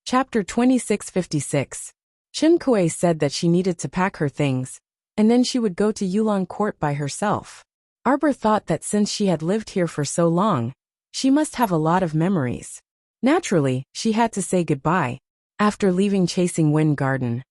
Chapter 2656. Kuei said that she needed to pack her things, and then she would go to Yulong Court by herself. Arbor thought that since she had lived here for so long, she must have a lot of memories. Naturally, she had to say goodbye. After leaving Chasing Wind Garden,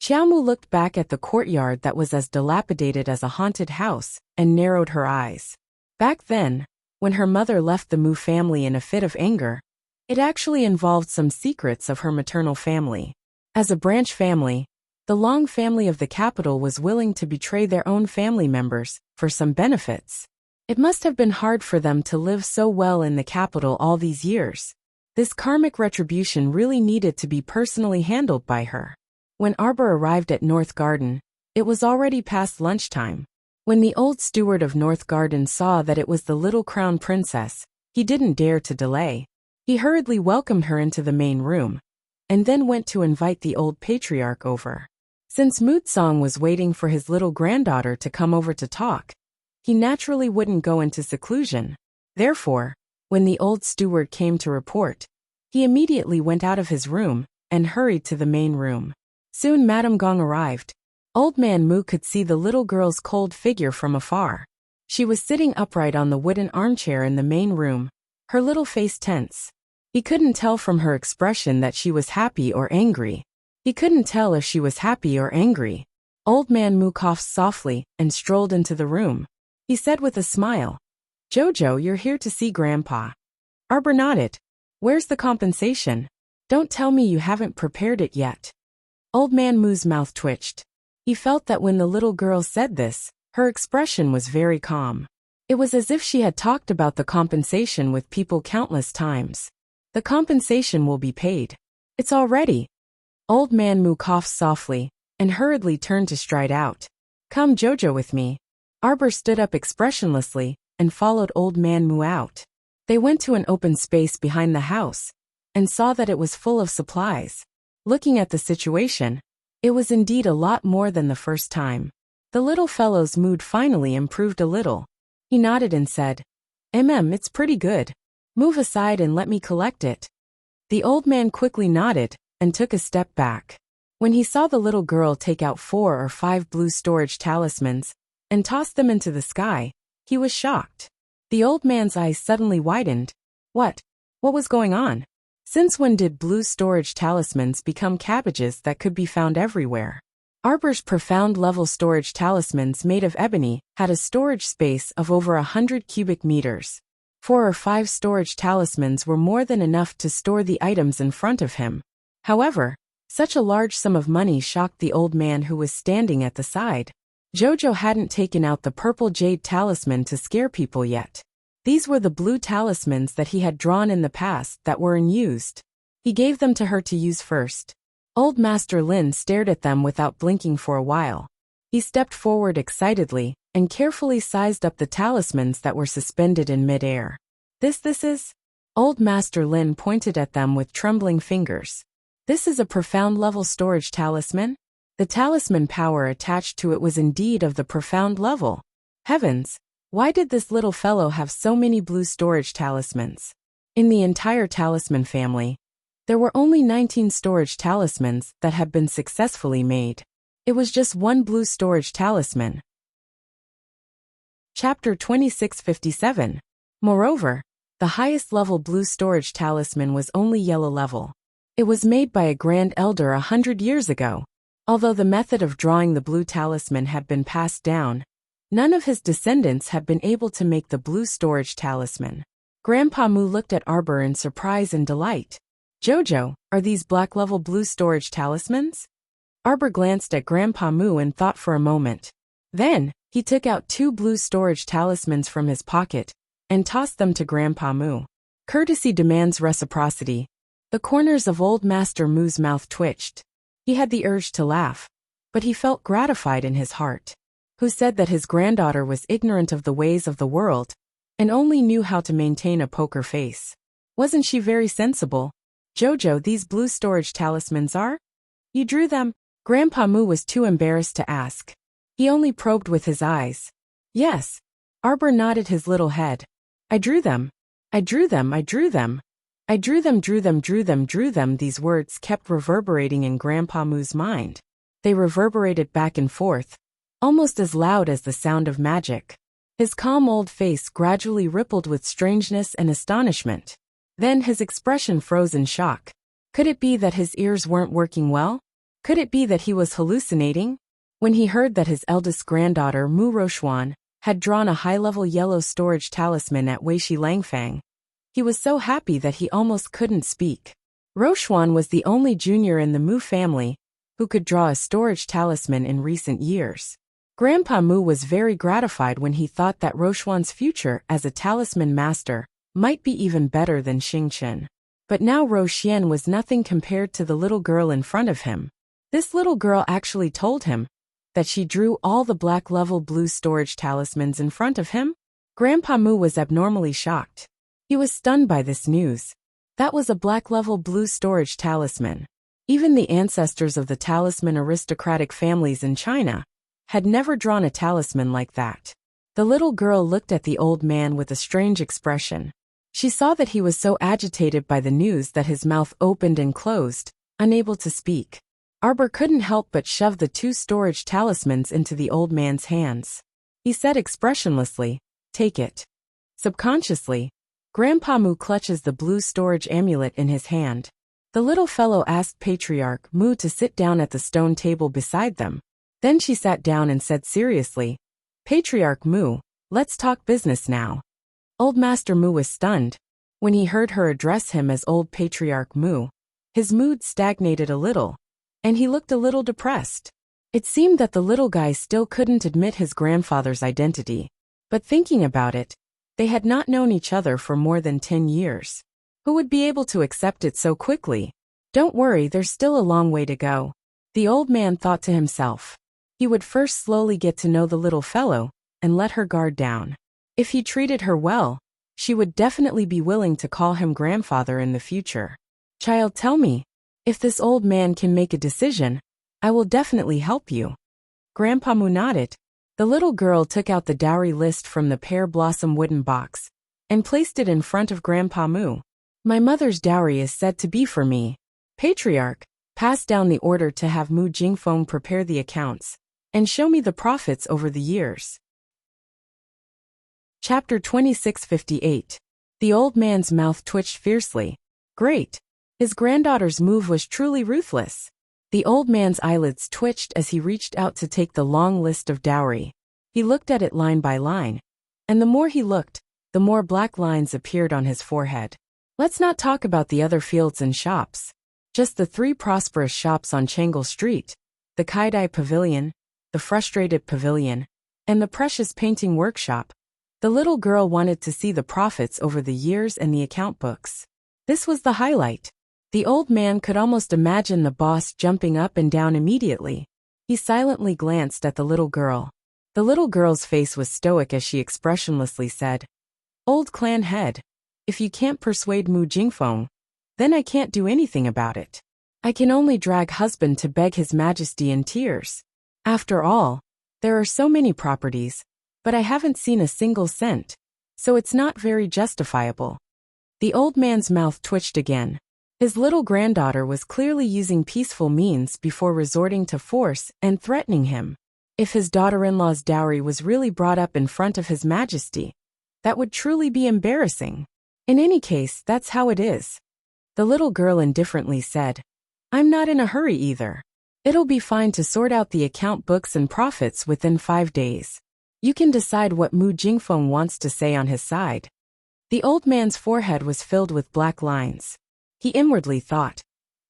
Xiaomu looked back at the courtyard that was as dilapidated as a haunted house and narrowed her eyes. Back then, when her mother left the Mu family in a fit of anger, it actually involved some secrets of her maternal family. As a branch family, the Long family of the capital was willing to betray their own family members for some benefits. It must have been hard for them to live so well in the capital all these years. This karmic retribution really needed to be personally handled by her. When Arbor arrived at North Garden, it was already past lunchtime. When the old steward of North Garden saw that it was the little crown princess, he didn't dare to delay. He hurriedly welcomed her into the main room, and then went to invite the old patriarch over. Since Moodsong was waiting for his little granddaughter to come over to talk, he naturally wouldn't go into seclusion. Therefore, when the old steward came to report, he immediately went out of his room and hurried to the main room. Soon Madame Gong arrived. Old Man Mu could see the little girl's cold figure from afar. She was sitting upright on the wooden armchair in the main room, her little face tense. He couldn't tell from her expression that she was happy or angry. He couldn't tell if she was happy or angry. Old Man Mu coughed softly and strolled into the room. He said with a smile, "Jojo, you're here to see Grandpa." Arbor nodded. "Where's the compensation? Don't tell me you haven't prepared it yet." Old Man Mu's mouth twitched. He felt that when the little girl said this, her expression was very calm. It was as if she had talked about the compensation with people countless times. "The compensation will be paid. It's all ready." Old Man Mu coughed softly and hurriedly turned to stride out. "Come Jojo with me." Arbor stood up expressionlessly and followed Old Man Mu out. They went to an open space behind the house and saw that it was full of supplies. Looking at the situation, it was indeed a lot more than the first time. The little fellow's mood finally improved a little. He nodded and said, It's pretty good. Move aside and let me collect it." The old man quickly nodded and took a step back. When he saw the little girl take out 4 or 5 blue storage talismans and toss them into the sky, he was shocked. The old man's eyes suddenly widened. What was going on? Since when did blue storage talismans become cabbages that could be found everywhere? Arbor's profound level storage talismans made of ebony had a storage space of over 100 cubic meters. 4 or 5 storage talismans were more than enough to store the items in front of him. However, such a large sum of money shocked the old man who was standing at the side. Jojo hadn't taken out the purple jade talisman to scare people yet. These were the blue talismans that he had drawn in the past that were unused. He gave them to her to use first. Old Master Lin stared at them without blinking for a while. He stepped forward excitedly and carefully sized up the talismans that were suspended in mid-air. This is? Old Master Lin pointed at them with trembling fingers. This is a profound level storage talisman? The talisman power attached to it was indeed of the profound level. Heavens, why did this little fellow have so many blue storage talismans? In the entire talisman family, there were only 19 storage talismans that had been successfully made. It was just one blue storage talisman. Chapter 2657. Moreover, the highest level blue storage talisman was only yellow level. It was made by a grand elder 100 years ago. Although the method of drawing the blue talisman had been passed down, none of his descendants had been able to make the blue storage talisman. Grandpa Mu looked at Arbor in surprise and delight. Jojo, are these black level blue storage talismans? Arbor glanced at Grandpa Mu and thought for a moment. Then, he took out 2 blue storage talismans from his pocket and tossed them to Grandpa Mu. Courtesy demands reciprocity. The corners of Old Master Mu's mouth twitched. He had the urge to laugh, but he felt gratified in his heart. Who said that his granddaughter was ignorant of the ways of the world and only knew how to maintain a poker face? Wasn't she very sensible? Jojo, these blue storage talismans are? You drew them? Grandpa Mu was too embarrassed to ask. He only probed with his eyes. Yes. Arbor nodded his little head. I drew them. I drew them. I drew them, drew them, drew them, drew them. These words kept reverberating in Grandpa Moo's mind. They reverberated back and forth, almost as loud as the sound of magic. His calm old face gradually rippled with strangeness and astonishment. Then his expression froze in shock. Could it be that his ears weren't working well? Could it be that he was hallucinating? When he heard that his eldest granddaughter, Mu Roxuan, had drawn a high-level yellow storage talisman at Weishi Langfang, he was so happy that he almost couldn't speak. Roxuan was the only junior in the Mu family who could draw a storage talisman in recent years. Grandpa Mu was very gratified when he thought that Roxuan's future as a talisman master might be even better than Xingchen. But now Roxian was nothing compared to the little girl in front of him. This little girl actually told him that she drew all the black level blue storage talismans in front of him. Grandpa Mu was abnormally shocked. He was stunned by this news. That was a black level blue storage talisman. Even the ancestors of the talisman aristocratic families in China had never drawn a talisman like that. The little girl looked at the old man with a strange expression. She saw that he was so agitated by the news that his mouth opened and closed, unable to speak. Arbor couldn't help but shove the 2 storage talismans into the old man's hands. He said expressionlessly, "Take it." Subconsciously, Grandpa Mu clutches the blue storage amulet in his hand. The little fellow asked Patriarch Mu to sit down at the stone table beside them. Then she sat down and said seriously, "Patriarch Mu, let's talk business now." Old Master Mu was stunned. When he heard her address him as Old Patriarch Mu, his mood stagnated a little, and he looked a little depressed. It seemed that the little guy still couldn't admit his grandfather's identity. But thinking about it, they had not known each other for more than 10 years. Who would be able to accept it so quickly? Don't worry, there's still a long way to go. The old man thought to himself. He would first slowly get to know the little fellow and let her guard down. If he treated her well, she would definitely be willing to call him grandfather in the future. Child, tell me, if this old man can make a decision, I will definitely help you. Grandpa Mu nodded. The little girl took out the dowry list from the pear blossom wooden box and placed it in front of Grandpa Mu. My mother's dowry is said to be for me. Patriarch, pass down the order to have Mu Jingfeng prepare the accounts and show me the profits over the years. Chapter 2658. The old man's mouth twitched fiercely. Great. His granddaughter's move was truly ruthless. The old man's eyelids twitched as he reached out to take the long list of dowry. He looked at it line by line, and the more he looked, the more black lines appeared on his forehead. Let's not talk about the other fields and shops. Just the 3 prosperous shops on Changle Street, the Kaidai Pavilion, the Frustrated Pavilion, and the Precious Painting Workshop. The little girl wanted to see the profits over the years and the account books. This was the highlight. The old man could almost imagine the boss jumping up and down immediately. He silently glanced at the little girl. The little girl's face was stoic as she expressionlessly said, "Old clan head, if you can't persuade Mu Jingfeng, then I can't do anything about it. I can only drag husband to beg his majesty in tears. After all, there are so many properties, but I haven't seen a single cent, so it's not very justifiable." The old man's mouth twitched again. His little granddaughter was clearly using peaceful means before resorting to force and threatening him. If his daughter-in-law's dowry was really brought up in front of his majesty, that would truly be embarrassing. In any case, that's how it is. The little girl indifferently said, "I'm not in a hurry either. It'll be fine to sort out the account books and profits within 5 days. You can decide what Mu Jingfeng wants to say on his side." The old man's forehead was filled with black lines. He inwardly thought,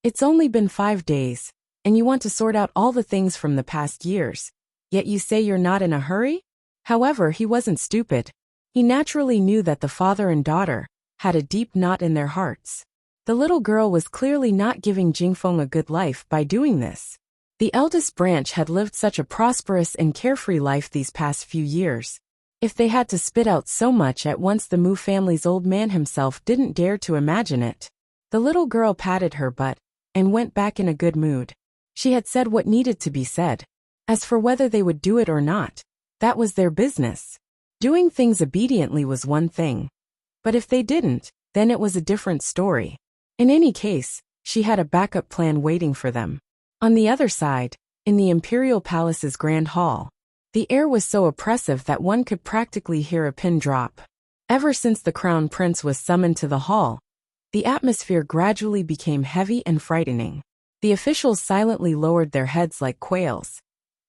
"It's only been 5 days, and you want to sort out all the things from the past years, yet you say you're not in a hurry?" However, he wasn't stupid. He naturally knew that the father and daughter had a deep knot in their hearts. The little girl was clearly not giving Jingfeng a good life by doing this. The eldest branch had lived such a prosperous and carefree life these past few years. If they had to spit out so much at once, the Mu family's old man himself didn't dare to imagine it. The little girl patted her butt and went back in a good mood. She had said what needed to be said. As for whether they would do it or not, that was their business. Doing things obediently was one thing. But if they didn't, then it was a different story. In any case, she had a backup plan waiting for them. On the other side, in the Imperial Palace's Grand Hall, the air was so oppressive that one could practically hear a pin drop. Ever since the Crown Prince was summoned to the hall, the atmosphere gradually became heavy and frightening. The officials silently lowered their heads like quails,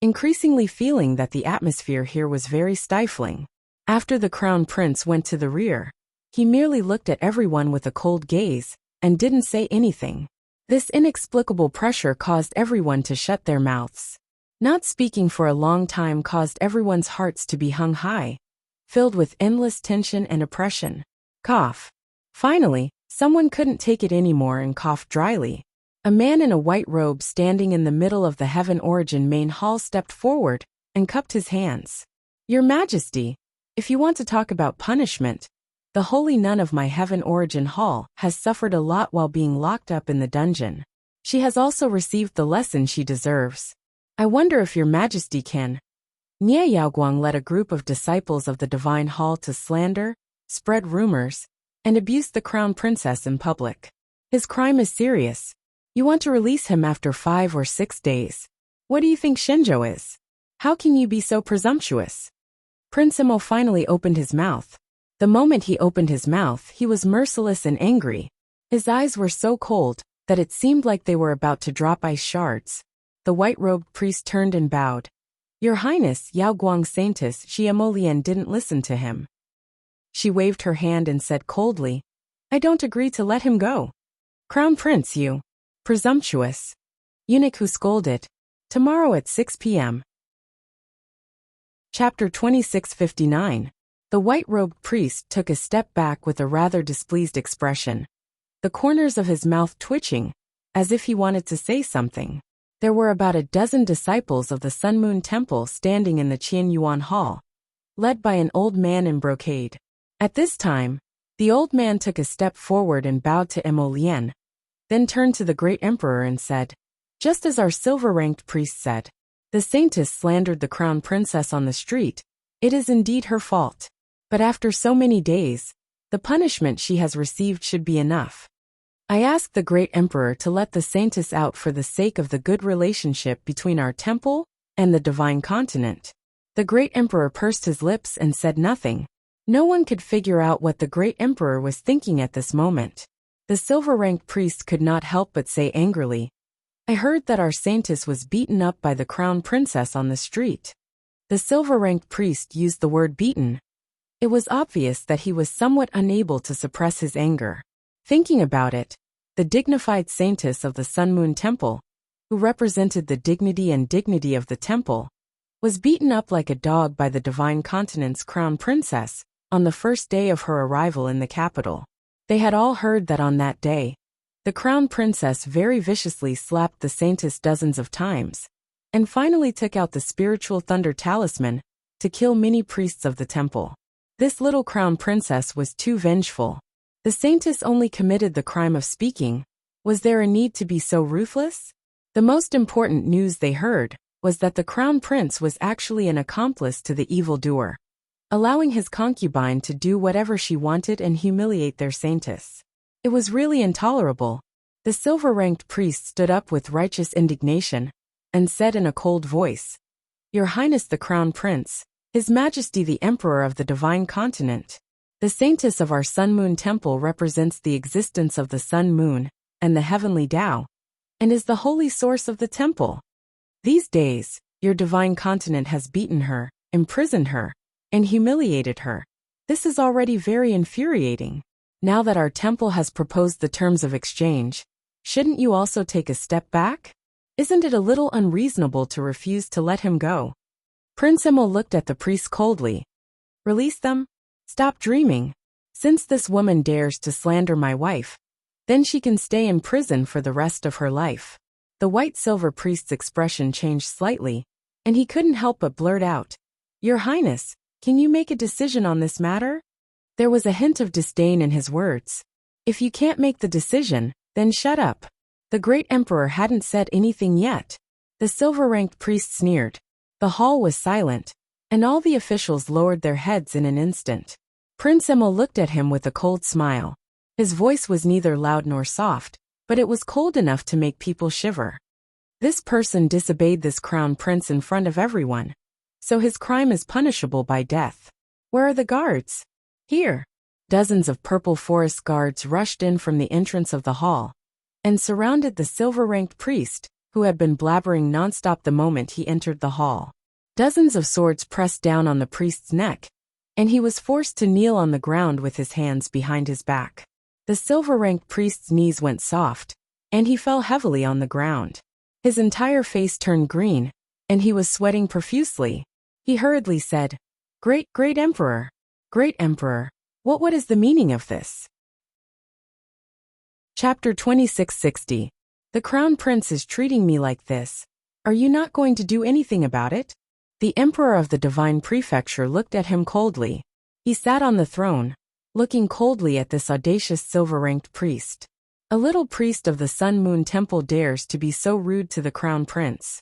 increasingly feeling that the atmosphere here was very stifling. After the Crown Prince went to the rear, he merely looked at everyone with a cold gaze and didn't say anything. This inexplicable pressure caused everyone to shut their mouths. Not speaking for a long time caused everyone's hearts to be hung high, filled with endless tension and oppression. Cough. Finally, someone couldn't take it anymore and coughed dryly. A man in a white robe standing in the middle of the Heaven Origin main hall stepped forward and cupped his hands. Your Majesty, if you want to talk about punishment, the holy nun of my Heaven Origin Hall has suffered a lot while being locked up in the dungeon. She has also received the lesson she deserves. I wonder if your Majesty can. Nie Yaoguang led a group of disciples of the Divine Hall to slander, spread rumors, and abuse the Crown Princess in public. His crime is serious. You want to release him after 5 or 6 days. What do you think Shinjo is? How can you be so presumptuous? Prince Imo finally opened his mouth. The moment he opened his mouth, he was merciless and angry. His eyes were so cold that it seemed like they were about to drop ice shards. The white-robed priest turned and bowed. Your Highness, Yaoguang Saintess Xiamolian didn't listen to him. She waved her hand and said coldly, I don't agree to let him go. Crown Prince, you. Presumptuous. Eunuch who scolded. Tomorrow at 6 p.m. Chapter 2659. The white-robed priest took a step back with a rather displeased expression, the corners of his mouth twitching, as if he wanted to say something. There were about a dozen disciples of the Sun Moon Temple standing in the Qianyuan Hall, led by an old man in brocade. At this time, the old man took a step forward and bowed to Emolian, then turned to the great emperor and said, just as our silver-ranked priest said, the saintess slandered the crown princess on the street. It is indeed her fault. But after so many days, the punishment she has received should be enough. I ask the great emperor to let the saintess out for the sake of the good relationship between our temple and the divine continent. The great emperor pursed his lips and said nothing. No one could figure out what the great emperor was thinking at this moment. The silver-ranked priest could not help but say angrily, I heard that our saintess was beaten up by the crown princess on the street. The silver-ranked priest used the word beaten. It was obvious that he was somewhat unable to suppress his anger. Thinking about it, the dignified saintess of the Sun Moon Temple, who represented the dignity of the temple, was beaten up like a dog by the divine continent's crown princess on the first day of her arrival in the capital. They had all heard that on that day, the crown princess very viciously slapped the saintess dozens of times, and finally took out the spiritual thunder talisman to kill many priests of the temple. This little crown princess was too vengeful. The saintess only committed the crime of speaking. Was there a need to be so ruthless? The most important news they heard was that the crown prince was actually an accomplice to the evildoer, allowing his concubine to do whatever she wanted and humiliate their saintess. It was really intolerable. The silver-ranked priest stood up with righteous indignation and said in a cold voice, Your Highness the Crown Prince, His Majesty the Emperor of the Divine Continent, the saintess of our Sun Moon Temple represents the existence of the Sun Moon and the heavenly Tao, and is the holy source of the temple. These days, your divine continent has beaten her, imprisoned her, and humiliated her. This is already very infuriating. Now that our temple has proposed the terms of exchange, shouldn't you also take a step back? Isn't it a little unreasonable to refuse to let him go? Prince Emil looked at the priest coldly. Release them? Stop dreaming. Since this woman dares to slander my wife, then she can stay in prison for the rest of her life. The white-silver priest's expression changed slightly, and he couldn't help but blurt out, Your Highness, can you make a decision on this matter? There was a hint of disdain in his words. If you can't make the decision, then shut up. The great emperor hadn't said anything yet. The silver-ranked priest sneered. The hall was silent, and all the officials lowered their heads in an instant. Prince Emil looked at him with a cold smile. His voice was neither loud nor soft, but it was cold enough to make people shiver. This person disobeyed this crown prince in front of everyone, so his crime is punishable by death. Where are the guards? Here. Dozens of purple forest guards rushed in from the entrance of the hall and surrounded the silver-ranked priest, who had been blabbering nonstop the moment he entered the hall. Dozens of swords pressed down on the priest's neck, and he was forced to kneel on the ground with his hands behind his back. The silver-ranked priest's knees went soft, and he fell heavily on the ground. His entire face turned green, and he was sweating profusely. He hurriedly said, Great Emperor! Great Emperor! What is the meaning of this? Chapter 2660. The Crown Prince is treating me like this. Are you not going to do anything about it? The Emperor of the Divine Prefecture looked at him coldly. He sat on the throne, looking coldly at this audacious silver-ranked priest. A little priest of the Sun-Moon Temple dares to be so rude to the Crown Prince.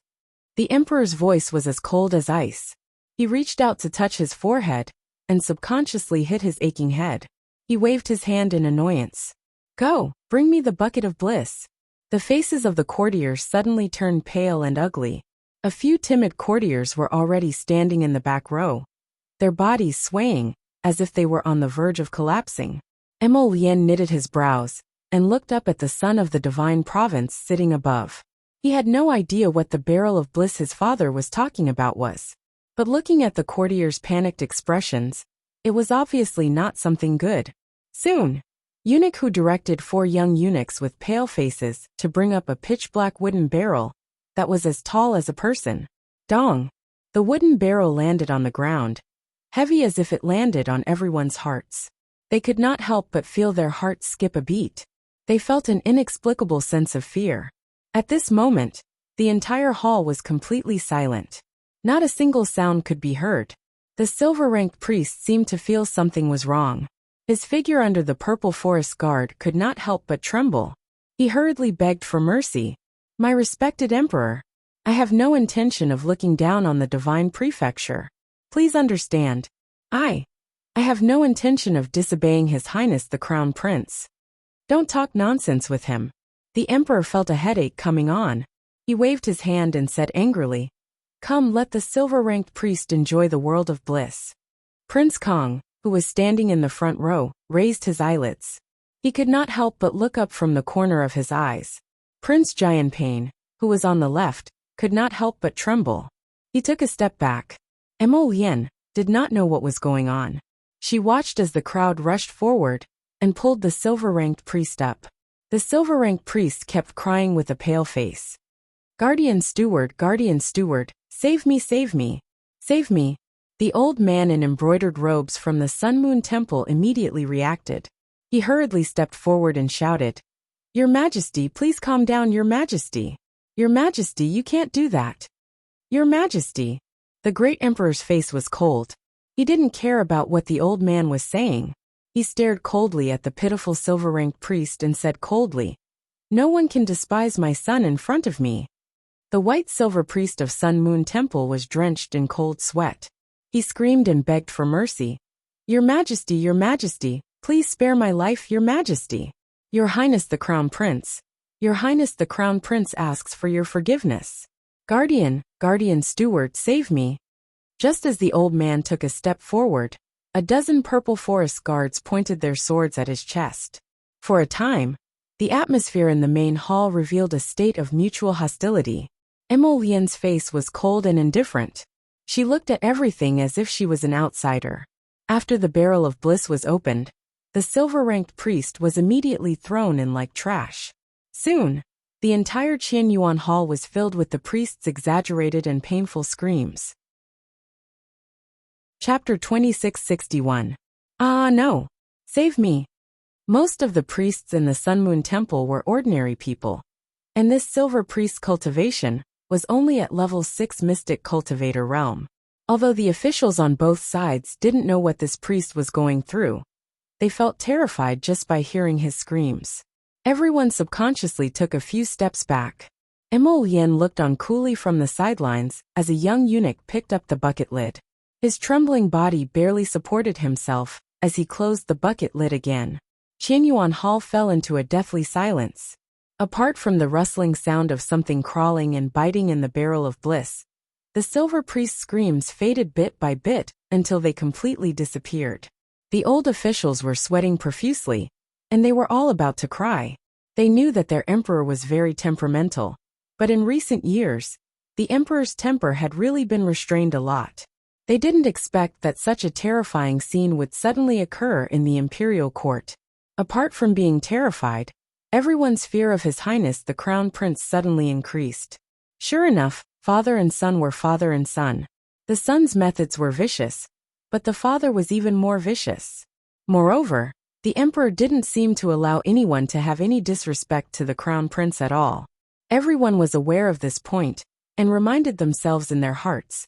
The Emperor's voice was as cold as ice. He reached out to touch his forehead, and subconsciously hit his aching head. He waved his hand in annoyance. Go, bring me the bucket of bliss. The faces of the courtiers suddenly turned pale and ugly. A few timid courtiers were already standing in the back row, their bodies swaying, as if they were on the verge of collapsing. Emolien knitted his brows, and looked up at the son of the divine province sitting above. He had no idea what the barrel of bliss his father was talking about was. But looking at the courtiers' panicked expressions, it was obviously not something good. Soon, eunuch who directed 4 young eunuchs with pale faces to bring up a pitch-black wooden barrel that was as tall as a person. Dong! The wooden barrel landed on the ground, heavy as if it landed on everyone's hearts. They could not help but feel their hearts skip a beat. They felt an inexplicable sense of fear. At this moment, the entire hall was completely silent. Not a single sound could be heard. The silver-ranked priest seemed to feel something was wrong. His figure under the purple forest guard could not help but tremble. He hurriedly begged for mercy. My respected emperor, I have no intention of looking down on the divine prefecture. Please understand. I have no intention of disobeying His Highness the Crown Prince. Don't talk nonsense with him. The emperor felt a headache coming on. He waved his hand and said angrily, Come, let the silver-ranked priest enjoy the world of bliss. Prince Kong, who was standing in the front row, raised his eyelids. He could not help but look up from the corner of his eyes. Prince Jianpain, who was on the left, could not help but tremble. He took a step back. Emolien did not know what was going on. She watched as the crowd rushed forward and pulled the silver-ranked priest up. The silver-ranked priest kept crying with a pale face. Guardian steward, save me, save me, save me. The old man in embroidered robes from the Sun-Moon Temple immediately reacted. He hurriedly stepped forward and shouted, Your Majesty, please calm down, Your Majesty. Your Majesty, you can't do that. Your Majesty. The great emperor's face was cold. He didn't care about what the old man was saying. He stared coldly at the pitiful silver-ranked priest and said coldly, No one can despise my son in front of me. The white-silver priest of Sun-Moon Temple was drenched in cold sweat. He screamed and begged for mercy. Your Majesty, please spare my life, Your Majesty. Your Highness the Crown Prince. Your Highness the Crown Prince asks for your forgiveness. Guardian steward, save me. Just as the old man took a step forward, a dozen purple forest guards pointed their swords at his chest. For a time, the atmosphere in the main hall revealed a state of mutual hostility. Emolien's face was cold and indifferent. She looked at everything as if she was an outsider. After the barrel of bliss was opened, the silver-ranked priest was immediately thrown in like trash. Soon, the entire Qianyuan hall was filled with the priest's exaggerated and painful screams. Chapter 2661. Ah, no! Save me! Most of the priests in the Sun-Moon Temple were ordinary people, and this silver priest cultivation was only at level 6 mystic cultivator realm. Although the officials on both sides didn't know what this priest was going through, they felt terrified just by hearing his screams. Everyone subconsciously took a few steps back. Emolien looked on coolly from the sidelines as a young eunuch picked up the bucket lid. His trembling body barely supported himself as he closed the bucket lid again. Qianyuan Hall fell into a deathly silence. Apart from the rustling sound of something crawling and biting in the barrel of bliss, the silver priest's screams faded bit by bit until they completely disappeared. The old officials were sweating profusely, and they were all about to cry. They knew that their emperor was very temperamental, but in recent years, the emperor's temper had really been restrained a lot. They didn't expect that such a terrifying scene would suddenly occur in the imperial court. Apart from being terrified, everyone's fear of His Highness the Crown Prince suddenly increased. Sure enough, father and son were father and son. The son's methods were vicious, but the father was even more vicious. Moreover, the emperor didn't seem to allow anyone to have any disrespect to the Crown Prince at all. Everyone was aware of this point, and reminded themselves in their hearts,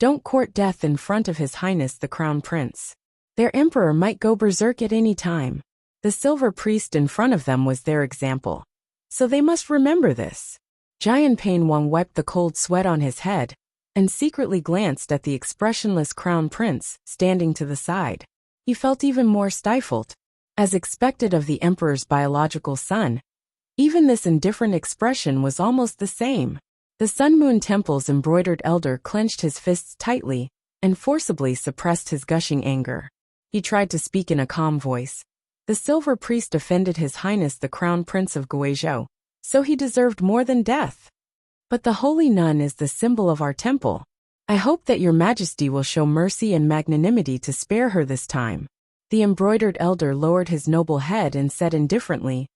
don't court death in front of His Highness the Crown Prince. Their emperor might go berserk at any time. The silver priest in front of them was their example. So they must remember this. Jian Painwang wiped the cold sweat on his head, and secretly glanced at the expressionless Crown Prince standing to the side. He felt even more stifled. As expected of the emperor's biological son, even this indifferent expression was almost the same. The Sun Moon Temple's embroidered elder clenched his fists tightly and forcibly suppressed his gushing anger. He tried to speak in a calm voice. The silver priest offended His Highness the Crown Prince of Guizhou, so he deserved more than death. But the holy nun is the symbol of our temple. I hope that your majesty will show mercy and magnanimity to spare her this time. The embroidered elder lowered his noble head and said indifferently,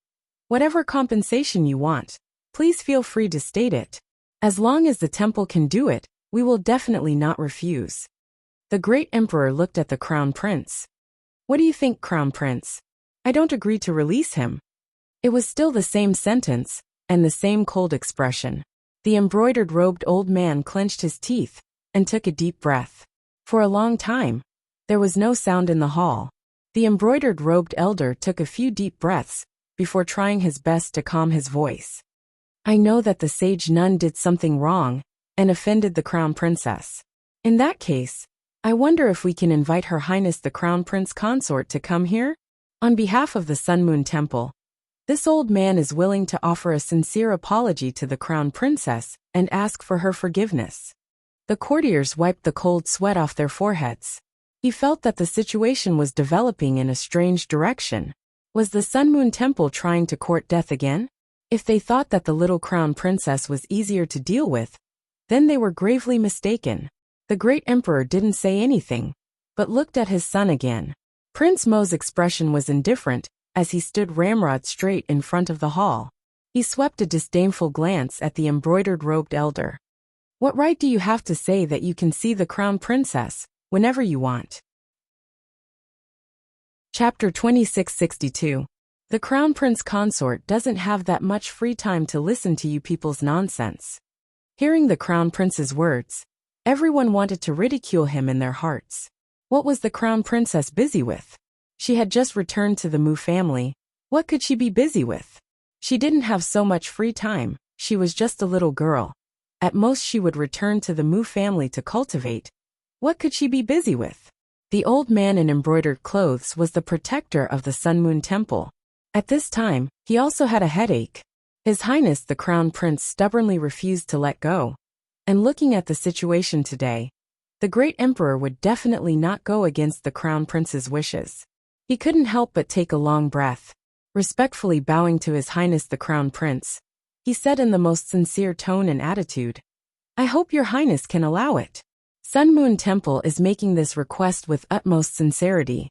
whatever compensation you want, please feel free to state it. As long as the temple can do it, we will definitely not refuse. The great emperor looked at the Crown Prince. What do you think, Crown Prince? I don't agree to release him. It was still the same sentence, and the same cold expression. The embroidered robed old man clenched his teeth, and took a deep breath. For a long time, there was no sound in the hall. The embroidered robed elder took a few deep breaths, before trying his best to calm his voice. I know that the sage nun did something wrong, and offended the Crown Princess. In that case, I wonder if we can invite Her Highness the Crown Prince Consort to come here? On behalf of the Sun Moon Temple, this old man is willing to offer a sincere apology to the Crown Princess and ask for her forgiveness. The courtiers wiped the cold sweat off their foreheads. He felt that the situation was developing in a strange direction. Was the Sun Moon Temple trying to court death again? If they thought that the little Crown Princess was easier to deal with, then they were gravely mistaken. The great emperor didn't say anything, but looked at his son again. Prince Mo's expression was indifferent, as he stood ramrod straight in front of the hall. He swept a disdainful glance at the embroidered robed elder. What right do you have to say that you can see the Crown Princess whenever you want? Chapter 2662. The Crown Prince Consort doesn't have that much free time to listen to you people's nonsense. Hearing the Crown Prince's words, everyone wanted to ridicule him in their hearts. What was the Crown Princess busy with? She had just returned to the Mu family. What could she be busy with? She didn't have so much free time. She was just a little girl. At most she would return to the Mu family to cultivate. What could she be busy with? The old man in embroidered clothes was the protector of the Sun Moon Temple. At this time, he also had a headache. His Highness the Crown Prince stubbornly refused to let go. And looking at the situation today, the great emperor would definitely not go against the Crown Prince's wishes. He couldn't help but take a long breath. Respectfully bowing to His Highness the Crown Prince, he said in the most sincere tone and attitude, I hope your Highness can allow it. Sun Moon Temple is making this request with utmost sincerity.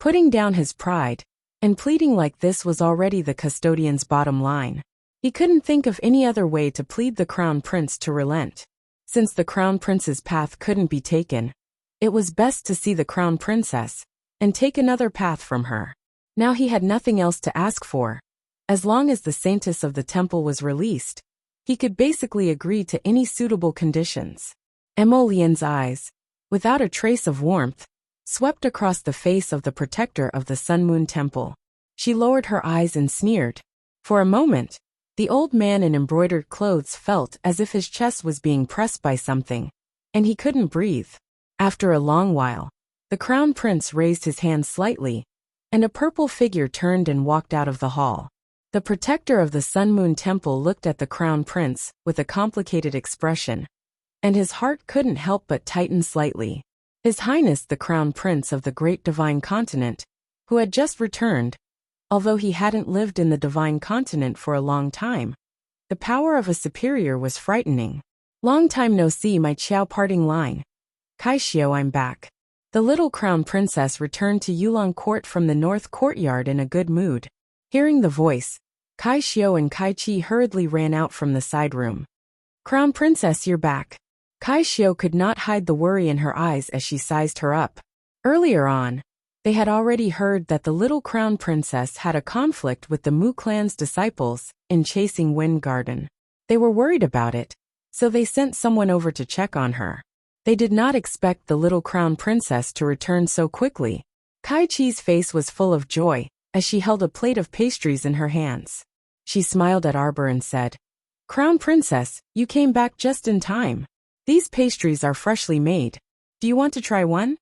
Putting down his pride, and pleading like this was already the custodian's bottom line. He couldn't think of any other way to plead the Crown Prince to relent. Since the Crown Prince's path couldn't be taken, it was best to see the Crown Princess, and take another path from her. Now he had nothing else to ask for. As long as the saintess of the temple was released, he could basically agree to any suitable conditions. Emolien's eyes, without a trace of warmth, swept across the face of the protector of the Sun Moon Temple. She lowered her eyes and sneered. For a moment, the old man in embroidered clothes felt as if his chest was being pressed by something, and he couldn't breathe. After a long while, the Crown Prince raised his hand slightly, and a purple figure turned and walked out of the hall. The protector of the Sun Moon Temple looked at the Crown Prince with a complicated expression, and his heart couldn't help but tighten slightly. His Highness the Crown Prince of the Great Divine Continent, who had just returned, although he hadn't lived in the Divine Continent for a long time. The power of a superior was frightening. Long time no see, my Qiao parting line. Kai Xiao, I'm back. The little Crown Princess returned to Yulong Court from the North Courtyard in a good mood. Hearing the voice, Kai Xiao and Kai Chi hurriedly ran out from the side room. Crown Princess, you're back. Kai Xiao could not hide the worry in her eyes as she sized her up. Earlier on, they had already heard that the little Crown Princess had a conflict with the Mu clan's disciples in chasing Wind Garden. They were worried about it, so they sent someone over to check on her. They did not expect the little Crown Princess to return so quickly. Kai Chi's face was full of joy as she held a plate of pastries in her hands. She smiled at Arbor and said, Crown Princess, you came back just in time. These pastries are freshly made. Do you want to try one?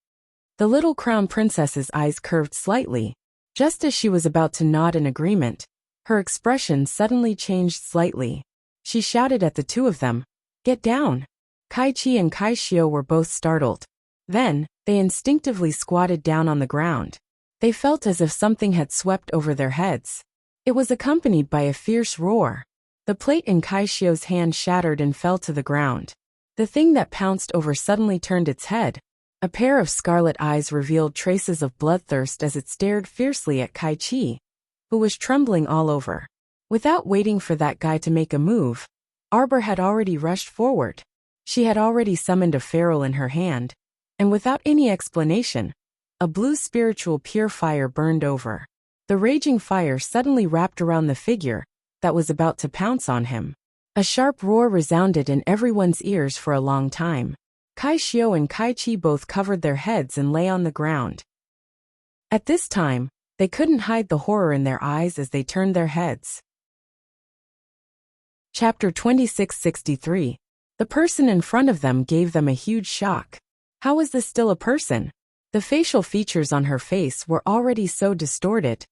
The little Crown Princess's eyes curved slightly. Just as she was about to nod in agreement, her expression suddenly changed slightly. She shouted at the two of them, Get down! Kai Chi and Kai Xiao were both startled. Then, they instinctively squatted down on the ground. They felt as if something had swept over their heads. It was accompanied by a fierce roar. The plate in Kai Xiao's hand shattered and fell to the ground. The thing that pounced over suddenly turned its head. A pair of scarlet eyes revealed traces of bloodthirst as it stared fiercely at Kai Chi, who was trembling all over. Without waiting for that guy to make a move, Arbor had already rushed forward. She had already summoned a ferrule in her hand, and without any explanation, a blue spiritual pure fire burned over. The raging fire suddenly wrapped around the figure that was about to pounce on him. A sharp roar resounded in everyone's ears for a long time. Kai Xiao and Kai Chi both covered their heads and lay on the ground. At this time, they couldn't hide the horror in their eyes as they turned their heads. Chapter 2663. The person in front of them gave them a huge shock. How was this still a person? The facial features on her face were already so distorted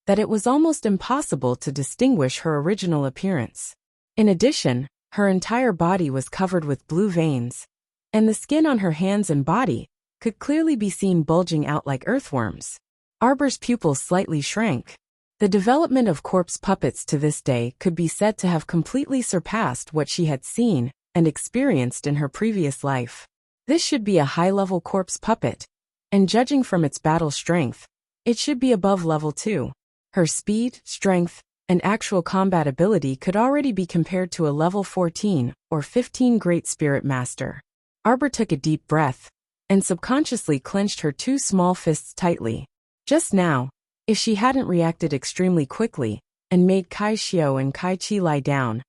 that it was almost impossible to distinguish her original appearance. In addition, her entire body was covered with blue veins, and the skin on her hands and body could clearly be seen bulging out like earthworms. Arbor's pupils slightly shrank. The development of corpse puppets to this day could be said to have completely surpassed what she had seen and experienced in her previous life. This should be a high-level corpse puppet, and judging from its battle strength, it should be above level 2. Her speed, strength, and actual combat ability could already be compared to a level 14 or 15 Great Spirit Master. Arbor took a deep breath and subconsciously clenched her two small fists tightly. Just now, if she hadn't reacted extremely quickly and made Kai Xiao and Kai Chi lie down,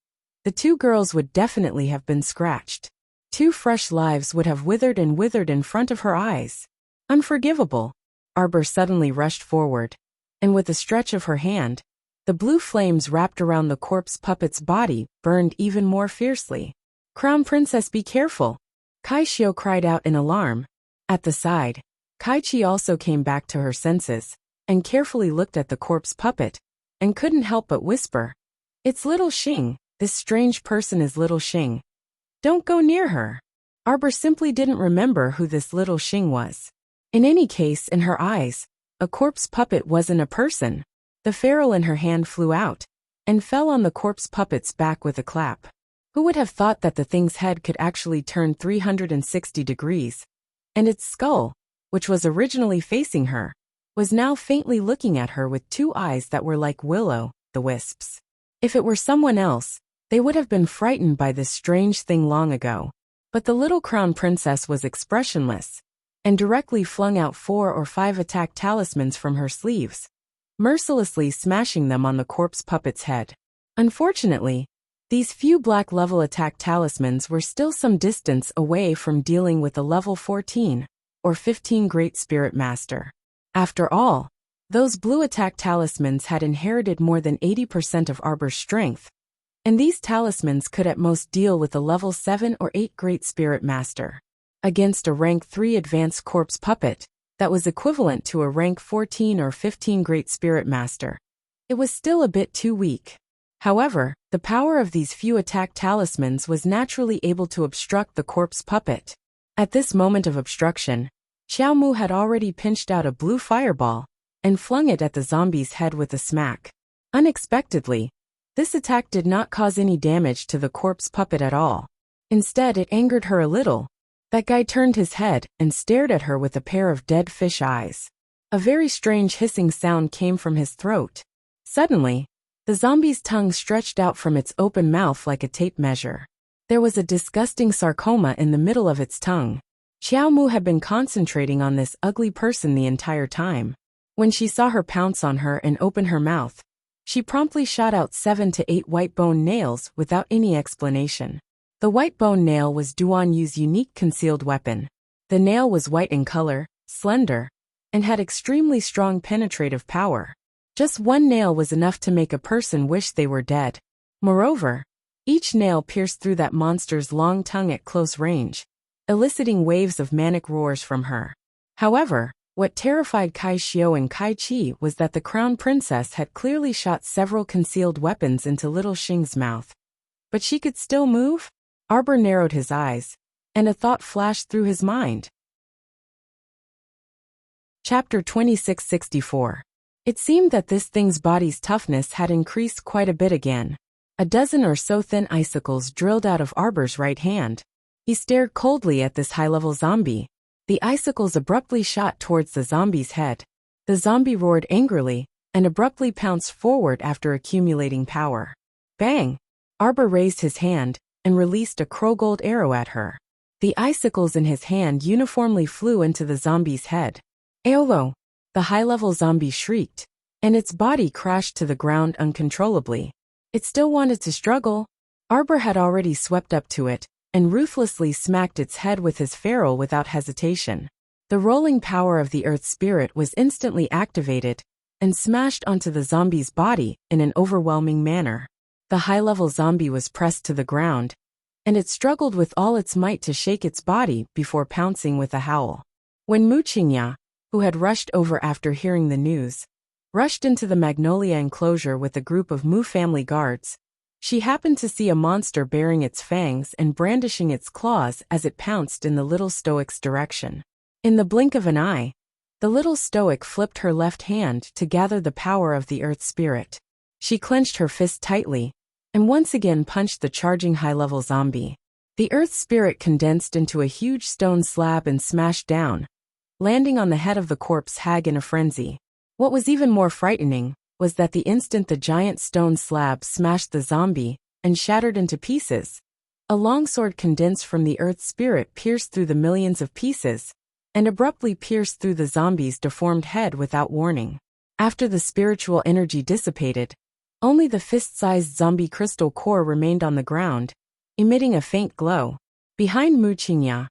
the two girls would definitely have been scratched. 2 fresh lives would have withered in front of her eyes. Unforgivable. Arbor suddenly rushed forward, and with a stretch of her hand, the blue flames wrapped around the corpse puppet's body burned even more fiercely. Crown Princess, be careful! Kai Xiao cried out in alarm. At the side, Kai Chi also came back to her senses, and carefully looked at the corpse puppet, and couldn't help but whisper, It's little Xing. This strange person is little Xing. Don't go near her. Arbor simply didn't remember who this little Xing was. In any case, in her eyes, a corpse puppet wasn't a person. The ferrule in her hand flew out, and fell on the corpse puppet's back with a clap. Who would have thought that the thing's head could actually turn 360 degrees, and its skull, which was originally facing her, was now faintly looking at her with 2 eyes that were like will-o'-the-wisps. If it were someone else, they would have been frightened by this strange thing long ago. But the little Crown Princess was expressionless, and directly flung out 4 or 5 attack talismans from her sleeves, mercilessly smashing them on the corpse puppet's head. Unfortunately, these few black-level attack talismans were still some distance away from dealing with a level 14 or 15 Great Spirit Master. After all, those blue attack talismans had inherited more than 80% of Arbor's strength, and these talismans could at most deal with a level 7 or 8 Great Spirit Master. Against a rank 3 advanced corpse puppet, that was equivalent to a rank 14 or 15 Great Spirit Master. It was still a bit too weak. However, the power of these few attack talismans was naturally able to obstruct the corpse puppet. At this moment of obstruction, Xiao Mu had already pinched out a blue fireball and flung it at the zombie's head with a smack. Unexpectedly, this attack did not cause any damage to the corpse puppet at all. Instead, it angered her a little. That guy turned his head and stared at her with a pair of dead fish eyes. A very strange hissing sound came from his throat. Suddenly, the zombie's tongue stretched out from its open mouth like a tape measure. There was a disgusting sarcoma in the middle of its tongue. Xiao Mu had been concentrating on this ugly person the entire time. When she saw her pounce on her and open her mouth, she promptly shot out 7 to 8 white bone nails without any explanation. The white bone nail was Duan Yu's unique concealed weapon. The nail was white in color, slender, and had extremely strong penetrative power. Just one nail was enough to make a person wish they were dead. Moreover, each nail pierced through that monster's long tongue at close range, eliciting waves of manic roars from her. However, what terrified Kai Xiao and Kai Chi was that the crown princess had clearly shot several concealed weapons into little Xing's mouth. But she could still move? Arbor narrowed his eyes, and a thought flashed through his mind. Chapter 2664. It seemed that this thing's body's toughness had increased quite a bit again. A dozen or so thin icicles drilled out of Arbor's right hand. He stared coldly at this high-level zombie. The icicles abruptly shot towards the zombie's head. The zombie roared angrily and abruptly pounced forward after accumulating power. Bang! Arbor raised his hand and released a crow-gold arrow at her. The icicles in his hand uniformly flew into the zombie's head. Aolo! The high-level zombie shrieked, and its body crashed to the ground uncontrollably. It still wanted to struggle. Arbor had already swept up to it and ruthlessly smacked its head with his ferrule without hesitation. The rolling power of the earth spirit was instantly activated and smashed onto the zombie's body in an overwhelming manner. The high-level zombie was pressed to the ground, and it struggled with all its might to shake its body before pouncing with a howl. When Wuxia, who had rushed over after hearing the news, rushed into the Magnolia enclosure with a group of Mu family guards, she happened to see a monster baring its fangs and brandishing its claws as it pounced in the little stoic's direction. In the blink of an eye, the little stoic flipped her left hand to gather the power of the earth spirit. She clenched her fist tightly and once again punched the charging high-level zombie. The earth spirit condensed into a huge stone slab and smashed down, landing on the head of the corpse hag in a frenzy. What was even more frightening was that the instant the giant stone slab smashed the zombie and shattered into pieces, a longsword condensed from the earth spirit pierced through the millions of pieces and abruptly pierced through the zombie's deformed head without warning. After the spiritual energy dissipated, only the fist-sized zombie crystal core remained on the ground, emitting a faint glow. Behind Mu Qingya,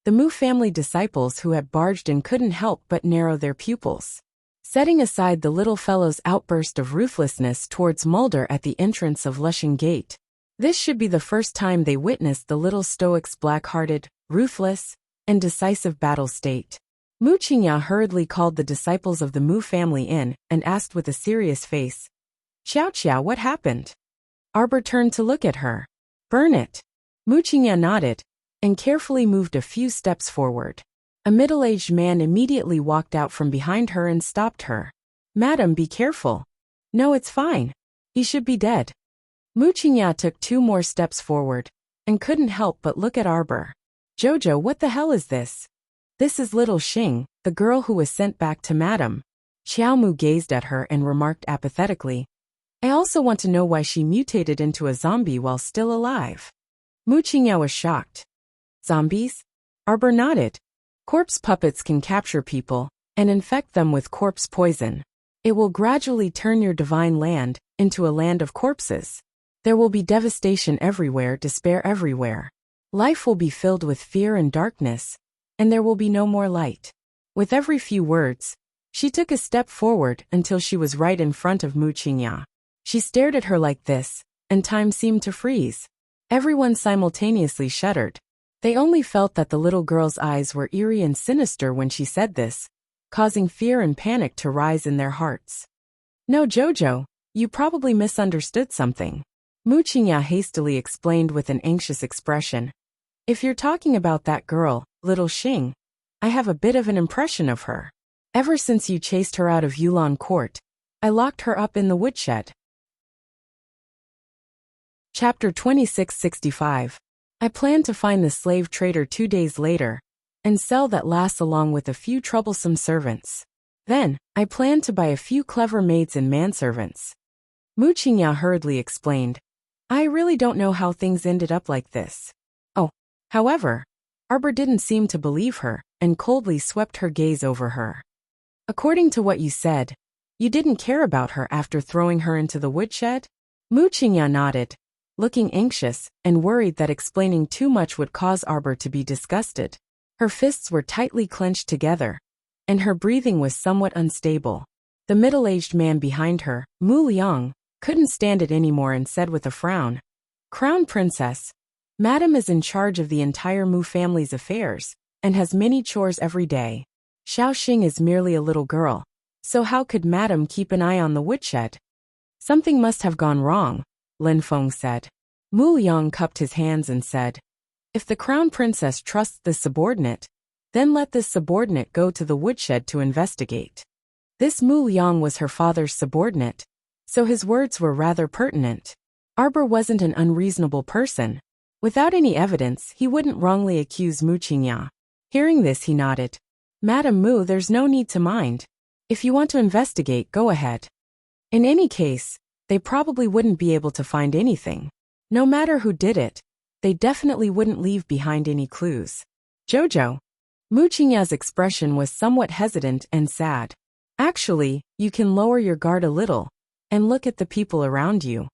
the Mu family disciples who had barged in couldn't help but narrow their pupils. Setting aside the little fellow's outburst of ruthlessness towards Mulder at the entrance of Lushing Gate, this should be the first time they witnessed the little stoic's black-hearted, ruthless, and decisive battle state. Mu Qingya hurriedly called the disciples of the Mu family in and asked with a serious face, "Xiao Xiao, what happened?" Arbor turned to look at her. "Burn it." Mu Qingya nodded and carefully moved a few steps forward. A middle-aged man immediately walked out from behind her and stopped her. "Madam, be careful." "No, it's fine. He should be dead." Mu Qingya took 2 more steps forward and couldn't help but look at Arbor. "Jojo, what the hell is this?" "This is little Xing, the girl who was sent back to Madam." Xiao Mu gazed at her and remarked apathetically, "I also want to know why she mutated into a zombie while still alive." Mu Qingya was shocked. "Zombies?" Arbor nodded. "Corpse puppets can capture people and infect them with corpse poison. It will gradually turn your divine land into a land of corpses. There will be devastation everywhere, despair everywhere. Life will be filled with fear and darkness, and there will be no more light." With every few words, she took a step forward until she was right in front of Mu Qingya. She stared at her like this, and time seemed to freeze. Everyone simultaneously shuddered. They only felt that the little girl's eyes were eerie and sinister when she said this, causing fear and panic to rise in their hearts. No, Jojo, you probably misunderstood something. Wuxia hastily explained with an anxious expression. If you're talking about that girl, little Xing, I have a bit of an impression of her. Ever since you chased her out of Yulan Court, I locked her up in the woodshed. Chapter 2665. I plan to find the slave trader 2 days later and sell that lass along with a few troublesome servants. Then, I plan to buy a few clever maids and manservants. Wuxia hurriedly explained. I really don't know how things ended up like this. Oh, however, Arbor didn't seem to believe her and coldly swept her gaze over her. According to what you said, you didn't care about her after throwing her into the woodshed? Wuxia nodded, looking anxious and worried that explaining too much would cause Arbor to be disgusted. Her fists were tightly clenched together, and her breathing was somewhat unstable. The middle-aged man behind her, Mu Liang, couldn't stand it anymore and said with a frown, Crown Princess, Madam is in charge of the entire Mu family's affairs and has many chores every day. Xiao Xing is merely a little girl, so how could Madam keep an eye on the woodshed? Something must have gone wrong, Lin Feng said. Mu Liang cupped his hands and said, if the Crown Princess trusts this subordinate, then let this subordinate go to the woodshed to investigate. This Mu Liang was her father's subordinate, so his words were rather pertinent. Arbor wasn't an unreasonable person. Without any evidence, he wouldn't wrongly accuse Wuxia. Hearing this, he nodded. Madam Mu, there's no need to mind. If you want to investigate, go ahead. In any case, they probably wouldn't be able to find anything. No matter who did it, they definitely wouldn't leave behind any clues. Jojo. Wuxia's expression was somewhat hesitant and sad. Actually, you can lower your guard a little and look at the people around you.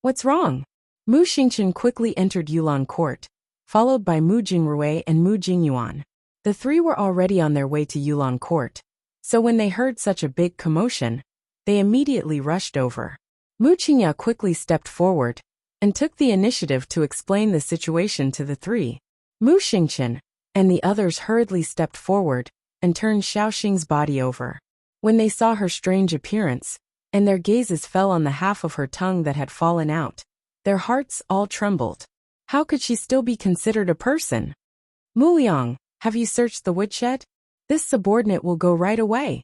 What's wrong? Mu Xingqian quickly entered Yulan Court, followed by Mu Jingrui and Mu Jingyuan. The three were already on their way to Yulan Court, so when they heard such a big commotion, they immediately rushed over. Wuxia quickly stepped forward and took the initiative to explain the situation to the three. Mu Xingqian and the others hurriedly stepped forward and turned Xiao Xing's body over. When they saw her strange appearance, and their gazes fell on the half of her tongue that had fallen out, their hearts all trembled. How could she still be considered a person? Mu Liang, have you searched the woodshed? This subordinate will go right away.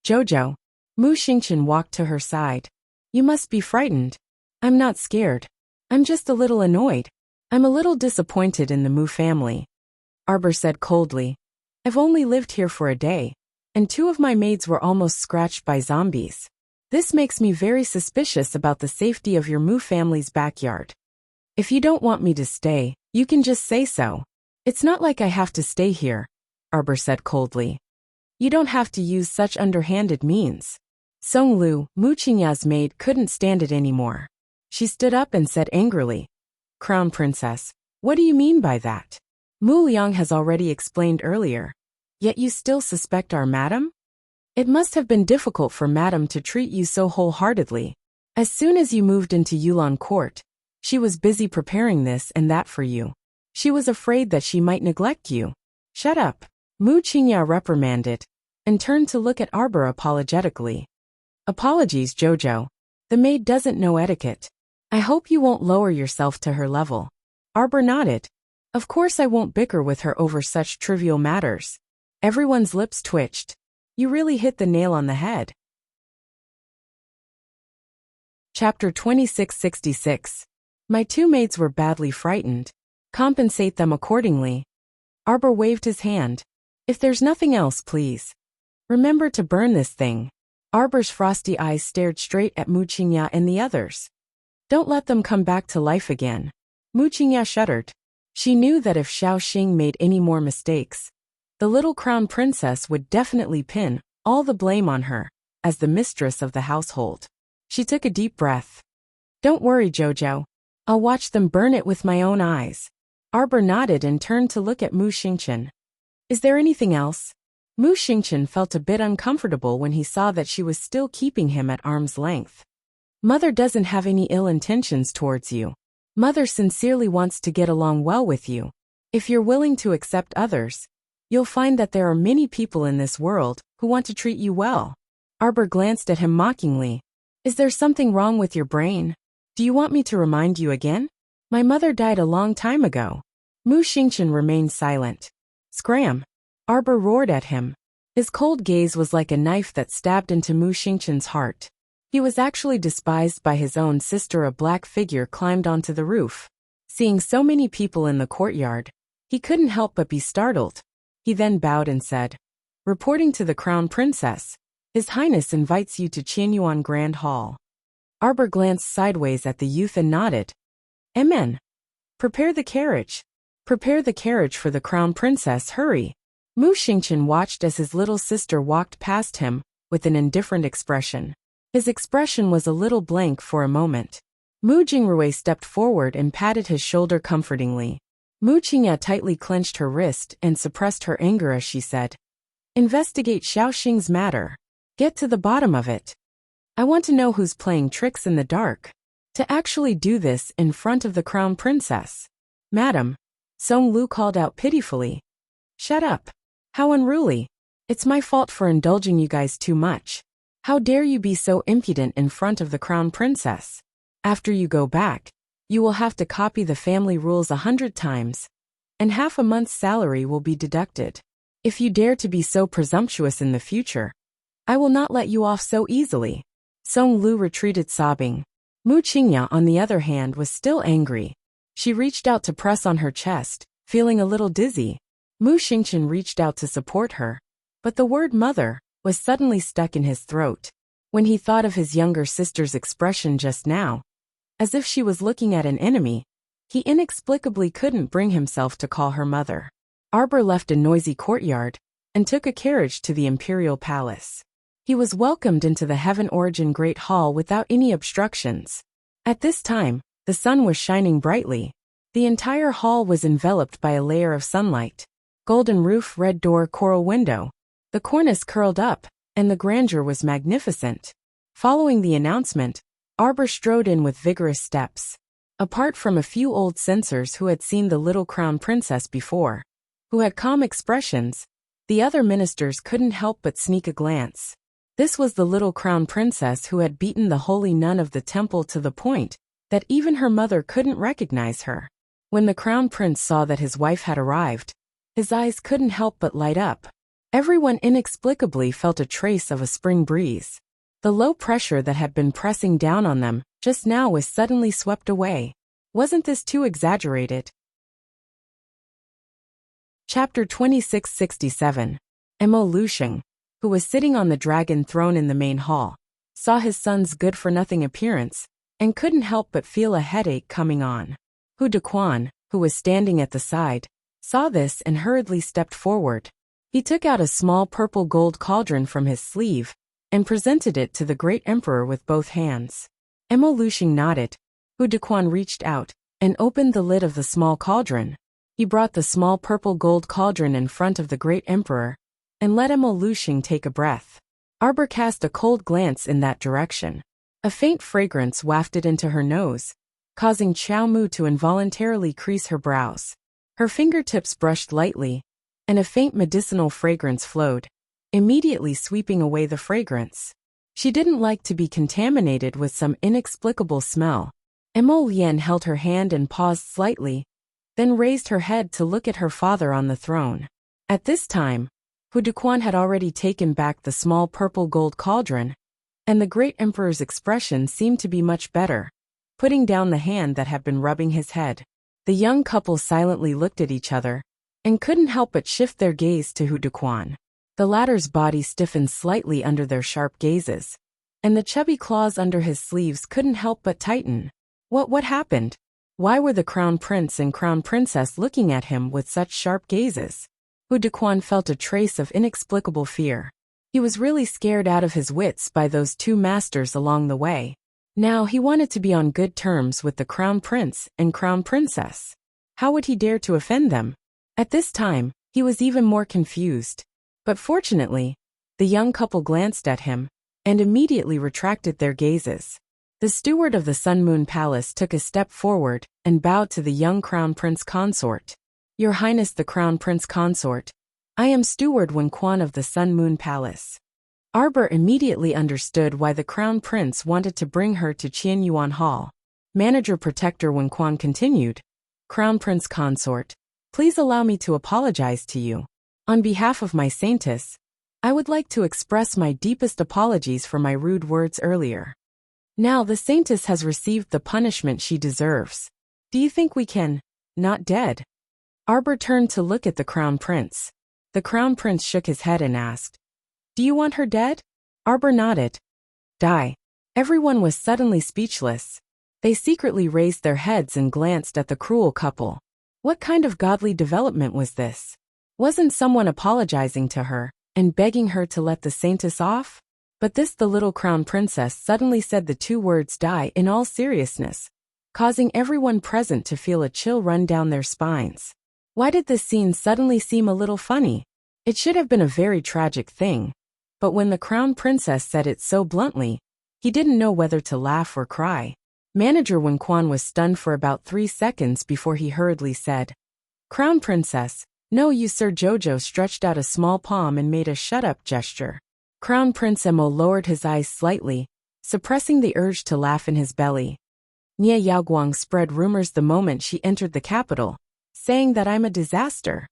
Jojo. Mu Xingqian walked to her side. You must be frightened. I'm not scared. I'm just a little annoyed. I'm a little disappointed in the Mu family. Arbor said coldly. I've only lived here for a day, and 2 of my maids were almost scratched by zombies. This makes me very suspicious about the safety of your Mu family's backyard. If you don't want me to stay, you can just say so. It's not like I have to stay here, Arbor said coldly. You don't have to use such underhanded means. Song Lu, Wuxia's maid, couldn't stand it anymore. She stood up and said angrily, Crown Princess, what do you mean by that? Mu Liang has already explained earlier, yet you still suspect our madam? It must have been difficult for Madam to treat you so wholeheartedly. As soon as you moved into Yulan Court, she was busy preparing this and that for you. She was afraid that she might neglect you. Shut up. Wuxia reprimanded, and turned to look at Arbor apologetically. Apologies, Jojo. The maid doesn't know etiquette. I hope you won't lower yourself to her level. Arbor nodded. Of course I won't bicker with her over such trivial matters. Everyone's lips twitched. You really hit the nail on the head. Chapter 2666. My 2 maids were badly frightened. Compensate them accordingly. Arbor waved his hand. If there's nothing else, please. Remember to burn this thing. Arbor's frosty eyes stared straight at Wuxia and the others. Don't let them come back to life again. Wuxia shuddered. She knew that if Xiao Xing made any more mistakes, the little crown princess would definitely pin all the blame on her, as the mistress of the household. She took a deep breath. Don't worry, Jojo. I'll watch them burn it with my own eyes. Arbor nodded and turned to look at Mu Xingqian. Is there anything else? Mu Xingqian felt a bit uncomfortable when he saw that she was still keeping him at arm's length. Mother doesn't have any ill intentions towards you. Mother sincerely wants to get along well with you. If you're willing to accept others, you'll find that there are many people in this world who who want to treat you well. Arbor glanced at him mockingly. Is there something wrong with your brain? Do you want me to remind you again? My mother died a long time ago. Mu Xingchen remained silent. Scram! Arbor roared at him. His cold gaze was like a knife that stabbed into Mu Xingchen's heart. He was actually despised by his own sister. A black figure climbed onto the roof. Seeing so many people in the courtyard, he couldn't help but be startled. He then bowed and said, reporting to the Crown Princess, His Highness invites you to Qianyuan Grand Hall. Arbor glanced sideways at the youth and nodded. Amen. Prepare the carriage. Prepare the carriage for the Crown Princess, hurry. Mu Xingchen watched as his little sister walked past him, with an indifferent expression. His expression was a little blank for a moment. Mu Jingrui stepped forward and patted his shoulder comfortingly. Mu Qingya tightly clenched her wrist and suppressed her anger as she said, investigate Xiaoxing's matter. Get to the bottom of it. I want to know who's playing tricks in the dark. To actually do this in front of the Crown Princess. Madam, Song Lu called out pitifully. Shut up. How unruly. It's my fault for indulging you guys too much. How dare you be so impudent in front of the Crown Princess? After you go back, you will have to copy the family rules 100 times, and half a month's salary will be deducted. If you dare to be so presumptuous in the future, I will not let you off so easily. Song Lu retreated sobbing. Mu Qingya, on the other hand, was still angry. She reached out to press on her chest, feeling a little dizzy. Mu Xingchen reached out to support her, but the word mother was suddenly stuck in his throat. When he thought of his younger sister's expression just now, as if she was looking at an enemy, he inexplicably couldn't bring himself to call her mother. Arbor left a noisy courtyard and took a carriage to the imperial palace. He was welcomed into the Heaven Origin Great Hall without any obstructions. At this time, the sun was shining brightly. The entire hall was enveloped by a layer of sunlight. Golden roof, red door, coral window. The cornice curled up, and the grandeur was magnificent. Following the announcement, Arbor strode in with vigorous steps. Apart from a few old censors who had seen the little Crown Princess before, who had calm expressions, the other ministers couldn't help but sneak a glance. This was the little Crown Princess who had beaten the holy nun of the temple to the point that even her mother couldn't recognize her. When the Crown Prince saw that his wife had arrived, his eyes couldn't help but light up. Everyone inexplicably felt a trace of a spring breeze. The low pressure that had been pressing down on them just now was suddenly swept away. Wasn't this too exaggerated? Chapter 2667. Mo Lusheng, who was sitting on the dragon throne in the main hall, saw his son's good-for-nothing appearance and couldn't help but feel a headache coming on. Hu Dequan, who was standing at the side, saw this and hurriedly stepped forward. He took out a small purple gold cauldron from his sleeve and presented it to the great emperor with both hands. Mo Lusheng nodded. Hu Dequan reached out and opened the lid of the small cauldron. He brought the small purple gold cauldron in front of the great emperor and let Mo Lusheng take a breath. Arbor cast a cold glance in that direction. A faint fragrance wafted into her nose, causing Qiao Mu to involuntarily crease her brows. Her fingertips brushed lightly, and a faint medicinal fragrance flowed, immediately sweeping away the fragrance. She didn't like to be contaminated with some inexplicable smell. Mo Lian held her hand and paused slightly, then raised her head to look at her father on the throne. At this time, Hu Dequan had already taken back the small purple gold cauldron, and the great emperor's expression seemed to be much better, putting down the hand that had been rubbing his head. The young couple silently looked at each other, and couldn't help but shift their gaze to Hu Dequan. The latter's body stiffened slightly under their sharp gazes, and the chubby claws under his sleeves couldn't help but tighten. What happened? Why were the Crown Prince and Crown Princess looking at him with such sharp gazes? Hu Dequan felt a trace of inexplicable fear. He was really scared out of his wits by those two masters along the way. Now he wanted to be on good terms with the Crown Prince and Crown Princess. How would he dare to offend them? At this time, he was even more confused. But fortunately, the young couple glanced at him and immediately retracted their gazes. The steward of the Sun Moon Palace took a step forward and bowed to the young Crown Prince Consort. Your Highness the Crown Prince Consort, I am Steward Wen Quan of the Sun Moon Palace. Arbor immediately understood why the Crown Prince wanted to bring her to Qianyuan Hall. Manager Protector Wen Quan continued, Crown Prince Consort, please allow me to apologize to you. On behalf of my Saintess, I would like to express my deepest apologies for my rude words earlier. Now the Saintess has received the punishment she deserves. Do you think we can, not dead? Arbor turned to look at the Crown Prince. The Crown Prince shook his head and asked, do you want her dead? Arbor nodded. Die. Everyone was suddenly speechless. They secretly raised their heads and glanced at the cruel couple. What kind of godly development was this? Wasn't someone apologizing to her and begging her to let the Saintess off? But the little Crown Princess suddenly said the two words die in all seriousness, causing everyone present to feel a chill run down their spines. Why did this scene suddenly seem a little funny? It should have been a very tragic thing. But when the Crown Princess said it so bluntly, he didn't know whether to laugh or cry. Manager Wen Quan was stunned for about 3 seconds before he hurriedly said, Crown Princess, no you Sir Jojo stretched out a small palm and made a shut-up gesture. Crown Prince Mo lowered his eyes slightly, suppressing the urge to laugh in his belly. Nie Yaoguang spread rumors the moment she entered the capital, saying that I'm a disaster.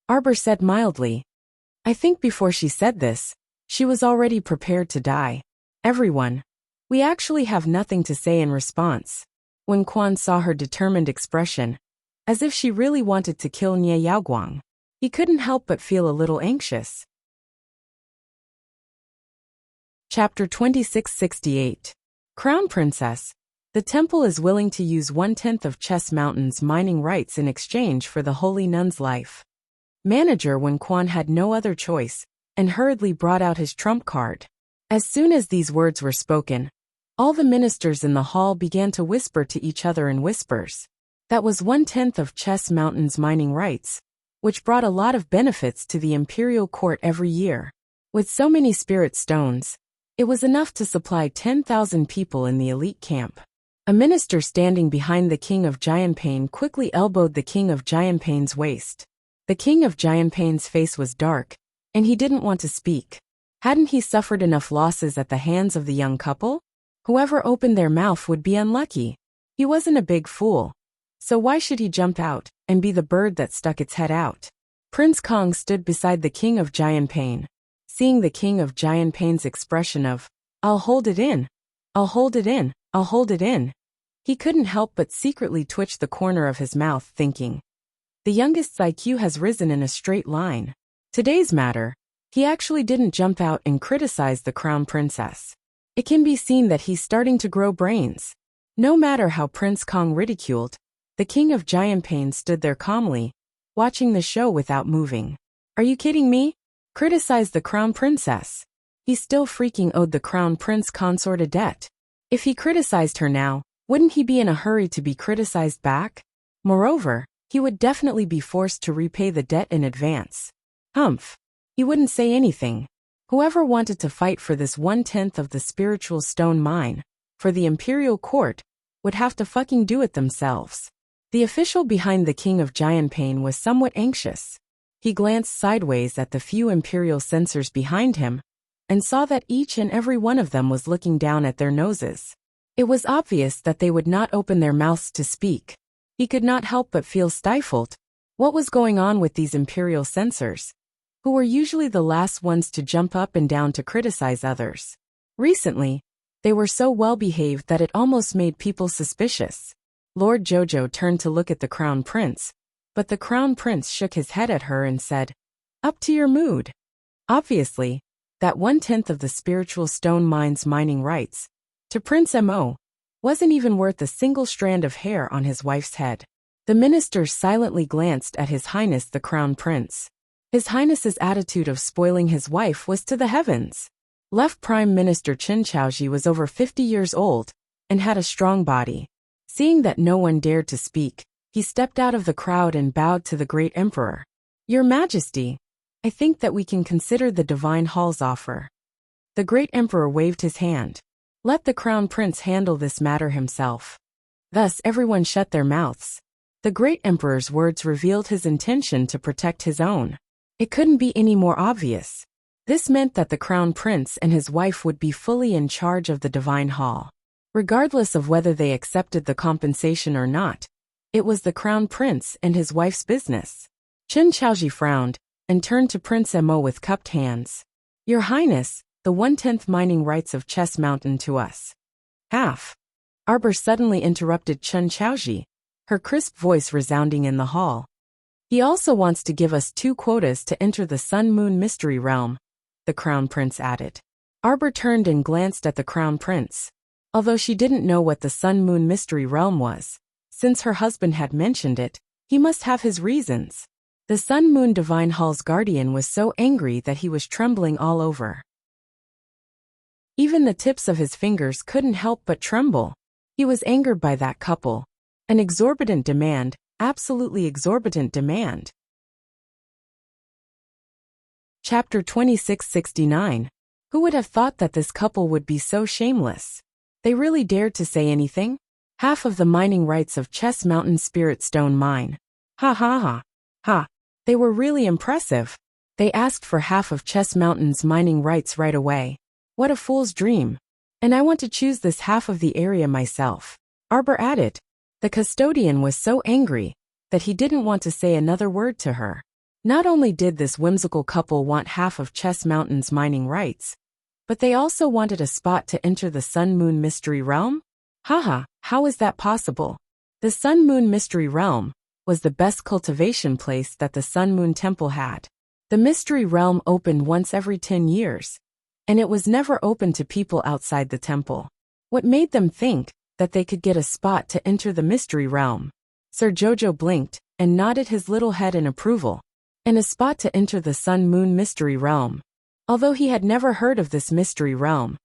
Arbor said mildly. I think before she said this, she was already prepared to die. Everyone. We actually have nothing to say in response. When Quan saw her determined expression, as if she really wanted to kill Nie Yaoguang, he couldn't help but feel a little anxious. Chapter 2668. Crown Princess. The temple is willing to use 1/10 of Chess Mountain's mining rights in exchange for the holy nun's life. Manager Wen Quan had no other choice, and hurriedly brought out his trump card. As soon as these words were spoken, all the ministers in the hall began to whisper to each other in whispers. That was 1/10 of Chess Mountain's mining rights, which brought a lot of benefits to the imperial court every year. With so many spirit stones, it was enough to supply 10,000 people in the elite camp. A minister standing behind the King of Jianpain quickly elbowed the King of Jianpain's waist. The King of Jianpain's face was dark, and he didn't want to speak. Hadn't he suffered enough losses at the hands of the young couple? Whoever opened their mouth would be unlucky. He wasn't a big fool. So why should he jump out and be the bird that stuck its head out? Prince Kong stood beside the King of Jianpain. Seeing the King of Jianpain's expression of, I'll hold it in, I'll hold it in, I'll hold it in, he couldn't help but secretly twitch the corner of his mouth, thinking, the youngest's IQ has risen in a straight line. Today's matter, he actually didn't jump out and criticize the Crown Princess. It can be seen that he's starting to grow brains. No matter how Prince Kong ridiculed, the King of Jianpain stood there calmly, watching the show without moving. Are you kidding me? Criticize the Crown Princess. He still freaking owed the Crown Prince Consort a debt. If he criticized her now, wouldn't he be in a hurry to be criticized back? Moreover, he would definitely be forced to repay the debt in advance. Humph. He wouldn't say anything. Whoever wanted to fight for this 1/10 of the spiritual stone mine, for the imperial court, would have to fucking do it themselves. The official behind the King of Jianpain was somewhat anxious. He glanced sideways at the few imperial censors behind him, and saw that each and every one of them was looking down at their noses. It was obvious that they would not open their mouths to speak. He could not help but feel stifled. What was going on with these imperial censors, who were usually the last ones to jump up and down to criticize others? Recently, they were so well behaved that it almost made people suspicious. Lord Jojo turned to look at the Crown Prince, but the Crown Prince shook his head at her and said, up to your mood. Obviously, that 1/10 of the spiritual stone mine's mining rights, to Prince Mo, wasn't even worth a single strand of hair on his wife's head. The minister silently glanced at His Highness the Crown Prince. His Highness's attitude of spoiling his wife was to the heavens. Left Prime Minister Qin Chaoji was over 50 years old, and had a strong body. Seeing that no one dared to speak, he stepped out of the crowd and bowed to the great emperor. Your Majesty, I think that we can consider the Divine Hall's offer. The great emperor waved his hand. Let the Crown Prince handle this matter himself. Thus everyone shut their mouths. The great emperor's words revealed his intention to protect his own. It couldn't be any more obvious. This meant that the Crown Prince and his wife would be fully in charge of the Divine Hall. Regardless of whether they accepted the compensation or not, it was the Crown Prince and his wife's business. Chen Xiaoji frowned and turned to Prince Mo with cupped hands. Your Highness, the 1/10 mining rights of Chess Mountain to us. Half. Arbor suddenly interrupted Chen Xiaoji, her crisp voice resounding in the hall. He also wants to give us 2 quotas to enter the Sun-Moon Mystery Realm, the Crown Prince added. Arbor turned and glanced at the Crown Prince. Although she didn't know what the Sun-Moon Mystery Realm was, since her husband had mentioned it, he must have his reasons. The Sun-Moon Divine Hall's guardian was so angry that he was trembling all over. Even the tips of his fingers couldn't help but tremble. He was angered by that couple. An exorbitant demand, absolutely exorbitant demand. Chapter 2669. Who would have thought that this couple would be so shameless? They really dared to say anything? Half of the mining rights of Chess Mountain Spirit Stone Mine. Ha ha ha. Ha. They were really impressive. They asked for half of Chess Mountain's mining rights right away. What a fool's dream. And I want to choose this half of the area myself. Arbor added. The custodian was so angry that he didn't want to say another word to her. Not only did this whimsical couple want half of Chess Mountain's mining rights, but they also wanted a spot to enter the Sun-Moon Mystery Realm? Haha, how is that possible? The Sun-Moon Mystery Realm was the best cultivation place that the Sun-Moon Temple had. The Mystery Realm opened once every 10 years, and it was never open to people outside the temple. What made them think that they could get a spot to enter the Mystery Realm? Sir Jojo blinked and nodded his little head in approval. And a spot to enter the Sun-Moon Mystery Realm. Although he had never heard of this Mystery Realm,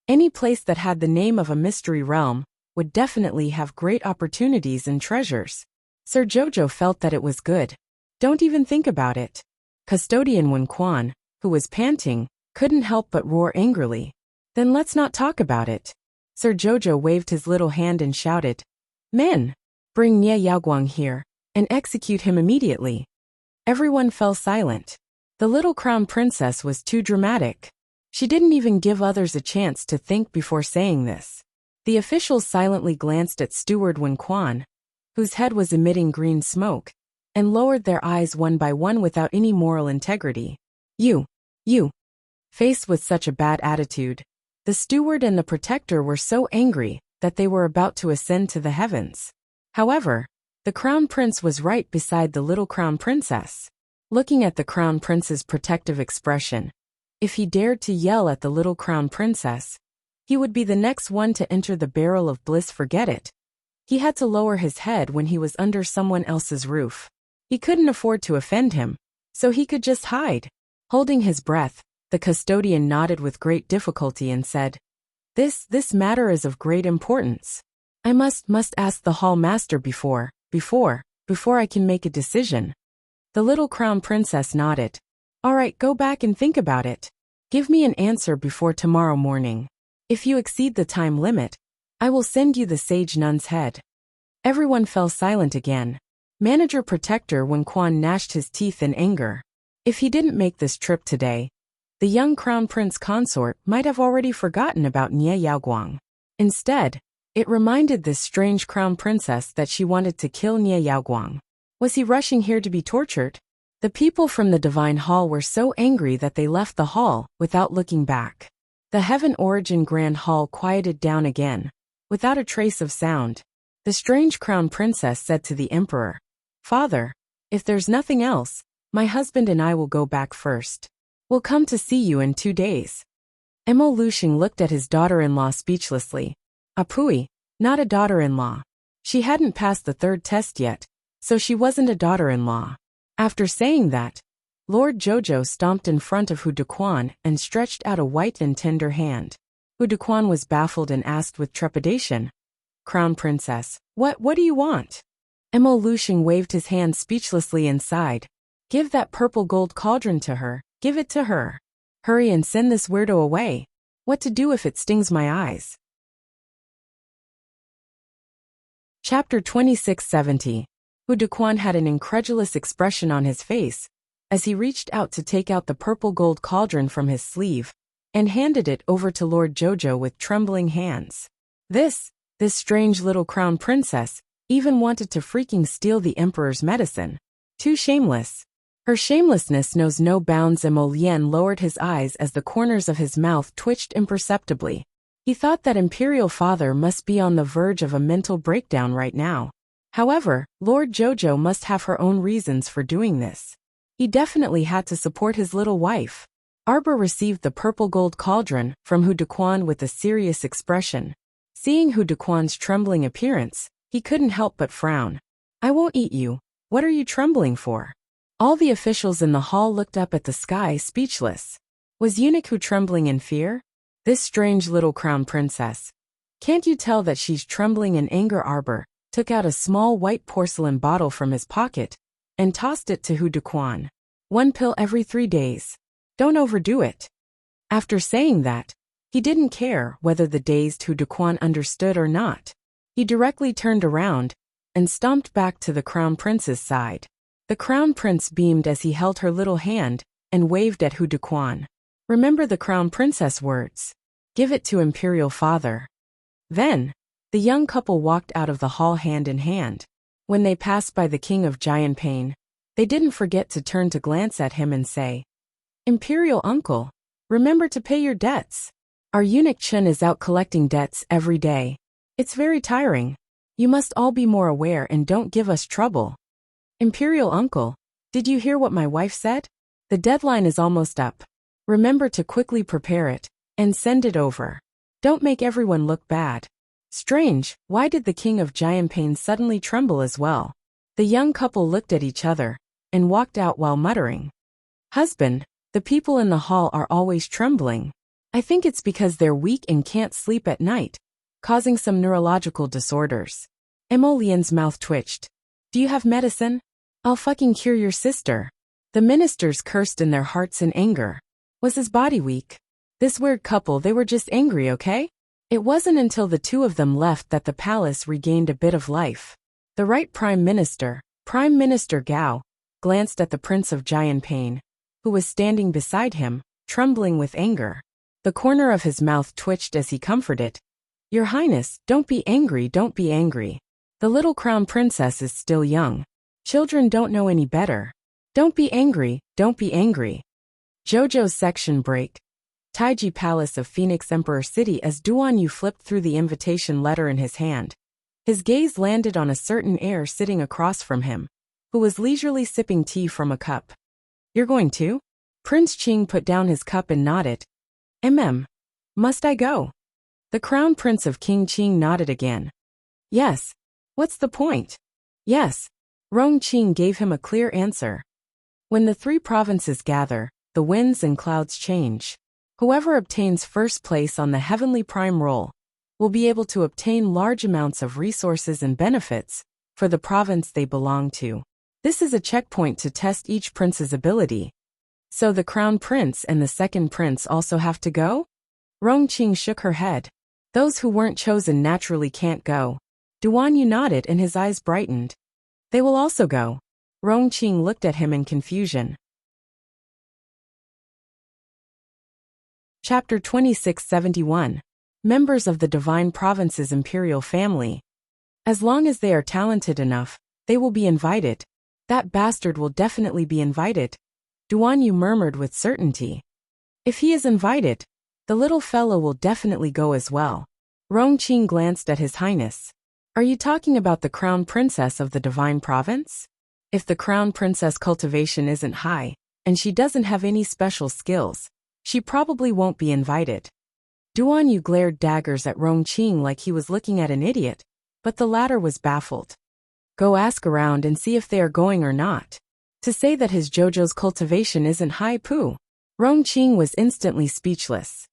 any place that had the name of a Mystery Realm would definitely have great opportunities and treasures. Sir Jojo felt that it was good. Don't even think about it. Custodian Wen Quan, who was panting, couldn't help but roar angrily. Then let's not talk about it. Sir Jojo waved his little hand and shouted, Men! Bring Nie Yaoguang here, and execute him immediately. Everyone fell silent. The little Crown Princess was too dramatic. She didn't even give others a chance to think before saying this. The officials silently glanced at Steward Wen Quan, whose head was emitting green smoke, and lowered their eyes one by one without any moral integrity. You. Faced with such a bad attitude, the steward and the protector were so angry that they were about to ascend to the heavens. However, the Crown Prince was right beside the little Crown Princess. Looking at the Crown Prince's protective expression, if he dared to yell at the little Crown Princess, he would be the next one to enter the barrel of bliss. Forget it. He had to lower his head when he was under someone else's roof. He couldn't afford to offend him, so he could just hide. Holding his breath, the custodian nodded with great difficulty and said, This matter is of great importance. I must ask the hall master before I can make a decision. The little Crown Princess nodded. All right, go back and think about it. Give me an answer before tomorrow morning. If you exceed the time limit, I will send you the sage nun's head. Everyone fell silent again. Manager Protector Wen Quan gnashed his teeth in anger. If he didn't make this trip today, the young Crown Prince Consort might have already forgotten about Nie Yaoguang. Instead, it reminded this strange Crown Princess that she wanted to kill Nie Yaoguang. Was he rushing here to be tortured? The people from the Divine Hall were so angry that they left the hall without looking back. The Heaven Origin Grand Hall quieted down again, without a trace of sound. The strange Crown Princess said to the Emperor, Father, if there's nothing else, my husband and I will go back first. We'll come to see you in 2 days. Mo Luxing looked at his daughter-in-law speechlessly. Apui, not a daughter-in-law. She hadn't passed the 3rd test yet, so she wasn't a daughter-in-law. After saying that, Lord Jojo stomped in front of Hu Duquan and stretched out a white and tender hand. Hu Duquan was baffled and asked with trepidation, Crown Princess, what do you want? Mo Luxing waved his hand speechlessly and sighed. Give that purple gold cauldron to her, give it to her. Hurry and send this weirdo away. What to do if it stings my eyes? Chapter 2670. Hu Duquan had an incredulous expression on his face, as he reached out to take out the purple gold cauldron from his sleeve and handed it over to Lord Jojo with trembling hands. This strange little crown princess even wanted to freaking steal the emperor's medicine. Too shameless. Her shamelessness knows no bounds. Emolien lowered his eyes as the corners of his mouth twitched imperceptibly. He thought that Imperial Father must be on the verge of a mental breakdown right now. However, Lord Jojo must have her own reasons for doing this. He definitely had to support his little wife. Arbor received the purple gold cauldron from Hu Dequan with a serious expression. Seeing Hu Dequan's trembling appearance, he couldn't help but frown. I won't eat you. What are you trembling for? All the officials in the hall looked up at the sky, speechless. Was Eunuch Hu trembling in fear? This strange little crown princess. Can't you tell that she's trembling in anger? Arbor took out a small white porcelain bottle from his pocket and tossed it to Hu Dequan. 1 pill every 3 days. Don't overdo it. After saying that, he didn't care whether the dazed Hu Dequan understood or not. He directly turned around and stomped back to the crown prince's side. The crown prince beamed as he held her little hand and waved at Hu Dequan. Remember the crown princess words. Give it to Imperial Father. Then, the young couple walked out of the hall hand in hand. When they passed by the king of Giant Pain, they didn't forget to turn to glance at him and say, Imperial Uncle, remember to pay your debts. Our eunuch Chen is out collecting debts every day. It's very tiring. You must all be more aware and don't give us trouble. Imperial Uncle, did you hear what my wife said? The deadline is almost up. Remember to quickly prepare it and send it over. Don't make everyone look bad. Strange, why did the king of Giant Pain suddenly tremble as well? The young couple looked at each other and walked out while muttering. Husband, the people in the hall are always trembling. I think it's because they're weak and can't sleep at night, causing some neurological disorders. Emolien's mouth twitched. Do you have medicine? I'll fucking cure your sister. The ministers cursed in their hearts in anger. Was his body weak? This weird couple, they were just angry, okay? It wasn't until the two of them left that the palace regained a bit of life. The right Prime Minister Gao, glanced at the Prince of Giant Pain, who was standing beside him, trembling with anger. The corner of his mouth twitched as he comforted. Your Highness, don't be angry, don't be angry. The little crown princess is still young. Children don't know any better. Don't be angry, don't be angry. Jojo's section break. Taiji Palace of Phoenix Emperor City as Duan Yu flipped through the invitation letter in his hand. His gaze landed on a certain heir sitting across from him, who was leisurely sipping tea from a cup. You're going to? Prince Qing put down his cup and nodded. Must I go? The Crown Prince of King Qing nodded again. Yes. What's the point? Yes. Rong Qing gave him a clear answer. When the 3 provinces gather, the winds and clouds change. Whoever obtains first place on the Heavenly Prime roll will be able to obtain large amounts of resources and benefits for the province they belong to. This is a checkpoint to test each prince's ability. So the Crown Prince and the second prince also have to go? Rong Qing shook her head. Those who weren't chosen naturally can't go. Duan Yu nodded and his eyes brightened. They will also go. Rong Qing looked at him in confusion. Chapter 2671. Members of the Divine Province's Imperial Family. As long as they are talented enough, they will be invited. That bastard will definitely be invited. Duan Yu murmured with certainty. If he is invited, the little fellow will definitely go as well. Rong Qing glanced at His Highness. Are you talking about the Crown Princess of the Divine Province? If the Crown Princess cultivation isn't high, and she doesn't have any special skills, she probably won't be invited. Duan Yu glared daggers at Rong Qing like he was looking at an idiot, but the latter was baffled. Go ask around and see if they are going or not. To say that his Jojo's cultivation isn't high poo. Rong Qing was instantly speechless.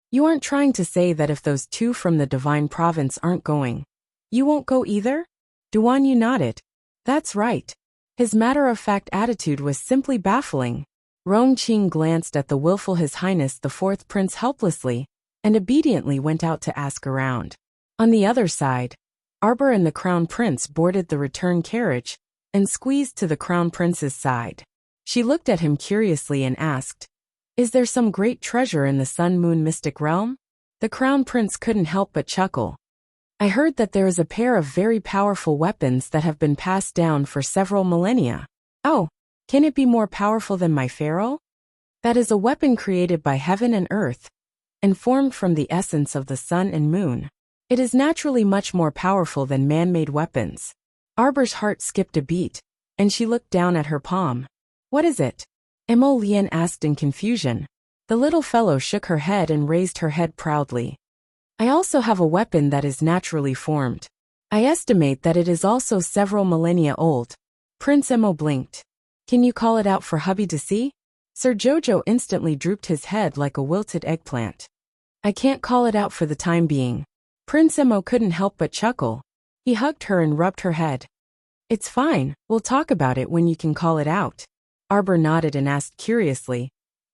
You aren't trying to say that if those 2 from the Divine Province aren't going, you won't go either? Duan Yu nodded. That's right. His matter-of-fact attitude was simply baffling. Rong Qing glanced at the willful His Highness the 4th Prince helplessly, and obediently went out to ask around. On the other side, Arbor and the Crown Prince boarded the return carriage and squeezed to the Crown Prince's side. She looked at him curiously and asked, "Is there some great treasure in the sun-moon mystic realm?" The crown prince couldn't help but chuckle. "I heard that there is a pair of very powerful weapons that have been passed down for several millennia." "Oh, can it be more powerful than my pharaoh?" "That is a weapon created by heaven and earth, and formed from the essence of the sun and moon. It is naturally much more powerful than man-made weapons." Arbor's heart skipped a beat, and she looked down at her palm. "What is it?" Emolian asked in confusion. The little fellow shook her head and raised her head proudly. "I also have a weapon that is naturally formed. I estimate that it is also several millennia old." Prince Emo blinked. "Can you call it out for hubby to see?" Sir Jojo instantly drooped his head like a wilted eggplant. "I can't call it out for the time being." Prince Emo couldn't help but chuckle. He hugged her and rubbed her head. "It's fine, we'll talk about it when you can call it out." Arbor nodded and asked curiously,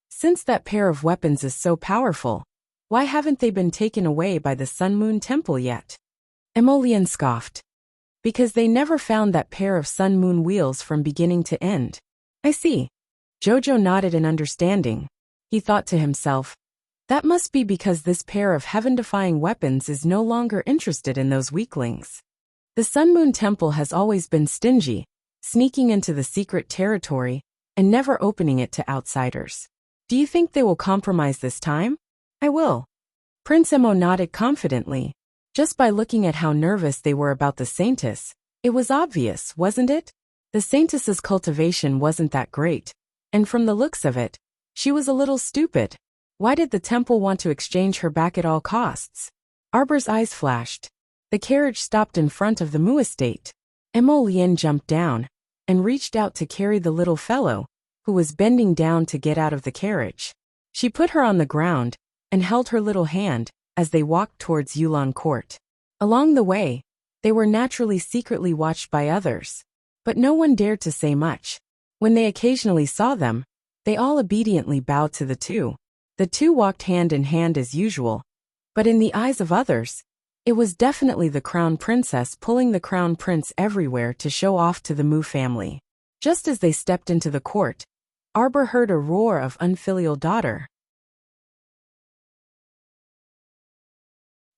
"Since that pair of weapons is so powerful, why haven't they been taken away by the Sun Moon Temple yet?" Emolian scoffed. "Because they never found that pair of Sun Moon wheels from beginning to end." "I see." Jojo nodded in understanding. He thought to himself, "That must be because this pair of heaven-defying weapons is no longer interested in those weaklings. The Sun Moon Temple has always been stingy, sneaking into the secret territory and never opening it to outsiders. Do you think they will compromise this time?" "I will." Prince Emo nodded confidently. Just by looking at how nervous they were about the Saintess, it was obvious, wasn't it? The Saintess's cultivation wasn't that great, and from the looks of it, she was a little stupid. Why did the temple want to exchange her back at all costs? Arbor's eyes flashed. The carriage stopped in front of the Mu estate. Emolian jumped down and reached out to carry the little fellow, who was bending down to get out of the carriage. She put her on the ground and held her little hand as they walked towards Yulon Court. Along the way, they were naturally secretly watched by others, but no one dared to say much. When they occasionally saw them, they all obediently bowed to the two. The two walked hand in hand as usual, but in the eyes of others, it was definitely the crown princess pulling the crown prince everywhere to show off to the Mu family. Just as they stepped into the court, Arbor heard a roar of unfilial daughter.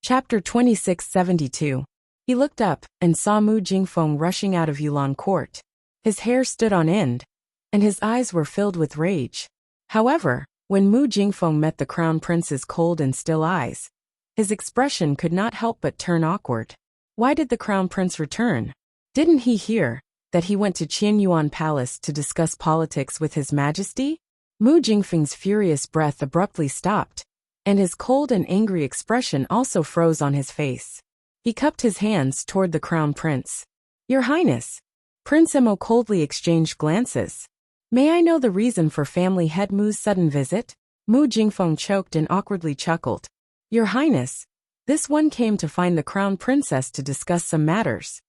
Chapter 2672. He looked up and saw Mu Jingfeng rushing out of Yulon Court. His hair stood on end, and his eyes were filled with rage. However, when Mu Jingfeng met the crown prince's cold and still eyes, his expression could not help but turn awkward. Why did the crown prince return? Didn't he hear that he went to Qianyuan Palace to discuss politics with His Majesty? Mu Jingfeng's furious breath abruptly stopped, and his cold and angry expression also froze on his face. He cupped his hands toward the crown prince. "Your Highness." Prince Emo coldly exchanged glances. "May I know the reason for family head Mu's sudden visit?" Mu Jingfeng choked and awkwardly chuckled. "Your Highness, this one came to find the crown princess to discuss some matters."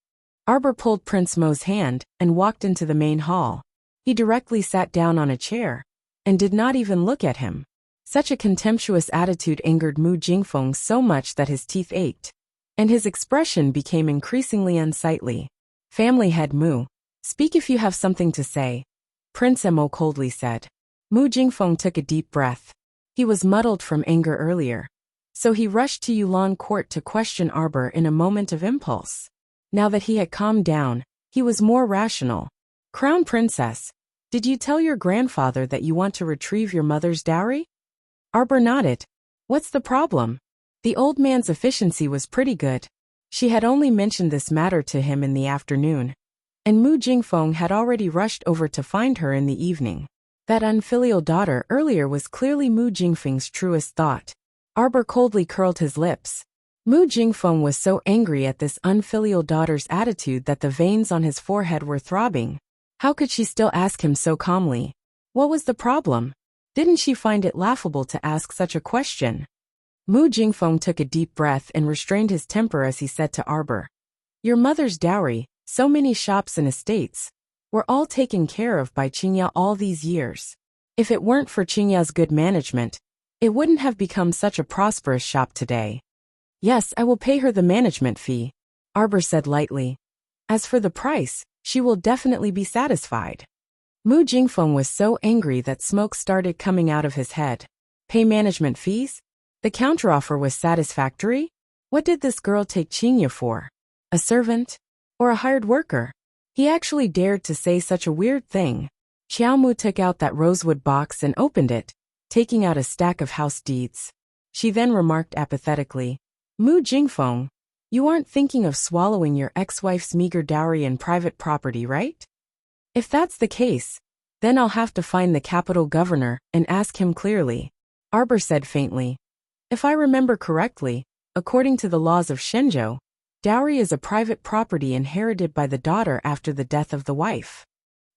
Arbor pulled Prince Mo's hand and walked into the main hall. He directly sat down on a chair and did not even look at him. Such a contemptuous attitude angered Mu Jingfeng so much that his teeth ached, and his expression became increasingly unsightly. "Family head Mu, speak if you have something to say," Prince Emo coldly said. Mu Jingfeng took a deep breath. He was muddled from anger earlier, so he rushed to Yulon Court to question Arbor in a moment of impulse. Now that he had calmed down, he was more rational. "Crown Princess, did you tell your grandfather that you want to retrieve your mother's dowry?" Arbor nodded. "What's the problem?" The old man's efficiency was pretty good. She had only mentioned this matter to him in the afternoon, and Mu Jingfeng had already rushed over to find her in the evening. That unfilial daughter earlier was clearly Mu Jingfeng's truest thought. Arbor coldly curled his lips. Mu Jingfeng was so angry at this unfilial daughter's attitude that the veins on his forehead were throbbing. How could she still ask him so calmly? What was the problem? Didn't she find it laughable to ask such a question? Mu Jingfeng took a deep breath and restrained his temper as he said to Arbor, "Your mother's dowry, so many shops and estates, were all taken care of by Qingya all these years. If it weren't for Qingya's good management, it wouldn't have become such a prosperous shop today." "Yes, I will pay her the management fee," Arbor said lightly. "As for the price, she will definitely be satisfied." Mu Jingfeng was so angry that smoke started coming out of his head. Pay management fees? The counteroffer was satisfactory? What did this girl take Qingya for? A servant? Or a hired worker? He actually dared to say such a weird thing. Xiaomu took out that rosewood box and opened it, taking out a stack of house deeds. She then remarked apathetically, Mu Jingfeng, you aren't thinking of swallowing your ex-wife's meager dowry and private property, right? If that's the case, then I'll have to find the capital governor and ask him clearly. Arbor said faintly. If I remember correctly, according to the laws of Shenzhou, dowry is a private property inherited by the daughter after the death of the wife.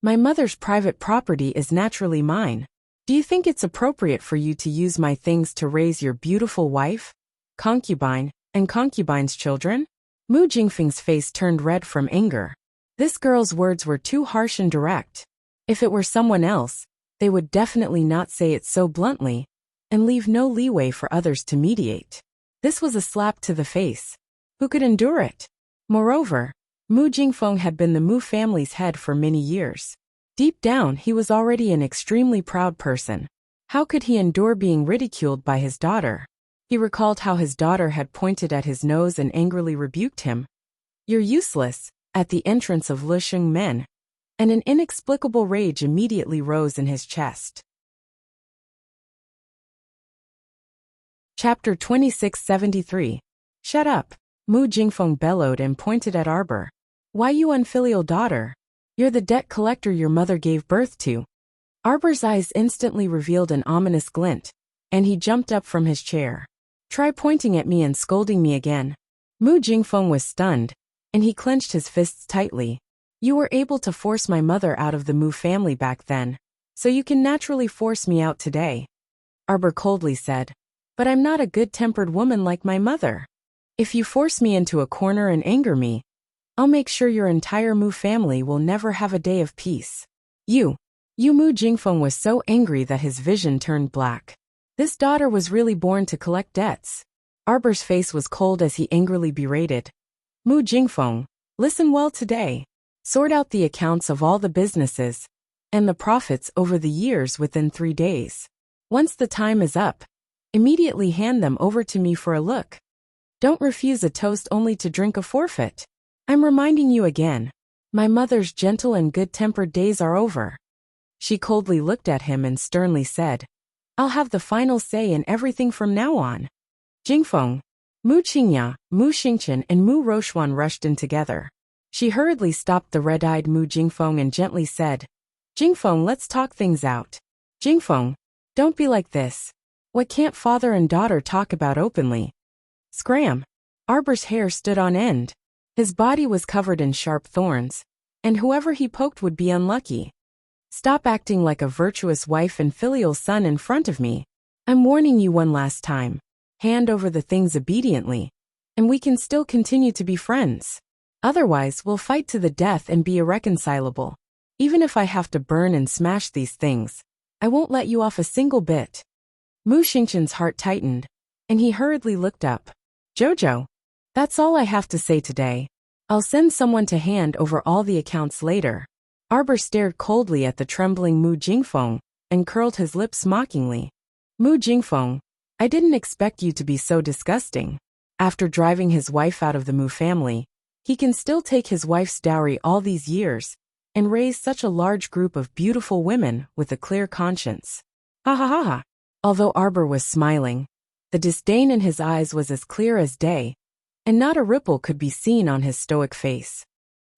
My mother's private property is naturally mine. Do you think it's appropriate for you to use my things to raise your beautiful wife, concubine, and concubine's children? Mu Jingfeng's face turned red from anger. This girl's words were too harsh and direct. If it were someone else, they would definitely not say it so bluntly, and leave no leeway for others to mediate. This was a slap to the face. Who could endure it? Moreover, Mu Jingfeng had been the Mu family's head for many years. Deep down, he was already an extremely proud person. How could he endure being ridiculed by his daughter? He recalled how his daughter had pointed at his nose and angrily rebuked him. You're useless, at the entrance of Lusheng Men, and an inexplicable rage immediately rose in his chest. Chapter 2673. Shut up, Mu Jingfeng bellowed and pointed at Arbor. Why, you unfilial daughter? You're the debt collector your mother gave birth to. Arbor's eyes instantly revealed an ominous glint, and he jumped up from his chair. Try pointing at me and scolding me again. Mu Jingfeng was stunned, and he clenched his fists tightly. You were able to force my mother out of the Mu family back then, so you can naturally force me out today. Arbor coldly said, but I'm not a good-tempered woman like my mother. If you force me into a corner and anger me, I'll make sure your entire Mu family will never have a day of peace. You Mu Jingfeng was so angry that his vision turned black. This daughter was really born to collect debts. Arbor's face was cold as he angrily berated. Mu Jingfeng, listen well today. Sort out the accounts of all the businesses and the profits over the years within 3 days. Once the time is up, immediately hand them over to me for a look. Don't refuse a toast only to drink a forfeit. I'm reminding you again. My mother's gentle and good-tempered days are over. She coldly looked at him and sternly said, I'll have the final say in everything from now on. Jingfeng, Mu Qingya, Mu Xingchen and Mu Roxuan rushed in together. She hurriedly stopped the red-eyed Mu Jingfeng and gently said, Jingfeng, let's talk things out. Jingfeng, don't be like this. What can't father and daughter talk about openly? Scram! Arbor's hair stood on end. His body was covered in sharp thorns, and whoever he poked would be unlucky. Stop acting like a virtuous wife and filial son in front of me. I'm warning you one last time. Hand over the things obediently, and we can still continue to be friends. Otherwise, we'll fight to the death and be irreconcilable. Even if I have to burn and smash these things, I won't let you off a single bit. Mu Xingchen's heart tightened, and he hurriedly looked up. Jojo, that's all I have to say today. I'll send someone to hand over all the accounts later. Arbor stared coldly at the trembling Mu Jingfeng and curled his lips mockingly. Mu Jingfeng, I didn't expect you to be so disgusting. After driving his wife out of the Mu family, he can still take his wife's dowry all these years and raise such a large group of beautiful women with a clear conscience. Ha ha ha ha. Although Arbor was smiling, the disdain in his eyes was as clear as day, and not a ripple could be seen on his stoic face.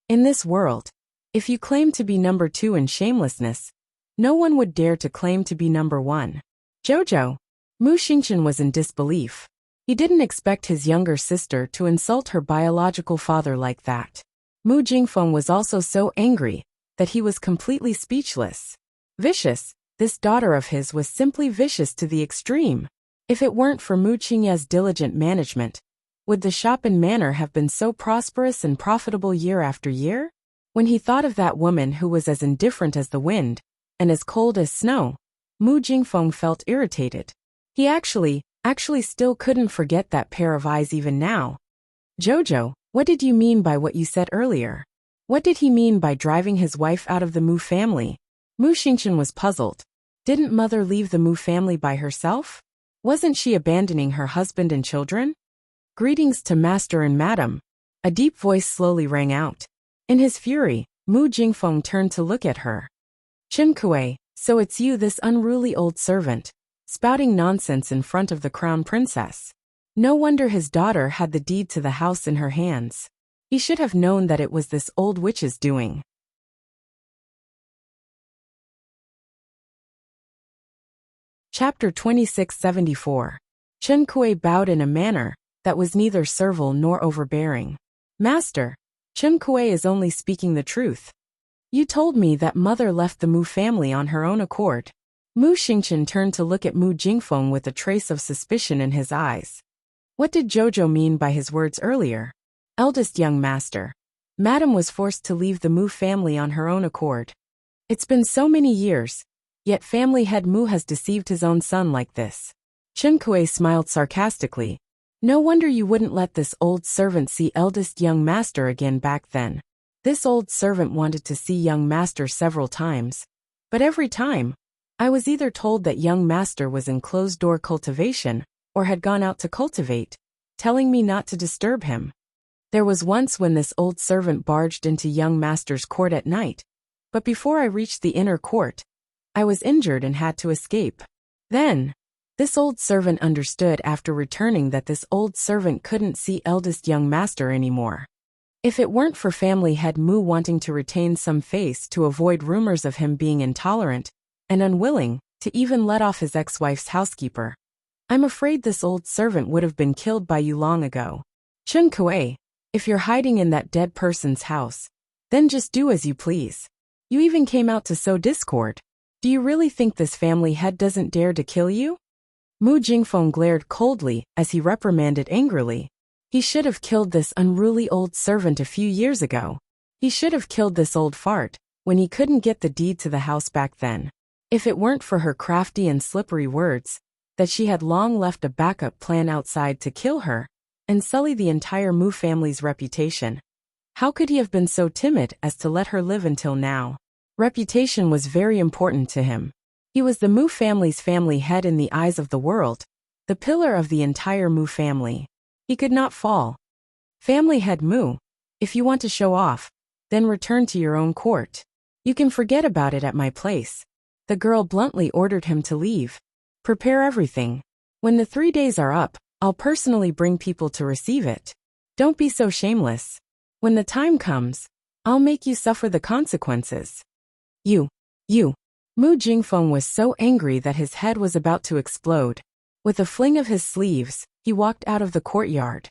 In this world, if you claim to be number 2 in shamelessness, no one would dare to claim to be number 1. Jojo. Mu Xingchen was in disbelief. He didn't expect his younger sister to insult her biological father like that. Mu Jingfeng was also so angry that he was completely speechless. Vicious, this daughter of his was simply vicious to the extreme. If it weren't for Mu Qingya's diligent management, would the shop and manor have been so prosperous and profitable year after year? When he thought of that woman who was as indifferent as the wind and as cold as snow, Mu Jingfeng felt irritated. He actually still couldn't forget that pair of eyes even now. Jojo, what did you mean by what you said earlier? What did he mean by driving his wife out of the Mu family? Mu Xingchen was puzzled. Didn't mother leave the Mu family by herself? Wasn't she abandoning her husband and children? Greetings to master and madam. A deep voice slowly rang out. In his fury, Mu Jingfeng turned to look at her. Chen Kuei, so it's you, this unruly old servant, spouting nonsense in front of the crown princess. No wonder his daughter had the deed to the house in her hands. He should have known that it was this old witch's doing. Chapter 2674. Chen Kuei bowed in a manner that was neither servile nor overbearing. Master, Chen Kuei is only speaking the truth. You told me that mother left the Mu family on her own accord. Mu Xingchen turned to look at Mu Jingfeng with a trace of suspicion in his eyes. What did Jojo mean by his words earlier? Eldest young master. Madam was forced to leave the Mu family on her own accord. It's been so many years, yet family head Mu has deceived his own son like this. Chen Kuei smiled sarcastically. No wonder you wouldn't let this old servant see eldest young master again back then. This old servant wanted to see young master several times, but every time, I was either told that young master was in closed-door cultivation or had gone out to cultivate, telling me not to disturb him. There was once when this old servant barged into young master's court at night, but before I reached the inner court, I was injured and had to escape. Then, this old servant understood after returning that this old servant couldn't see eldest young master anymore. If it weren't for family head Mu wanting to retain some face to avoid rumors of him being intolerant and unwilling to even let off his ex-wife's housekeeper, I'm afraid this old servant would have been killed by you long ago. Chen Kuei, if you're hiding in that dead person's house, then just do as you please. You even came out to sow discord. Do you really think this family head doesn't dare to kill you? Mu Jingfeng glared coldly as he reprimanded angrily. He should have killed this unruly old servant a few years ago. He should have killed this old fart when he couldn't get the deed to the house back then. If it weren't for her crafty and slippery words, that she had long left a backup plan outside to kill her and sully the entire Mu family's reputation. How could he have been so timid as to let her live until now? Reputation was very important to him. He was the Mu family's family head in the eyes of the world, the pillar of the entire Mu family. He could not fall. Family head Mu, if you want to show off, then return to your own court. You can forget about it at my place. The girl bluntly ordered him to leave. Prepare everything. When the 3 days are up, I'll personally bring people to receive it. Don't be so shameless. When the time comes, I'll make you suffer the consequences. You. Mu Jingfeng was so angry that his head was about to explode. With a fling of his sleeves, he walked out of the courtyard.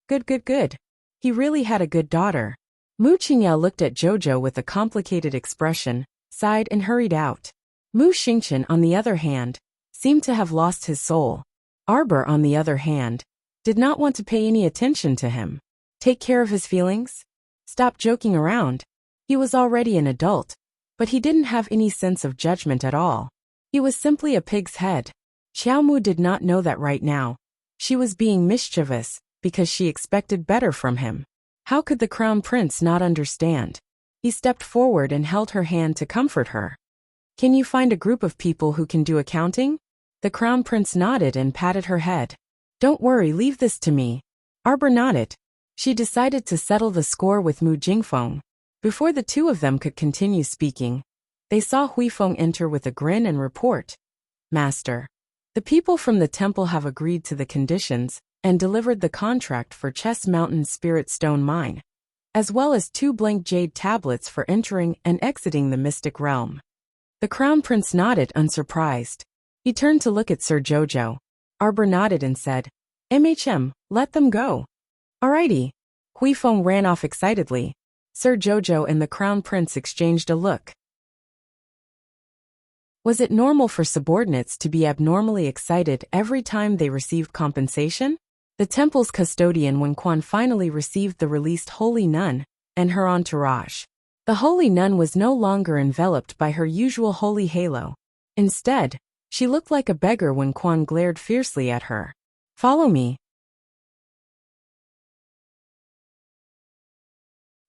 Good. He really had a good daughter. Mu Qingyao looked at Jojo with a complicated expression, sighed and hurried out. Mu Xingchen, on the other hand, seemed to have lost his soul. Arbor, on the other hand, did not want to pay any attention to him. Take care of his feelings? Stop joking around. He was already an adult, but he didn't have any sense of judgment at all. He was simply a pig's head. Xiaomu did not know that right now. She was being mischievous because she expected better from him. How could the crown prince not understand? He stepped forward and held her hand to comfort her. Can you find a group of people who can do accounting? The crown prince nodded and patted her head. Don't worry, leave this to me. Arbor nodded. She decided to settle the score with Mu Jingfeng. Before the two of them could continue speaking, they saw Huifeng enter with a grin and report. Master, the people from the temple have agreed to the conditions and delivered the contract for Chess Mountain Spirit Stone Mine, as well as 2 blank jade tablets for entering and exiting the mystic realm. The crown prince nodded unsurprised. He turned to look at Sir Jojo. Arbor nodded and said, let them go. Alrighty. Huifeng ran off excitedly. Sir Jojo and the crown prince exchanged a look. Was it normal for subordinates to be abnormally excited every time they received compensation? The temple's custodian Wen Quan finally received the released holy nun and her entourage. The holy nun was no longer enveloped by her usual holy halo. Instead, she looked like a beggar when Quan glared fiercely at her. Follow me.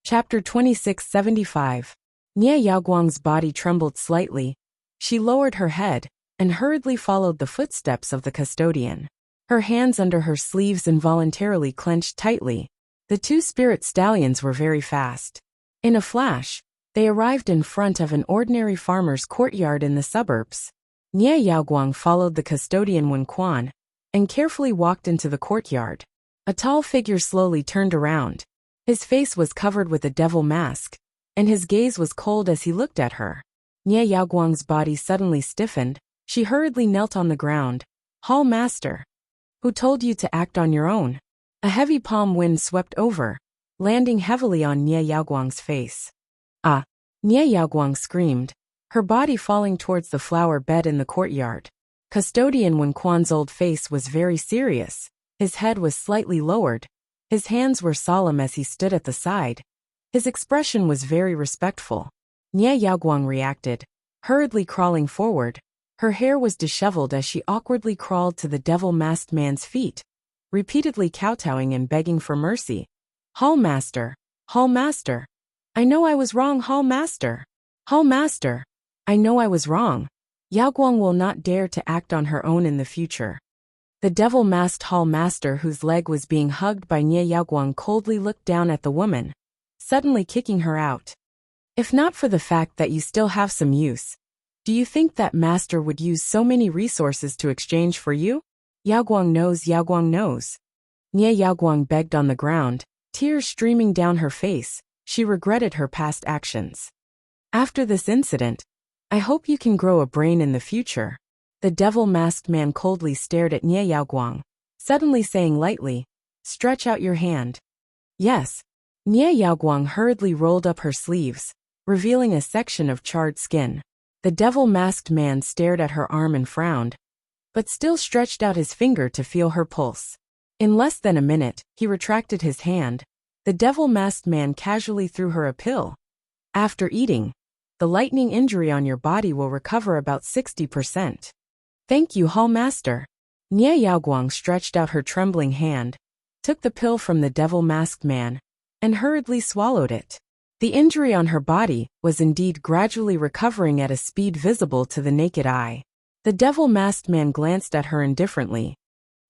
Chapter 2675. Nie Yaoguang's body trembled slightly. She lowered her head and hurriedly followed the footsteps of the custodian. Her hands under her sleeves involuntarily clenched tightly. The two spirit stallions were very fast. In a flash, they arrived in front of an ordinary farmer's courtyard in the suburbs. Nie Yaoguang followed the custodian Wen Quan and carefully walked into the courtyard. A tall figure slowly turned around. His face was covered with a devil mask, and his gaze was cold as he looked at her. Nie Yaoguang's body suddenly stiffened. She hurriedly knelt on the ground. Hall Master. Who told you to act on your own? A heavy palm wind swept over, landing heavily on Nie Yaoguang's face. Ah! Nie Yaoguang screamed, her body falling towards the flower bed in the courtyard. Custodian Wen Quan's old face was very serious. His head was slightly lowered. His hands were solemn as he stood at the side. His expression was very respectful. Nie Yaoguang reacted, hurriedly crawling forward. Her hair was disheveled as she awkwardly crawled to the devil-masked man's feet, repeatedly kowtowing and begging for mercy. Hall Master! Hall Master! I know I was wrong, Hall Master! Hall Master! I know I was wrong. Yaoguang will not dare to act on her own in the future. The devil-masked Hall Master, whose leg was being hugged by Nie Yaoguang, coldly looked down at the woman, suddenly kicking her out. If not for the fact that you still have some use, do you think that master would use so many resources to exchange for you? Yaoguang knows, Yaoguang knows. Nie Yaoguang begged on the ground, tears streaming down her face. She regretted her past actions. After this incident, I hope you can grow a brain in the future. The devil-masked man coldly stared at Nie Yaoguang, suddenly saying lightly, stretch out your hand. Yes. Nie Yaoguang hurriedly rolled up her sleeves, revealing a section of charred skin. The devil-masked man stared at her arm and frowned, but still stretched out his finger to feel her pulse. In less than a minute, he retracted his hand. The devil-masked man casually threw her a pill. After eating, the lightning injury on your body will recover about 60%. Thank you, Hall Master. Nie Yaoguang stretched out her trembling hand, took the pill from the devil-masked man, and hurriedly swallowed it. The injury on her body was indeed gradually recovering at a speed visible to the naked eye. The devil-masked man glanced at her indifferently.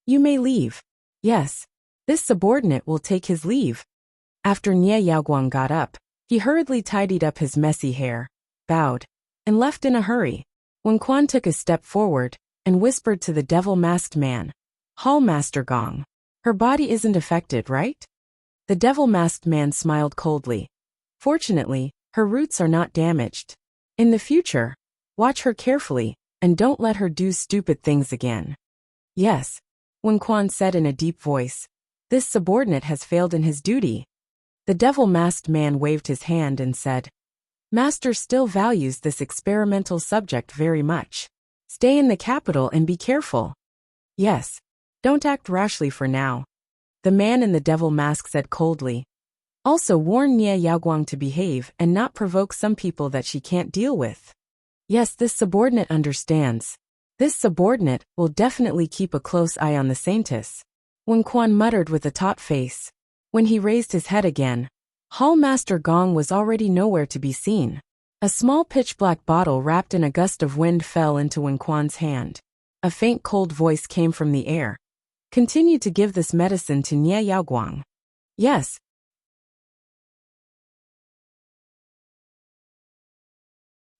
You may leave. Yes. This subordinate will take his leave. After Nie Yaoguang got up, he hurriedly tidied up his messy hair, bowed, and left in a hurry. Wen Quan took a step forward and whispered to the devil-masked man, Hall Master Gong. Her body isn't affected, right? The devil-masked man smiled coldly. Fortunately, her roots are not damaged. In the future, watch her carefully and don't let her do stupid things again. Yes, Wen Quan said in a deep voice. This subordinate has failed in his duty. The devil-masked man waved his hand and said, Master still values this experimental subject very much. Stay in the capital and be careful. Yes, don't act rashly for now. The man in the devil mask said coldly. Also warn Nie Yaoguang to behave and not provoke some people that she can't deal with. Yes, this subordinate understands. This subordinate will definitely keep a close eye on the Saintess. Wen Quan muttered with a taut face. When he raised his head again, Hall Master Gong was already nowhere to be seen. A small pitch-black bottle wrapped in a gust of wind fell into Wen Quan's hand. A faint cold voice came from the air. Continue to give this medicine to Nie Yaoguang. Yes.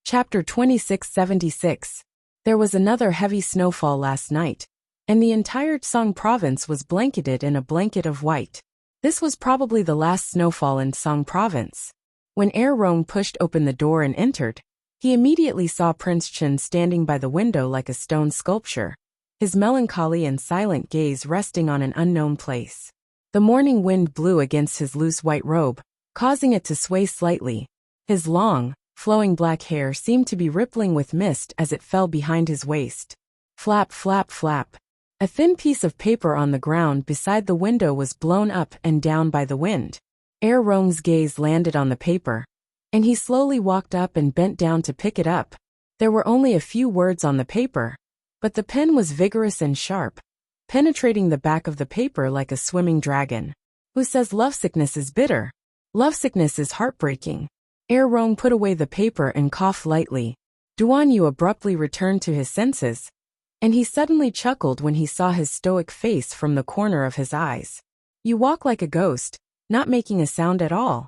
Chapter 2676. There was another heavy snowfall last night, and the entire Tsang province was blanketed in a blanket of white. This was probably the last snowfall in Tsang province. When Rong pushed open the door and entered, he immediately saw Prince Chen standing by the window like a stone sculpture, his melancholy and silent gaze resting on an unknown place. The morning wind blew against his loose white robe, causing it to sway slightly. His long, flowing black hair seemed to be rippling with mist as it fell behind his waist. Flap, flap, flap. A thin piece of paper on the ground beside the window was blown up and down by the wind. Rong's gaze landed on the paper, and he slowly walked up and bent down to pick it up. There were only a few words on the paper, but the pen was vigorous and sharp, penetrating the back of the paper like a swimming dragon. Who says lovesickness is bitter? Lovesickness is heartbreaking. Rong put away the paper and coughed lightly. Duan Yu abruptly returned to his senses, and he suddenly chuckled when he saw his stoic face from the corner of his eyes. You walk like a ghost, not making a sound at all.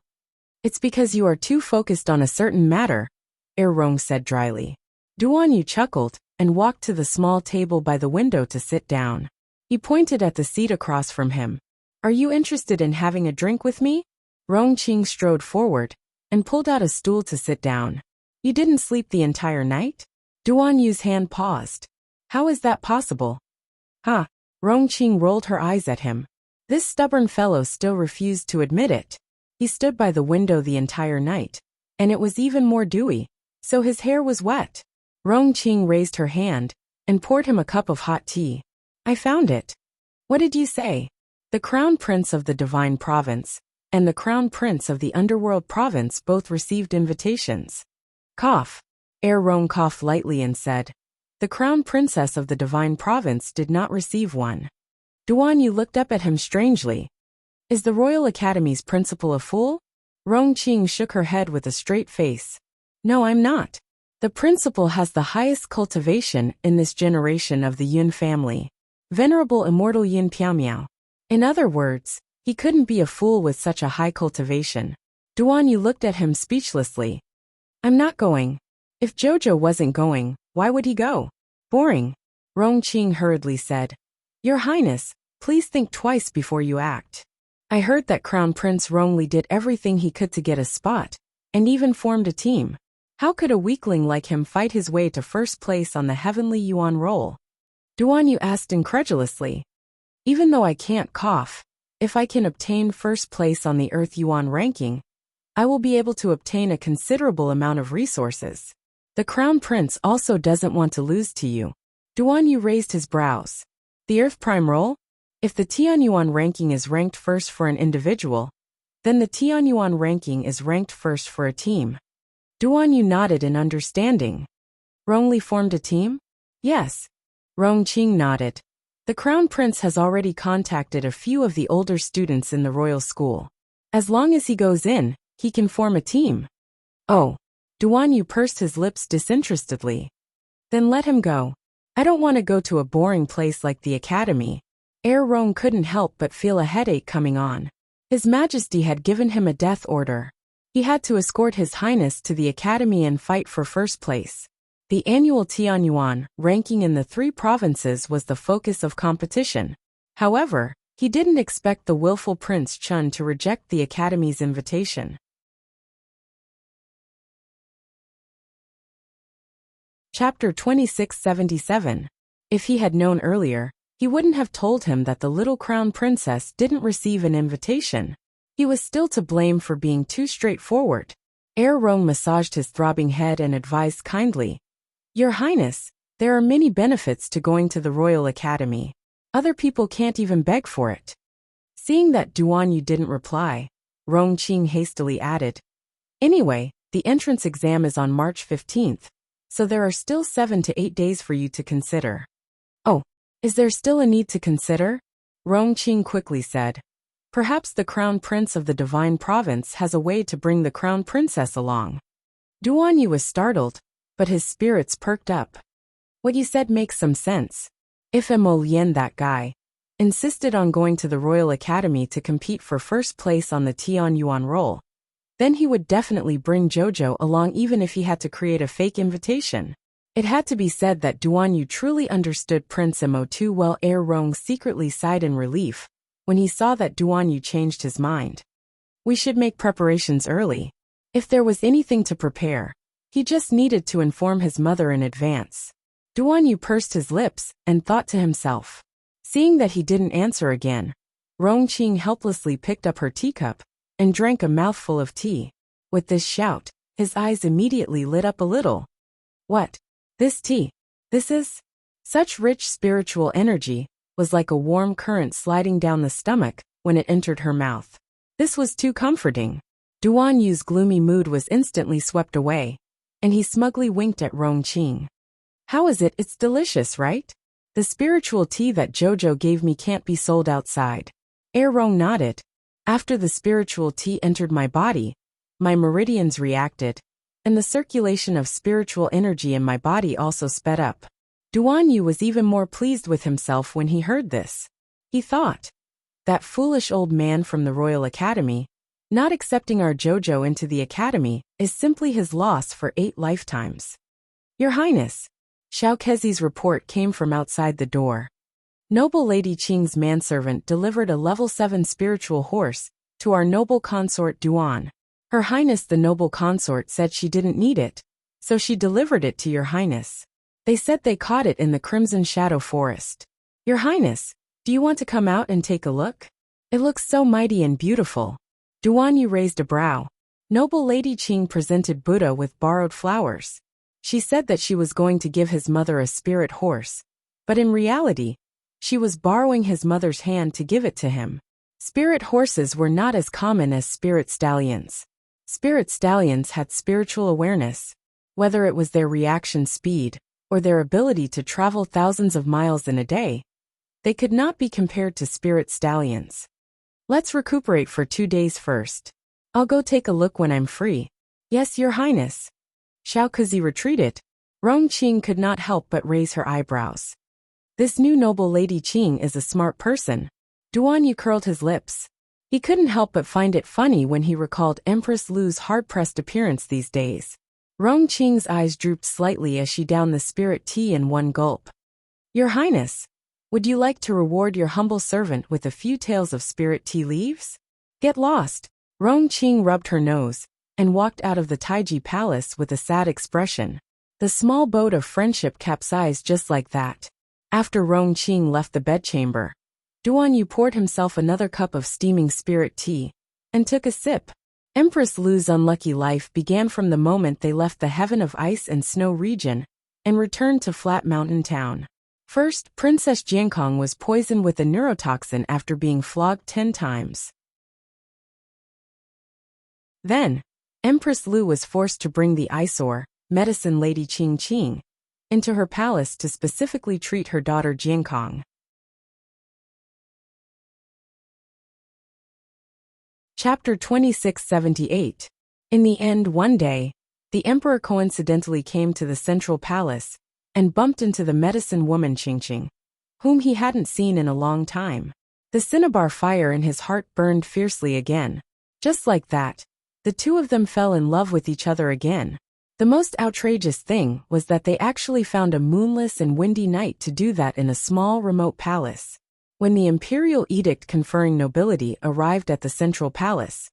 It's because you are too focused on a certain matter, Rong said dryly. Duan Yu chuckled and walked to the small table by the window to sit down. He pointed at the seat across from him. Are you interested in having a drink with me? Rong Qing strode forward and pulled out a stool to sit down. You didn't sleep the entire night? Duan Yu's hand paused. How is that possible? Huh? Rong Qing rolled her eyes at him. This stubborn fellow still refused to admit it. He stood by the window the entire night, and it was even more dewy, so his hair was wet. Rong Qing raised her hand and poured him a cup of hot tea. I found it. What did you say? The Crown Prince of the Divine Province and the Crown Prince of the Underworld Province both received invitations. Cough. Rong coughed lightly and said, the Crown Princess of the Divine Province did not receive one. Duan Yu looked up at him strangely. Is the Royal Academy's principal a fool? Rong Qing shook her head with a straight face. No, I'm not. The principal has the highest cultivation in this generation of the Yun family. Venerable Immortal Yun Piaomiao. In other words, he couldn't be a fool with such a high cultivation. Duan Yu looked at him speechlessly. I'm not going. If Jojo wasn't going, why would he go? Boring. Rong Qing hurriedly said. Your Highness, please think twice before you act. I heard that Crown Prince Rongli did everything he could to get a spot, and even formed a team. How could a weakling like him fight his way to first place on the Heavenly Yuan roll? Duan Yu asked incredulously. Even though I can't cough, if I can obtain first place on the Earth Yuan ranking, I will be able to obtain a considerable amount of resources. The Crown Prince also doesn't want to lose to you. Duan Yu raised his brows. The Earth Prime roll? If the Tianyuan ranking is ranked first for an individual, then the Tianyuan ranking is ranked first for a team. Duan Yu nodded in understanding. Rongli formed a team? Yes. Rong Qing nodded. The Crown Prince has already contacted a few of the older students in the royal school. As long as he goes in, he can form a team. Oh. Duan Yu pursed his lips disinterestedly. Then let him go. I don't want to go to a boring place like the academy. Rong couldn't help but feel a headache coming on. His Majesty had given him a death order. He had to escort His Highness to the academy and fight for first place. The annual Tianyuan ranking in the 3 provinces was the focus of competition. However, he didn't expect the willful Prince Chun to reject the academy's invitation. Chapter 2677. If he had known earlier, he wouldn't have told him that the little crown princess didn't receive an invitation. He was still to blame for being too straightforward. Rong massaged his throbbing head and advised kindly. Your Highness, there are many benefits to going to the Royal Academy. Other people can't even beg for it. Seeing that Duan Yu didn't reply, Rong Qing hastily added. Anyway, the entrance exam is on March 15th, so there are still 7 to 8 days for you to consider. Oh, is there still a need to consider? Rong Qing quickly said. Perhaps the Crown Prince of the Divine Province has a way to bring the Crown Princess along. Duan Yu was startled, but his spirits perked up. What you said makes some sense. If Mo Lien, that guy, insisted on going to the Royal Academy to compete for first place on the Tianyuan roll, then he would definitely bring Jojo along even if he had to create a fake invitation. It had to be said that Duan Yu truly understood Prince Mo too well. Rong secretly sighed in relief when he saw that Duan Yu changed his mind. We should make preparations early. If there was anything to prepare, he just needed to inform his mother in advance. Duan Yu pursed his lips and thought to himself. Seeing that he didn't answer again, Rong Qing helplessly picked up her teacup and drank a mouthful of tea. With this shout, his eyes immediately lit up a little. What? This tea? This is? Such rich spiritual energy was like a warm current sliding down the stomach when it entered her mouth. This was too comforting. Duan Yu's gloomy mood was instantly swept away, and he smugly winked at Rong Qing. How is it? It's delicious, right? The spiritual tea that Jojo gave me can't be sold outside. Rong nodded. After the spiritual tea entered my body, my meridians reacted, and the circulation of spiritual energy in my body also sped up. Duan Yu was even more pleased with himself when he heard this. He thought, that foolish old man from the Royal Academy, not accepting our Jojo into the Academy, is simply his loss for 8 lifetimes. Your Highness, Xiao Kezi's report came from outside the door. Noble Lady Qing's manservant delivered a level 7 spiritual horse to our noble consort Duan. Her Highness the noble consort said she didn't need it, so she delivered it to Your Highness. They said they caught it in the Crimson Shadow Forest. Your Highness, do you want to come out and take a look? It looks so mighty and beautiful. Duan Yu raised a brow. Noble Lady Qing presented Buddha with borrowed flowers. She said that she was going to give his mother a spirit horse, but in reality, she was borrowing his mother's hand to give it to him. Spirit horses were not as common as spirit stallions. Spirit stallions had spiritual awareness, whether it was their reaction speed or their ability to travel thousands of miles in a day. They could not be compared to spirit stallions. Let's recuperate for 2 days first. I'll go take a look when I'm free. Yes, Your Highness. Xiao Kezi retreated. Rong Qing could not help but raise her eyebrows. This new noble Lady Qing is a smart person. Duan Yu curled his lips. He couldn't help but find it funny when he recalled Empress Lu's hard-pressed appearance these days. Rong Qing's eyes drooped slightly as she downed the spirit tea in one gulp. Your Highness, would you like to reward your humble servant with a few tales of spirit tea leaves? Get lost. Rong Qing rubbed her nose and walked out of the Taiji Palace with a sad expression. The small boat of friendship capsized just like that. After Rong Qing left the bedchamber, Duan Yu poured himself another cup of steaming spirit tea and took a sip. Empress Lu's unlucky life began from the moment they left the heaven of ice and snow region and returned to Flat Mountain Town. First, Princess Jiankong was poisoned with a neurotoxin after being flogged 10 times. Then, Empress Lu was forced to bring the eyesore, Medicine Lady Qing, into her palace to specifically treat her daughter Jiankong. Chapter 2678. In the end, one day, the emperor coincidentally came to the central palace and bumped into the medicine woman Qing, whom he hadn't seen in a long time. The cinnabar fire in his heart burned fiercely again. Just like that, the two of them fell in love with each other again. The most outrageous thing was that they actually found a moonless and windy night to do that in a small remote palace. When the imperial edict conferring nobility arrived at the central palace,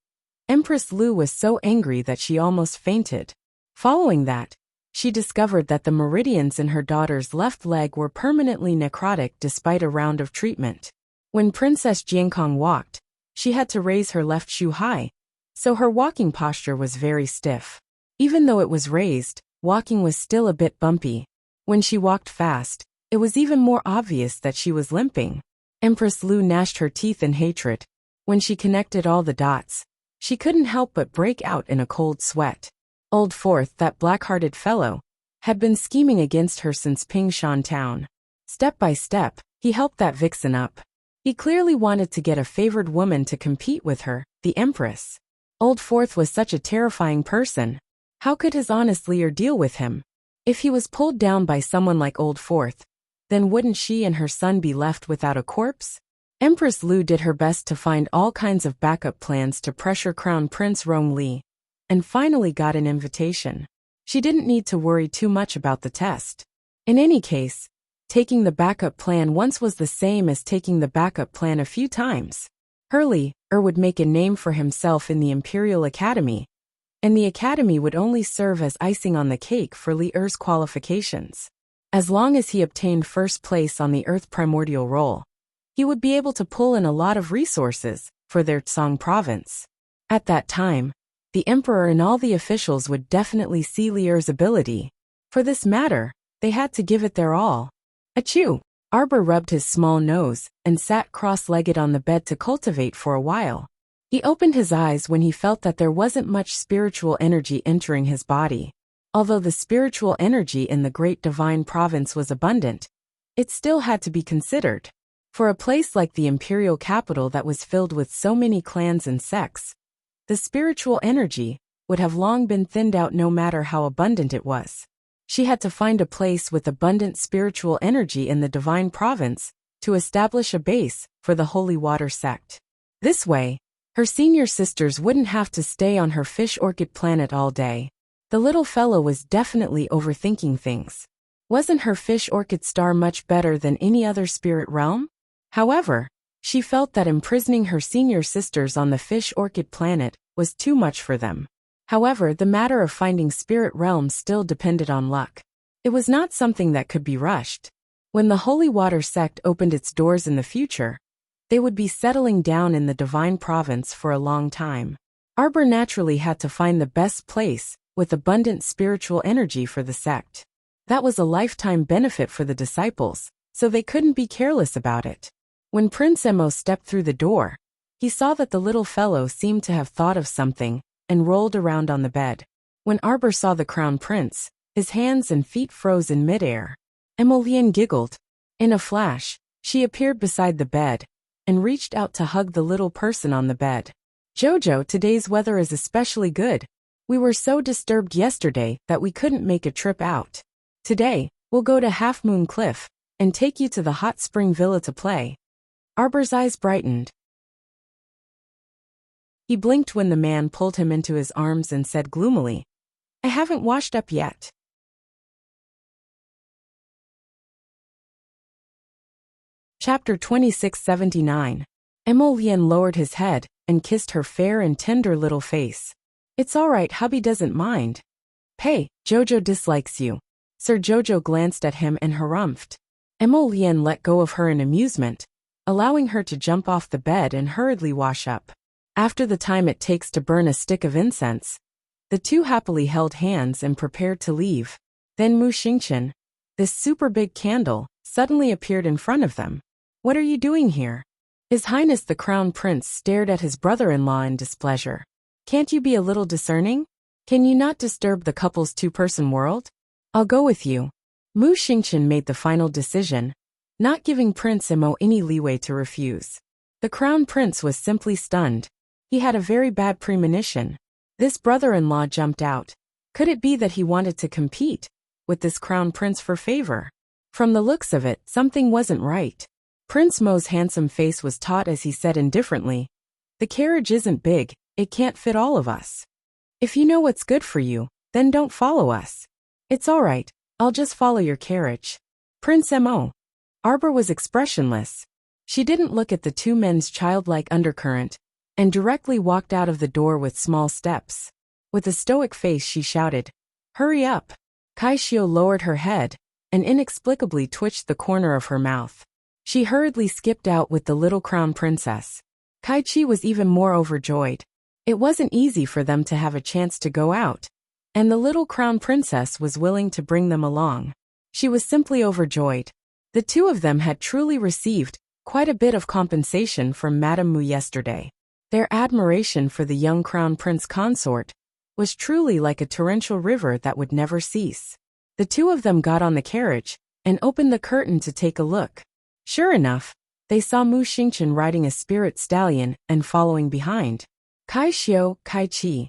Empress Lu was so angry that she almost fainted. Following that, she discovered that the meridians in her daughter's left leg were permanently necrotic despite a round of treatment. When Princess Jiankong walked, she had to raise her left shoe high, so her walking posture was very stiff. Even though it was raised, walking was still a bit bumpy. When she walked fast, it was even more obvious that she was limping. Empress Lu gnashed her teeth in hatred. When she connected all the dots, she couldn't help but break out in a cold sweat. Old Fourth, that black-hearted fellow, had been scheming against her since Pingshan Town. Step by step, he helped that vixen up. He clearly wanted to get a favored woman to compete with her, the Empress. Old Fourth was such a terrifying person. How could his honest leader deal with him? If he was pulled down by someone like Old Fourth, then wouldn't she and her son be left without a corpse? Empress Lu did her best to find all kinds of backup plans to pressure Crown Prince Rongli, and finally got an invitation. She didn't need to worry too much about the test. In any case, taking the backup plan once was the same as taking the backup plan a few times. Hurley would make a name for himself in the Imperial Academy, and the Academy would only serve as icing on the cake for Li Er's qualifications. As long as he obtained first place on the Earth Primordial Roll, he would be able to pull in a lot of resources for their Tsang province. At that time, the Emperor and all the officials would definitely see Li Er's ability. For this matter, they had to give it their all. Achoo! Arbor rubbed his small nose and sat cross-legged on the bed to cultivate for a while. He opened his eyes when he felt that there wasn't much spiritual energy entering his body. Although the spiritual energy in the Great Divine Province was abundant, it still had to be considered. For a place like the imperial capital that was filled with so many clans and sects, the spiritual energy would have long been thinned out no matter how abundant it was. She had to find a place with abundant spiritual energy in the divine province to establish a base for the holy water sect. This way, her senior sisters wouldn't have to stay on her fish orchid planet all day. The little fellow was definitely overthinking things. Wasn't her fish orchid star much better than any other spirit realm? However, she felt that imprisoning her senior sisters on the fish orchid planet was too much for them. However, the matter of finding spirit realms still depended on luck. It was not something that could be rushed. When the Holy Water Sect opened its doors in the future, they would be settling down in the Divine Province for a long time. Arbor naturally had to find the best place with abundant spiritual energy for the sect. That was a lifetime benefit for the disciples, so they couldn't be careless about it. When Prince Emo stepped through the door, he saw that the little fellow seemed to have thought of something and rolled around on the bed. When Arbor saw the Crown Prince, his hands and feet froze in midair. Emolienne giggled. In a flash, she appeared beside the bed and reached out to hug the little person on the bed. Jojo, today's weather is especially good. We were so disturbed yesterday that we couldn't make a trip out. Today, we'll go to Half Moon Cliff and take you to the hot spring villa to play. Arbor's eyes brightened. He blinked when the man pulled him into his arms and said gloomily, "I haven't washed up yet." Chapter 2679. Emolienne lowered his head and kissed her fair and tender little face. "It's all right, hubby doesn't mind." "Hey, Jojo dislikes you." Sir Jojo glanced at him and harumphed. Emolienne let go of her in amusement, allowing her to jump off the bed and hurriedly wash up. After the time it takes to burn a stick of incense, the two happily held hands and prepared to leave. Then Mu Xingqian, this super big candle, suddenly appeared in front of them. "What are you doing here?" His Highness the Crown Prince stared at his brother-in-law in displeasure. "Can't you be a little discerning? Can you not disturb the couple's two-person world?" "I'll go with you." Mu Xingqian made the final decision, not giving Prince Emo any leeway to refuse. The Crown Prince was simply stunned. He had a very bad premonition. This brother-in-law jumped out. Could it be that he wanted to compete with this Crown Prince for favor? From the looks of it, something wasn't right. Prince Mo's handsome face was taut as he said indifferently, "The carriage isn't big, it can't fit all of us. If you know what's good for you, then don't follow us." "It's all right, I'll just follow your carriage." "Prince Mo." Arbor was expressionless. She didn't look at the two men's childlike undercurrent, and directly walked out of the door with small steps. With a stoic face she shouted, "Hurry up." Kai Xiu lowered her head, and inexplicably twitched the corner of her mouth. She hurriedly skipped out with the little crown princess. Kai Chi was even more overjoyed. It wasn't easy for them to have a chance to go out, and the little crown princess was willing to bring them along. She was simply overjoyed. The two of them had truly received quite a bit of compensation from Madame Mu yesterday. Their admiration for the young crown prince consort was truly like a torrential river that would never cease. The two of them got on the carriage and opened the curtain to take a look. Sure enough, they saw Mu Xingqian riding a spirit stallion and following behind. Kai Xiu, Kai Chi,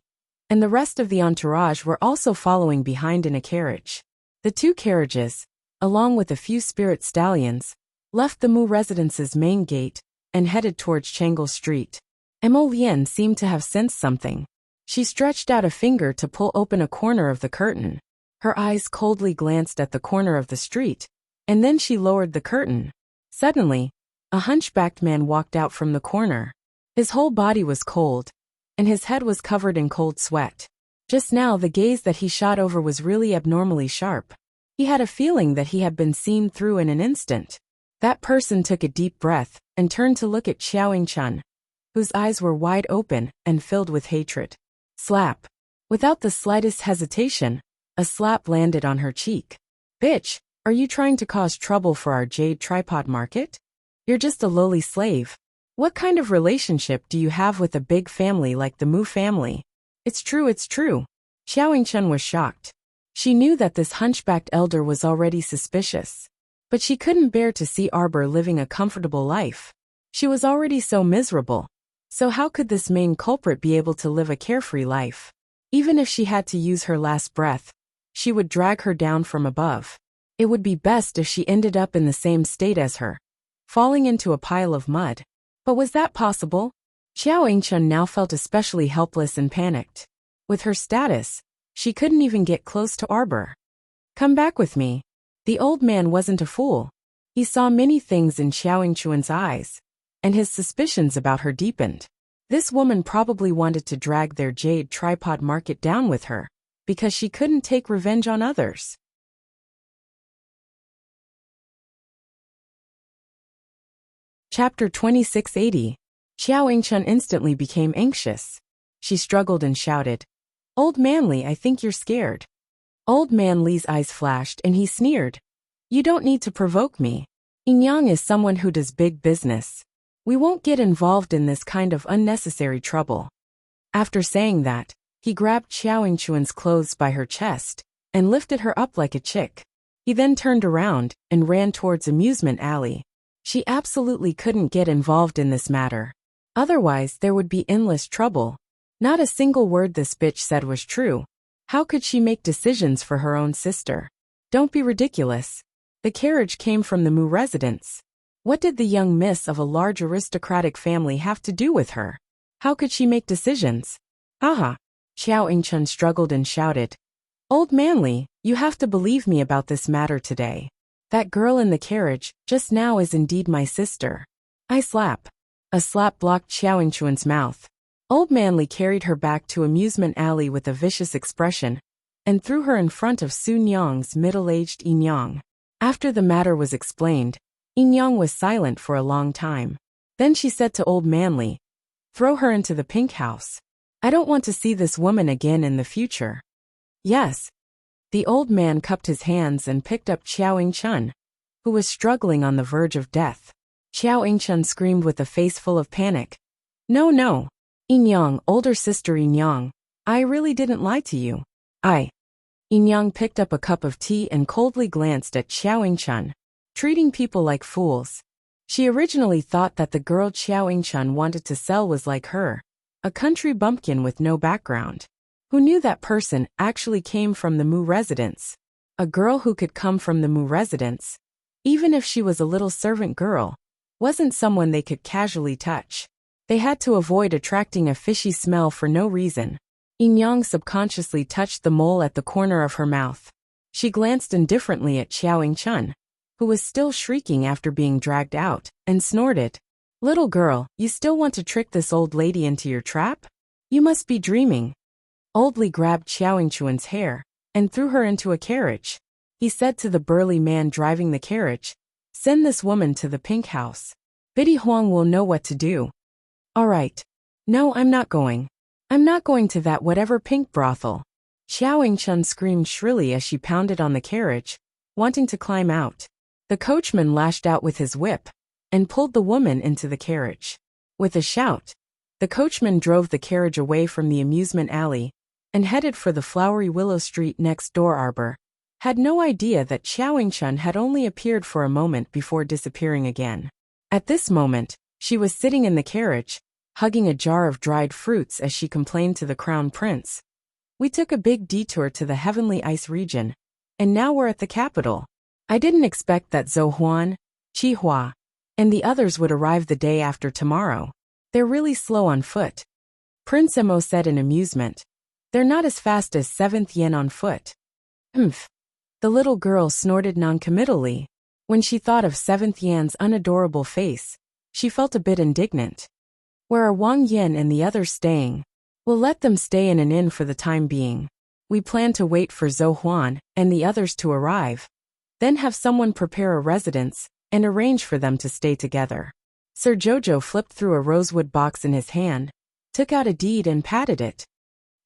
and the rest of the entourage were also following behind in a carriage. The two carriages, along with a few spirit stallions, left the Mu residence's main gate and headed towards Changle Street. Emolienne seemed to have sensed something. She stretched out a finger to pull open a corner of the curtain. Her eyes coldly glanced at the corner of the street, and then she lowered the curtain. Suddenly, a hunchbacked man walked out from the corner. His whole body was cold, and his head was covered in cold sweat. Just now the gaze that he shot over was really abnormally sharp. He had a feeling that he had been seen through in an instant. That person took a deep breath and turned to look at Xiaoying-chun, whose eyes were wide open and filled with hatred. Slap. Without the slightest hesitation, a slap landed on her cheek. "Bitch, are you trying to cause trouble for our jade tripod market? You're just a lowly slave. What kind of relationship do you have with a big family like the Mu family?" It's true. Xiaoying-chun was shocked. She knew that this hunchbacked elder was already suspicious. But she couldn't bear to see Arbor living a comfortable life. She was already so miserable. So how could this main culprit be able to live a carefree life? Even if she had to use her last breath, she would drag her down from above. It would be best if she ended up in the same state as her, falling into a pile of mud. But was that possible? Xiao Yingchun now felt especially helpless and panicked. With her status, she couldn't even get close to Arbor. Come back with me. The old man wasn't a fool. He saw many things in Xiao Yingchun's eyes, and his suspicions about her deepened. This woman probably wanted to drag their jade tripod market down with her, because she couldn't take revenge on others. Chapter 2680. Xiao Yingchun instantly became anxious. She struggled and shouted, "Old Manly, I think you're scared." Old Man Li's eyes flashed and he sneered. "You don't need to provoke me. Yang is someone who does big business. We won't get involved in this kind of unnecessary trouble." After saying that, he grabbed Xiao Yingchun's clothes by her chest and lifted her up like a chick. He then turned around and ran towards Amusement Alley. She absolutely couldn't get involved in this matter. Otherwise, there would be endless trouble. Not a single word this bitch said was true. How could she make decisions for her own sister? Don't be ridiculous. The carriage came from the Mu residence. What did the young miss of a large aristocratic family have to do with her? How could she make decisions? Aha! Xiao Yingchun struggled and shouted, "Old Manly, you have to believe me about this matter today. That girl in the carriage just now is indeed my sister." I slap. A slap blocked Xiao Yingchun's mouth. Old Manly carried her back to Amusement Alley with a vicious expression and threw her in front of Sun Yang's middle-aged Yinyang. After the matter was explained, Yinyang was silent for a long time. Then she said to Old Manly, "Throw her into the pink house. I don't want to see this woman again in the future." Yes. The old man cupped his hands and picked up Xiao Yingchun, who was struggling on the verge of death. Xiao Yingchun screamed with a face full of panic. "No, no. Yinyang, older sister Yinyang, I really didn't lie to you. Yinyang picked up a cup of tea and coldly glanced at Xiao Yingchun, treating people like fools. She originally thought that the girl Xiao Yingchun wanted to sell was like her, a country bumpkin with no background. Who knew that person actually came from the Mu residence? A girl who could come from the Mu residence, even if she was a little servant girl, wasn't someone they could casually touch. They had to avoid attracting a fishy smell for no reason. Yinyang subconsciously touched the mole at the corner of her mouth. She glanced indifferently at Xiao Yingchun, who was still shrieking after being dragged out, and snorted, "Little girl, you still want to trick this old lady into your trap? You must be dreaming." Old Li grabbed Xiao Yingchun's hair and threw her into a carriage. He said to the burly man driving the carriage, "Send this woman to the pink house. Biddy Huang will know what to do." "All right. No, I'm not going. I'm not going to that whatever pink brothel." Xiao Yingchun screamed shrilly as she pounded on the carriage, wanting to climb out. The coachman lashed out with his whip and pulled the woman into the carriage. With a shout, the coachman drove the carriage away from the amusement alley and headed for the flowery Willow Street next door. Arbor had no idea that Xiao Yingchun had only appeared for a moment before disappearing again. At this moment, she was sitting in the carriage, hugging a jar of dried fruits as she complained to the crown prince. "We took a big detour to the heavenly ice region, and now we're at the capital. I didn't expect that Zhou Huan, Qi Hua, and the others would arrive the day after tomorrow. They're really slow on foot." Prince Emo said in amusement. "They're not as fast as 7th Yen on foot." "Humph." The little girl snorted noncommittally. When she thought of 7th Yan's unadorable face, she felt a bit indignant. "Where are Wang Yan and the others staying?" "We'll let them stay in an inn for the time being. We plan to wait for Zhou Huan and the others to arrive, then have someone prepare a residence and arrange for them to stay together." Sir Jojo flipped through a rosewood box in his hand, took out a deed and patted it.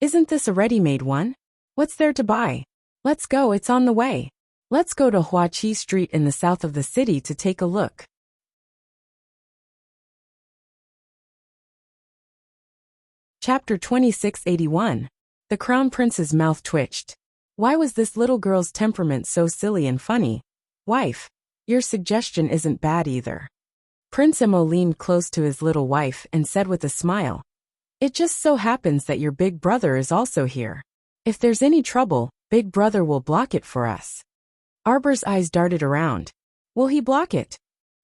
"Isn't this a ready-made one? What's there to buy? Let's go, it's on the way. Let's go to Huaqi Street in the south of the city to take a look." Chapter 2681. The Crown Prince's mouth twitched. Why was this little girl's temperament so silly and funny? "Wife, your suggestion isn't bad either." Prince Emo leaned close to his little wife and said with a smile, It just so happens that your big brother is also here. If there's any trouble, big brother will block it for us. Arbor's eyes darted around. Will he block it?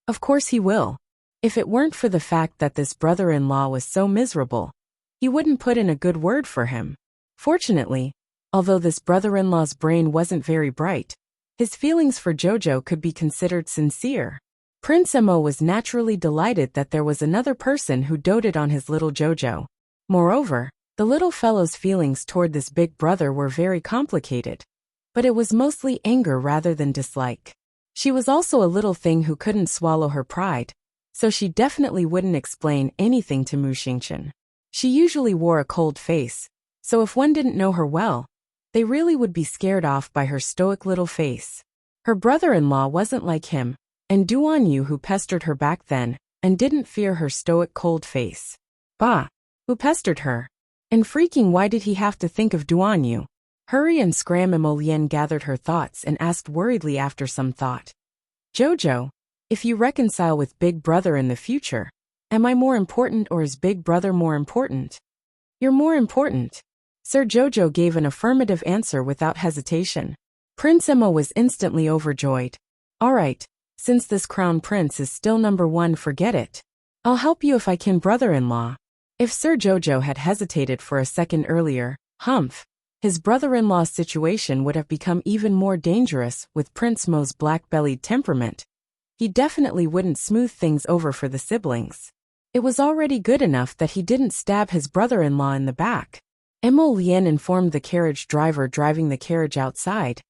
Of course he will. If it weren't for the fact that this brother-in-law was so miserable, he wouldn't put in a good word for him. Fortunately, although this brother-in-law's brain wasn't very bright, his feelings for Jojo could be considered sincere. Prince Emo was naturally delighted that there was another person who doted on his little Jojo. Moreover, the little fellow's feelings toward this big brother were very complicated, but it was mostly anger rather than dislike. She was also a little thing who couldn't swallow her pride, so she definitely wouldn't explain anything to Muxingchen. She usually wore a cold face, so if one didn't know her well, they really would be scared off by her stoic little face. Her brother-in-law wasn't like him, and Duan Yu who pestered her back then, and didn't fear her stoic cold face. Bah! Who pestered her? And freaking why did he have to think of Duan Yu? Hurry and scram Emolien gathered her thoughts and asked worriedly after some thought. Jojo, if you reconcile with Big Brother in the future, am I more important or is Big Brother more important? You're more important. Sir Jojo gave an affirmative answer without hesitation. Prince Emo was instantly overjoyed. All right, since this crown prince is still number one, forget it. I'll help you if I can, brother-in-law. If Sir Jojo had hesitated for a second earlier, humph, his brother-in-law's situation would have become even more dangerous with Prince Mo's black-bellied temperament. He definitely wouldn't smooth things over for the siblings. It was already good enough that he didn't stab his brother-in-law in the back. Emolien informed the carriage driver driving the carriage outside,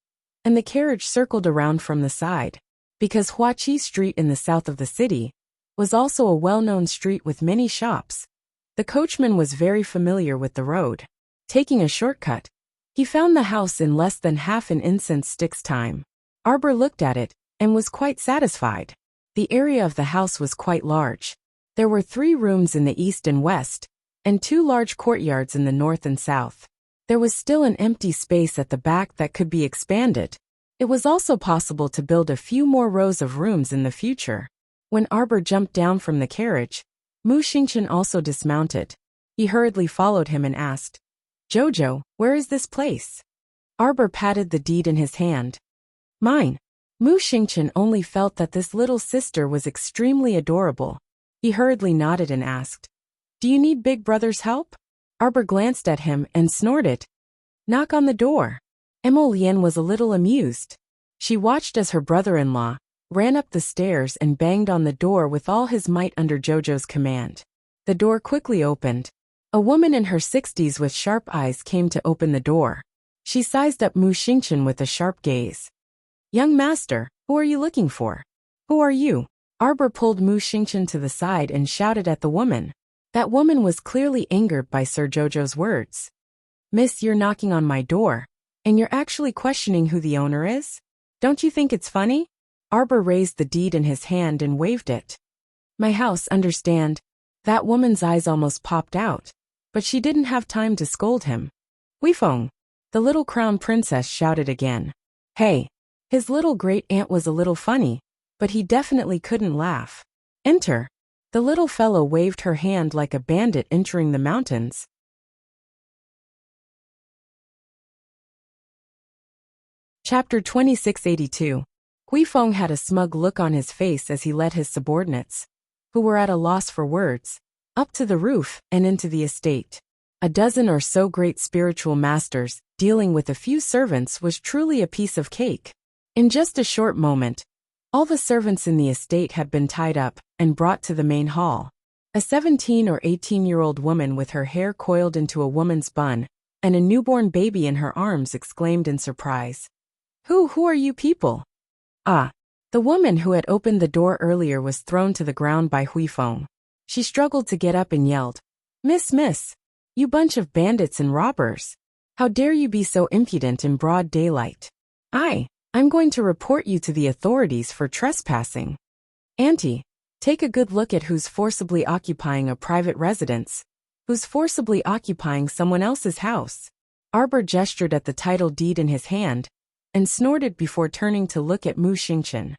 and the carriage circled around from the side. Because Huachi Street in the south of the city was also a well-known street with many shops, the coachman was very familiar with the road. Taking a shortcut, he found the house in less than half an incense stick's time. Arbor looked at it and was quite satisfied. The area of the house was quite large. There were 3 rooms in the east and west, and 2 large courtyards in the north and south. There was still an empty space at the back that could be expanded. It was also possible to build a few more rows of rooms in the future. When Arbor jumped down from the carriage, Muxingchen also dismounted. He hurriedly followed him and asked, Jojo, where is this place? Arbor patted the deed in his hand. Mine. Muxingchen only felt that this little sister was extremely adorable. He hurriedly nodded and asked, Do you need Big Brother's help? Arbor glanced at him and snorted. Knock on the door. Emolien was a little amused. She watched as her brother-in-law ran up the stairs and banged on the door with all his might under Jojo's command. The door quickly opened. A woman in her 60s with sharp eyes came to open the door. She sized up Muxingchen with a sharp gaze. Young master, who are you looking for? Who are you? Arbor pulled Muxingchen to the side and shouted at the woman. That woman was clearly angered by Sir Jojo's words. Miss, you're knocking on my door, and you're actually questioning who the owner is? Don't you think it's funny? Arbor raised the deed in his hand and waved it. My house, understand. That woman's eyes almost popped out, but she didn't have time to scold him. Weifeng, the little crown princess shouted again. Hey. His little great-aunt was a little funny, but he definitely couldn't laugh. Enter. The little fellow waved her hand like a bandit entering the mountains. Chapter 2682. Weifeng had a smug look on his face as he led his subordinates, who were at a loss for words, up to the roof and into the estate. A dozen or so great spiritual masters, dealing with a few servants, was truly a piece of cake. In just a short moment, all the servants in the estate had been tied up and brought to the main hall. A 17 or 18-year-old woman with her hair coiled into a woman's bun and a newborn baby in her arms exclaimed in surprise. Who are you people? Ah. The woman who had opened the door earlier was thrown to the ground by Weifeng. She struggled to get up and yelled, Miss, you bunch of bandits and robbers. How dare you be so impudent in broad daylight? I'm going to report you to the authorities for trespassing. Auntie, take a good look at who's forcibly occupying a private residence, who's forcibly occupying someone else's house. Arbor gestured at the title deed in his hand and snorted before turning to look at Muxingchen.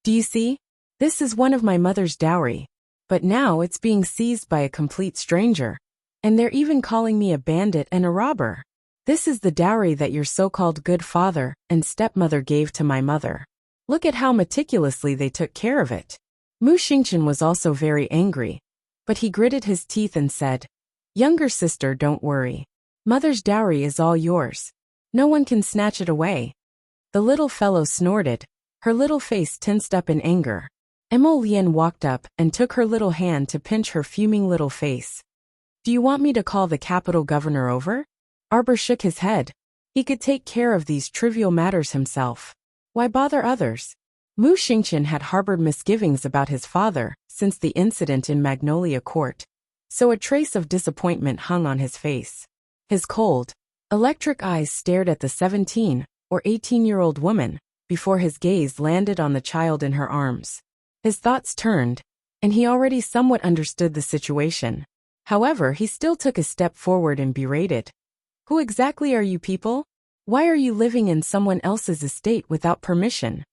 Do you see? This is one of my mother's dowry, but now it's being seized by a complete stranger. And they're even calling me a bandit and a robber. This is the dowry that your so-called good father and stepmother gave to my mother. Look at how meticulously they took care of it. Mu Xingqian was also very angry, but he gritted his teeth and said, "Younger sister, don't worry. Mother's dowry is all yours. No one can snatch it away." The little fellow snorted, her little face tensed up in anger. Emolian walked up and took her little hand to pinch her fuming little face. "Do you want me to call the capital governor over?" Arbor shook his head. He could take care of these trivial matters himself. Why bother others? Mu Xingqian had harbored misgivings about his father since the incident in Magnolia Court, so a trace of disappointment hung on his face. His cold, electric eyes stared at the 17 or 18-year-old woman before his gaze landed on the child in her arms. His thoughts turned, and he already somewhat understood the situation. However, he still took a step forward and berated. "Who exactly are you people? Why are you living in someone else's estate without permission?"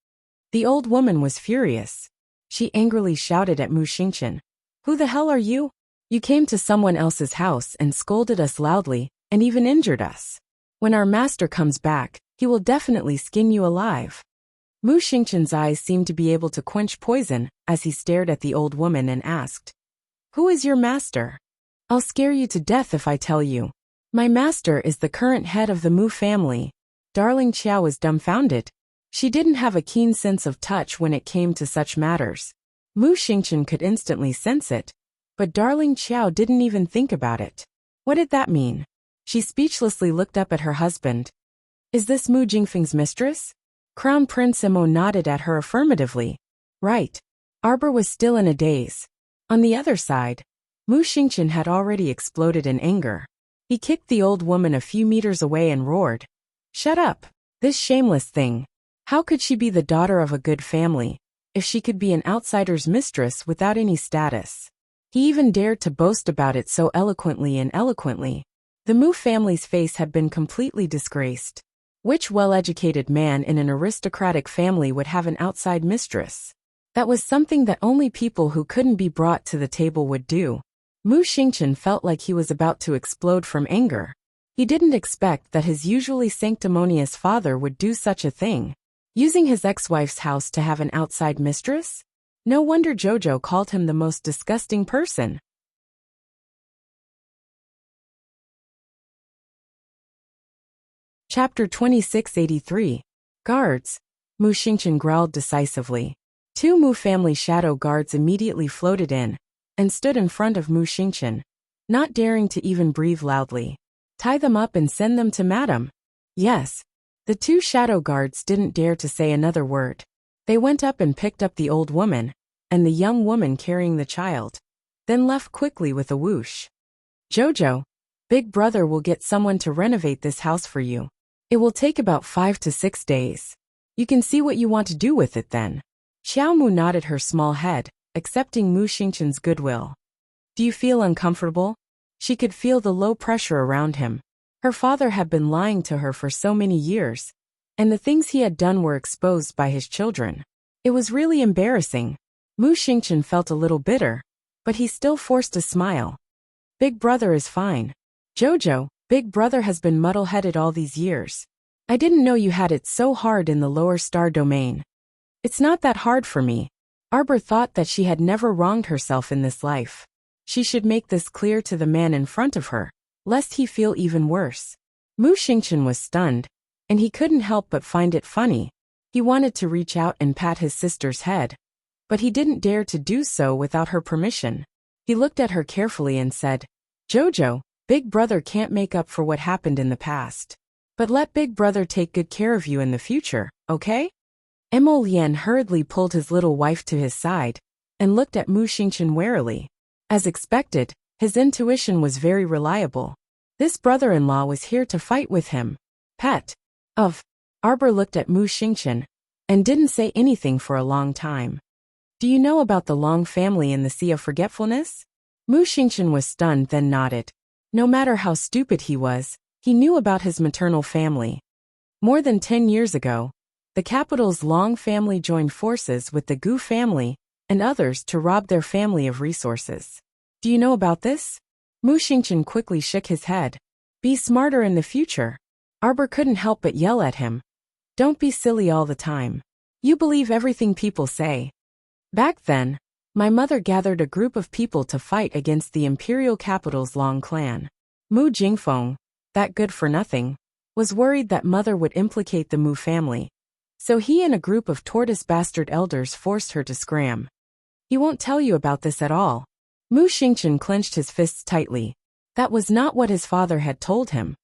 The old woman was furious. She angrily shouted at Mu Xingqian. "Who the hell are you? You came to someone else's house and scolded us loudly and even injured us. When our master comes back, he will definitely skin you alive." Mu Xingqian's eyes seemed to be able to quench poison as he stared at the old woman and asked, "Who is your master? I'll scare you to death if I tell you. My master is the current head of the Mu family." Darling Qiao was dumbfounded. She didn't have a keen sense of touch when it came to such matters. Mu Xingqian could instantly sense it, but Darling Qiao didn't even think about it. What did that mean? She speechlessly looked up at her husband. "Is this Mu Jingfeng's mistress?" Crown Prince Emo nodded at her affirmatively. "Right." Arbor was still in a daze. On the other side, Mu Xingqian had already exploded in anger. He kicked the old woman a few meters away and roared, "Shut up! This shameless thing! How could she be the daughter of a good family, if she could be an outsider's mistress without any status?" He even dared to boast about it so eloquently and eloquently. The Mu family's face had been completely disgraced. Which well-educated man in an aristocratic family would have an outside mistress? That was something that only people who couldn't be brought to the table would do. Mu Xingqian felt like he was about to explode from anger. He didn't expect that his usually sanctimonious father would do such a thing. Using his ex-wife's house to have an outside mistress? No wonder Jojo called him the most disgusting person. Chapter 2683. Guards. Mu Xingqian growled decisively. Two Mu family shadow guards immediately floated in and stood in front of Mu Xingqian, not daring to even breathe loudly. "Tie them up and send them to Madam." "Yes." The two shadow guards didn't dare to say another word. They went up and picked up the old woman and the young woman carrying the child, then left quickly with a whoosh. "Jojo, Big Brother will get someone to renovate this house for you. It will take about 5 to 6 days. You can see what you want to do with it then." Xiao Mu nodded her small head, accepting Mu Xingqian's goodwill. "Do you feel uncomfortable?" She could feel the low pressure around him. Her father had been lying to her for so many years, and the things he had done were exposed by his children. It was really embarrassing. Mu Xingqian felt a little bitter, but he still forced a smile. "Big Brother is fine. Jojo, Big Brother has been muddle-headed all these years. I didn't know you had it so hard in the lower star domain." "It's not that hard for me." Arbor thought that she had never wronged herself in this life. She should make this clear to the man in front of her, lest he feel even worse. Mu Xingqian was stunned, and he couldn't help but find it funny. He wanted to reach out and pat his sister's head, but he didn't dare to do so without her permission. He looked at her carefully and said, "Jojo, Big Brother can't make up for what happened in the past. But let Big Brother take good care of you in the future, okay?" Emo Lian hurriedly pulled his little wife to his side and looked at Mu Xingqian warily. As expected, his intuition was very reliable. This brother-in-law was here to fight with him. "Pet." Of. Arbor looked at Mu Xingqian and didn't say anything for a long time. "Do you know about the Long family in the Sea of Forgetfulness?" Mu Xingqian was stunned then nodded. No matter how stupid he was, he knew about his maternal family. More than 10 years ago, the capital's Long family joined forces with the Gu family and others to rob their family of resources. "Do you know about this?" Mu Xingqian quickly shook his head. Be smarter in the future. Arbor couldn't help but yell at him. Don't be silly all the time. You believe everything people say. Back then, my mother gathered a group of people to fight against the imperial capital's Long clan. Mu Jingfeng, that good-for-nothing, was worried that mother would implicate the Mu family. So he and a group of tortoise bastard elders forced her to scram. He won't tell you about this at all. Mu Xingqian clenched his fists tightly. That was not what his father had told him.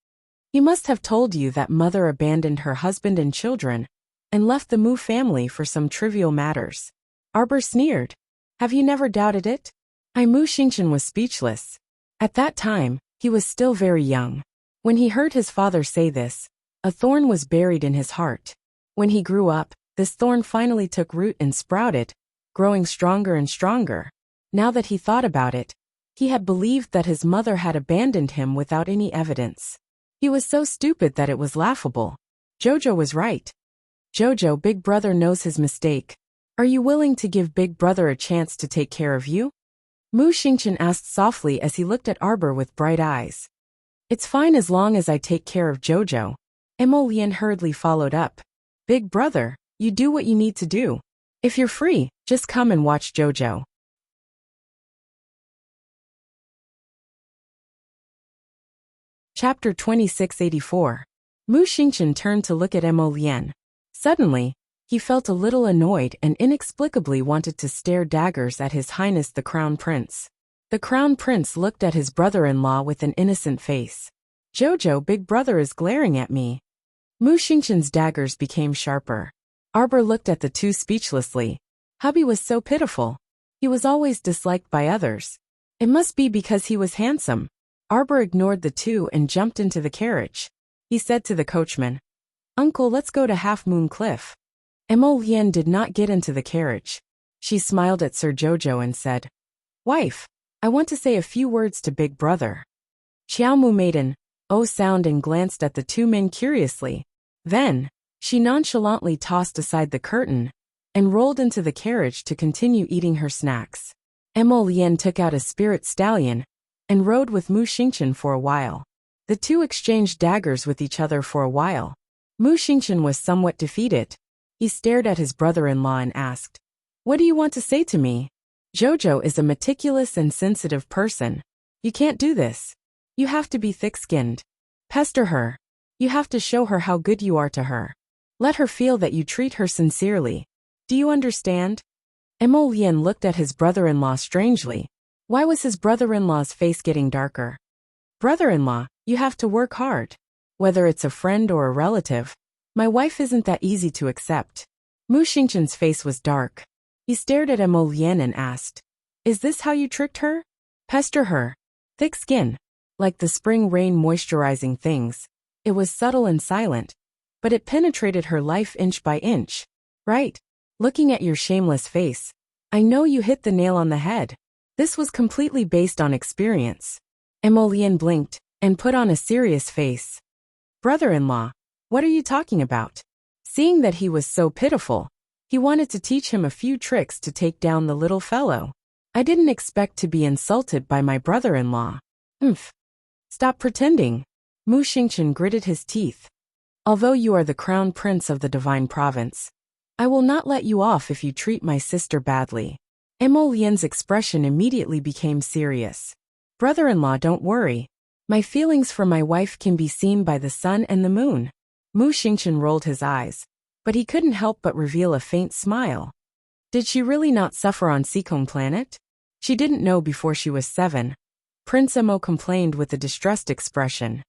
He must have told you that mother abandoned her husband and children and left the Mu family for some trivial matters. Arbor sneered. Have you never doubted it? Mu Xingqian was speechless. At that time, he was still very young. When he heard his father say this, a thorn was buried in his heart. When he grew up, this thorn finally took root and sprouted, growing stronger and stronger. Now that he thought about it, he had believed that his mother had abandoned him without any evidence. He was so stupid that it was laughable. Jojo was right. Jojo, big brother knows his mistake. Are you willing to give big brother a chance to take care of you? Mu Xingqian asked softly as he looked at Arbor with bright eyes. It's fine as long as I take care of Jojo. Mo Lian hurriedly followed up. Big brother, you do what you need to do. If you're free, just come and watch Jojo. Chapter 2684. Mu Xingqian turned to look at Mo Lian. Suddenly, he felt a little annoyed and inexplicably wanted to stare daggers at His Highness the Crown Prince. The Crown Prince looked at his brother-in-law with an innocent face. Jojo, big brother is glaring at me. Mu Xingqian's daggers became sharper. Arbor looked at the two speechlessly. Hubby was so pitiful. He was always disliked by others. It must be because he was handsome. Arbor ignored the two and jumped into the carriage. He said to the coachman, Uncle, let's go to Half Moon Cliff. Mo Lian did not get into the carriage. She smiled at Sir Jojo and said, Wife, I want to say a few words to big brother. Xiaomu made an oh sound and glanced at the two men curiously. Then, she nonchalantly tossed aside the curtain and rolled into the carriage to continue eating her snacks. Mo Lian took out a spirit stallion and rode with Mu Xingqian for a while. The two exchanged daggers with each other for a while. Mu Xingqian was somewhat defeated. He stared at his brother-in-law and asked, What do you want to say to me? Jojo is a meticulous and sensitive person. You can't do this. You have to be thick-skinned. Pester her. You have to show her how good you are to her. Let her feel that you treat her sincerely. Do you understand? Mo Lian looked at his brother-in-law strangely. Why was his brother-in-law's face getting darker? Brother-in-law, you have to work hard. Whether it's a friend or a relative, my wife isn't that easy to accept. Mu Xingqian's face was dark. He stared at Mo Lian and asked, Is this how you tricked her? Pester her. Thick skin. Like the spring rain moisturizing things. It was subtle and silent, but it penetrated her life inch by inch. Right. Looking at your shameless face, I know you hit the nail on the head. This was completely based on experience. Mo Lian blinked and put on a serious face. Brother-in-law, what are you talking about? Seeing that he was so pitiful, he wanted to teach him a few tricks to take down the little fellow. I didn't expect to be insulted by my brother-in-law. Stop pretending. Mu Xingqian gritted his teeth. Although you are the crown prince of the divine province, I will not let you off if you treat my sister badly. Mo Lian's expression immediately became serious. Brother-in-law, don't worry. My feelings for my wife can be seen by the sun and the moon. Mu Xingqian rolled his eyes, but he couldn't help but reveal a faint smile. Did she really not suffer on Seacombe Planet? She didn't know before she was 7. Prince Mo complained with a distressed expression.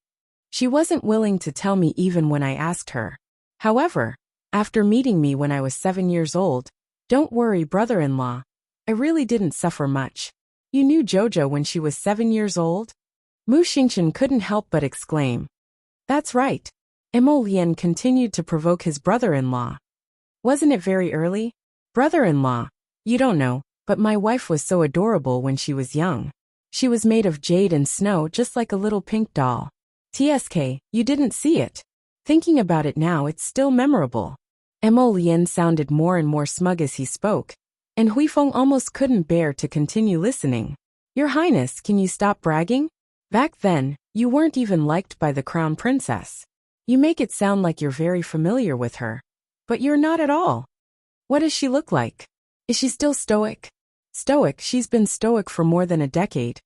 She wasn't willing to tell me even when I asked her. However, after meeting me when I was 7 years old, don't worry, brother-in-law. I really didn't suffer much. You knew Jojo when she was 7 years old? Mu Xingqian couldn't help but exclaim. That's right. Mo Lian continued to provoke his brother-in-law. Wasn't it very early? Brother-in-law, you don't know, but my wife was so adorable when she was young. She was made of jade and snow just like a little pink doll. TSK, you didn't see it. Thinking about it now, it's still memorable. Mo Lian sounded more and more smug as he spoke, and Huifeng almost couldn't bear to continue listening. Your Highness, can you stop bragging? Back then, you weren't even liked by the crown princess. You make it sound like you're very familiar with her. But you're not at all. What does she look like? Is she still stoic? Stoic, she's been stoic for more than a decade.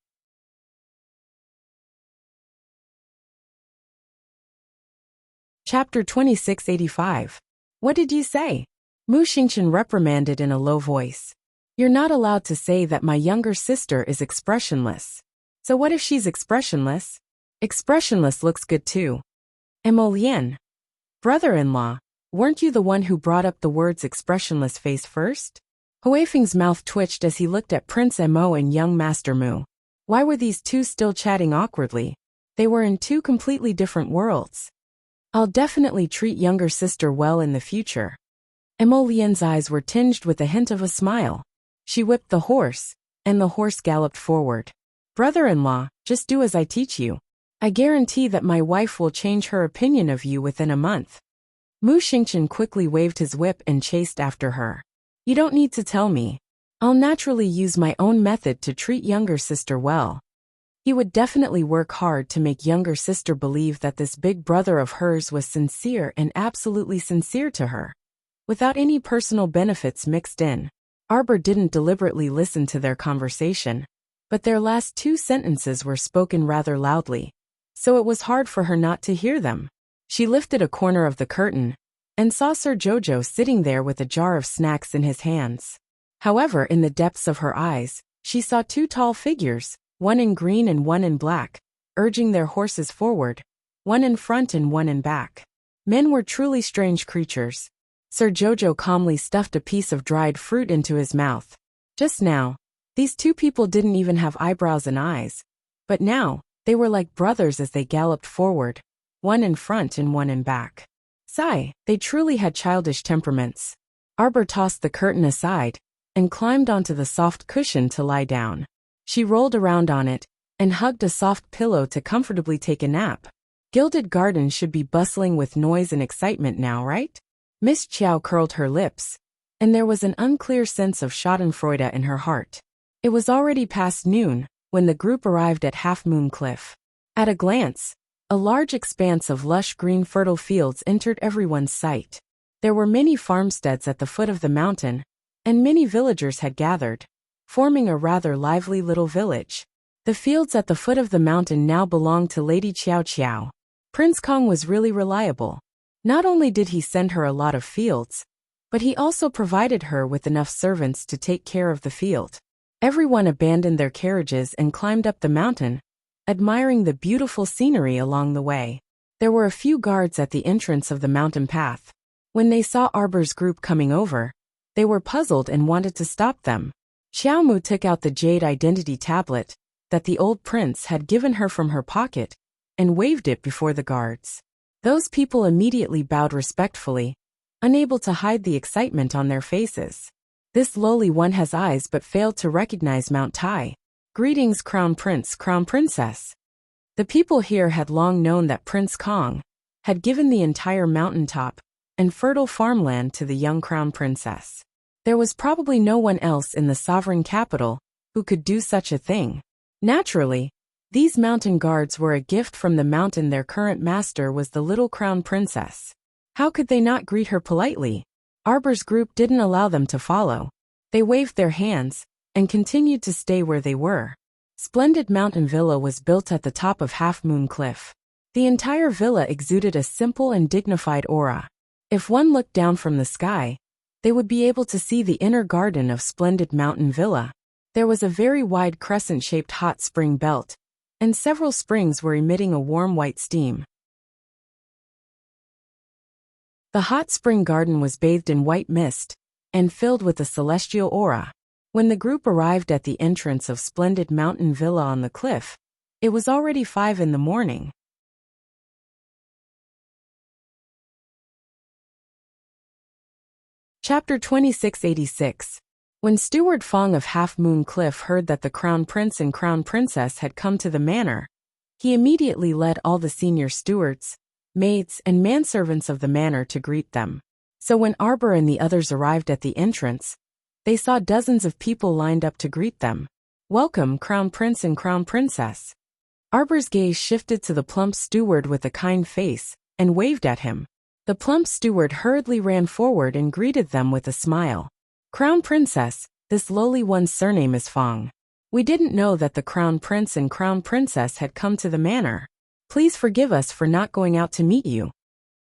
Chapter 2685. What did you say? Mu Xingqian reprimanded in a low voice. You're not allowed to say that my younger sister is expressionless. So what if she's expressionless? Expressionless looks good too. Emolian. Brother-in-law, weren't you the one who brought up the words expressionless face first? Huifeng's mouth twitched as he looked at Prince Mo and young Master Mu. Why were these two still chatting awkwardly? They were in two completely different worlds. I'll definitely treat younger sister well in the future. Emolian's eyes were tinged with a hint of a smile. She whipped the horse, and the horse galloped forward. Brother-in-law, just do as I teach you. I guarantee that my wife will change her opinion of you within a month. Mu Xingqian quickly waved his whip and chased after her. You don't need to tell me. I'll naturally use my own method to treat younger sister well. He would definitely work hard to make younger sister believe that this big brother of hers was sincere and absolutely sincere to her, without any personal benefits mixed in. Arbor didn't deliberately listen to their conversation, but their last two sentences were spoken rather loudly, so it was hard for her not to hear them. She lifted a corner of the curtain and saw Sir Jojo sitting there with a jar of snacks in his hands. However, in the depths of her eyes, she saw two tall figures, one in green and one in black, urging their horses forward, one in front and one in back. Men were truly strange creatures. Sir Jojo calmly stuffed a piece of dried fruit into his mouth. Just now, these two people didn't even have eyebrows and eyes, but now, they were like brothers as they galloped forward, one in front and one in back. Sigh, they truly had childish temperaments. Arbor tossed the curtain aside and climbed onto the soft cushion to lie down. She rolled around on it and hugged a soft pillow to comfortably take a nap. Gilded Garden should be bustling with noise and excitement now, right? Miss Chiao curled her lips, and there was an unclear sense of schadenfreude in her heart. It was already past noon when the group arrived at Half Moon Cliff. At a glance, a large expanse of lush green fertile fields entered everyone's sight. There were many farmsteads at the foot of the mountain, and many villagers had gathered, forming a rather lively little village. The fields at the foot of the mountain now belonged to Lady Qiao Qiao. Prince Kong was really reliable. Not only did he send her a lot of fields, but he also provided her with enough servants to take care of the field. Everyone abandoned their carriages and climbed up the mountain, admiring the beautiful scenery along the way. There were a few guards at the entrance of the mountain path. When they saw Arbor's group coming over, they were puzzled and wanted to stop them. Xiaomu took out the jade identity tablet that the old prince had given her from her pocket and waved it before the guards. Those people immediately bowed respectfully, unable to hide the excitement on their faces. This lowly one has eyes but failed to recognize Mount Tai. Greetings, Crown Prince, Crown Princess. The people here had long known that Prince Kong had given the entire mountaintop and fertile farmland to the young Crown Princess. There was probably no one else in the sovereign capital who could do such a thing. Naturally, these mountain guards were a gift from the mountain. Their current master was the little Crown Princess. How could they not greet her politely? Arbor's group didn't allow them to follow. They waved their hands and continued to stay where they were. Splendid Mountain Villa was built at the top of Half Moon Cliff. The entire villa exuded a simple and dignified aura. If one looked down from the sky, they would be able to see the inner garden of Splendid Mountain Villa. There was a very wide crescent-shaped hot spring belt, and several springs were emitting a warm white steam. The hot spring garden was bathed in white mist and filled with a celestial aura. When the group arrived at the entrance of Splendid Mountain Villa on the cliff, it was already 5 in the morning. Chapter 2686. When Steward Fong of Half Moon Cliff heard that the Crown Prince and Crown Princess had come to the manor, he immediately led all the senior stewards, maids, and manservants of the manor to greet them. So when Arbor and the others arrived at the entrance, they saw dozens of people lined up to greet them. Welcome, Crown Prince and Crown Princess. Arbor's gaze shifted to the plump steward with a kind face, and waved at him. The plump steward hurriedly ran forward and greeted them with a smile. Crown Princess, this lowly one's surname is Fong. We didn't know that the Crown Prince and Crown Princess had come to the manor. Please forgive us for not going out to meet you.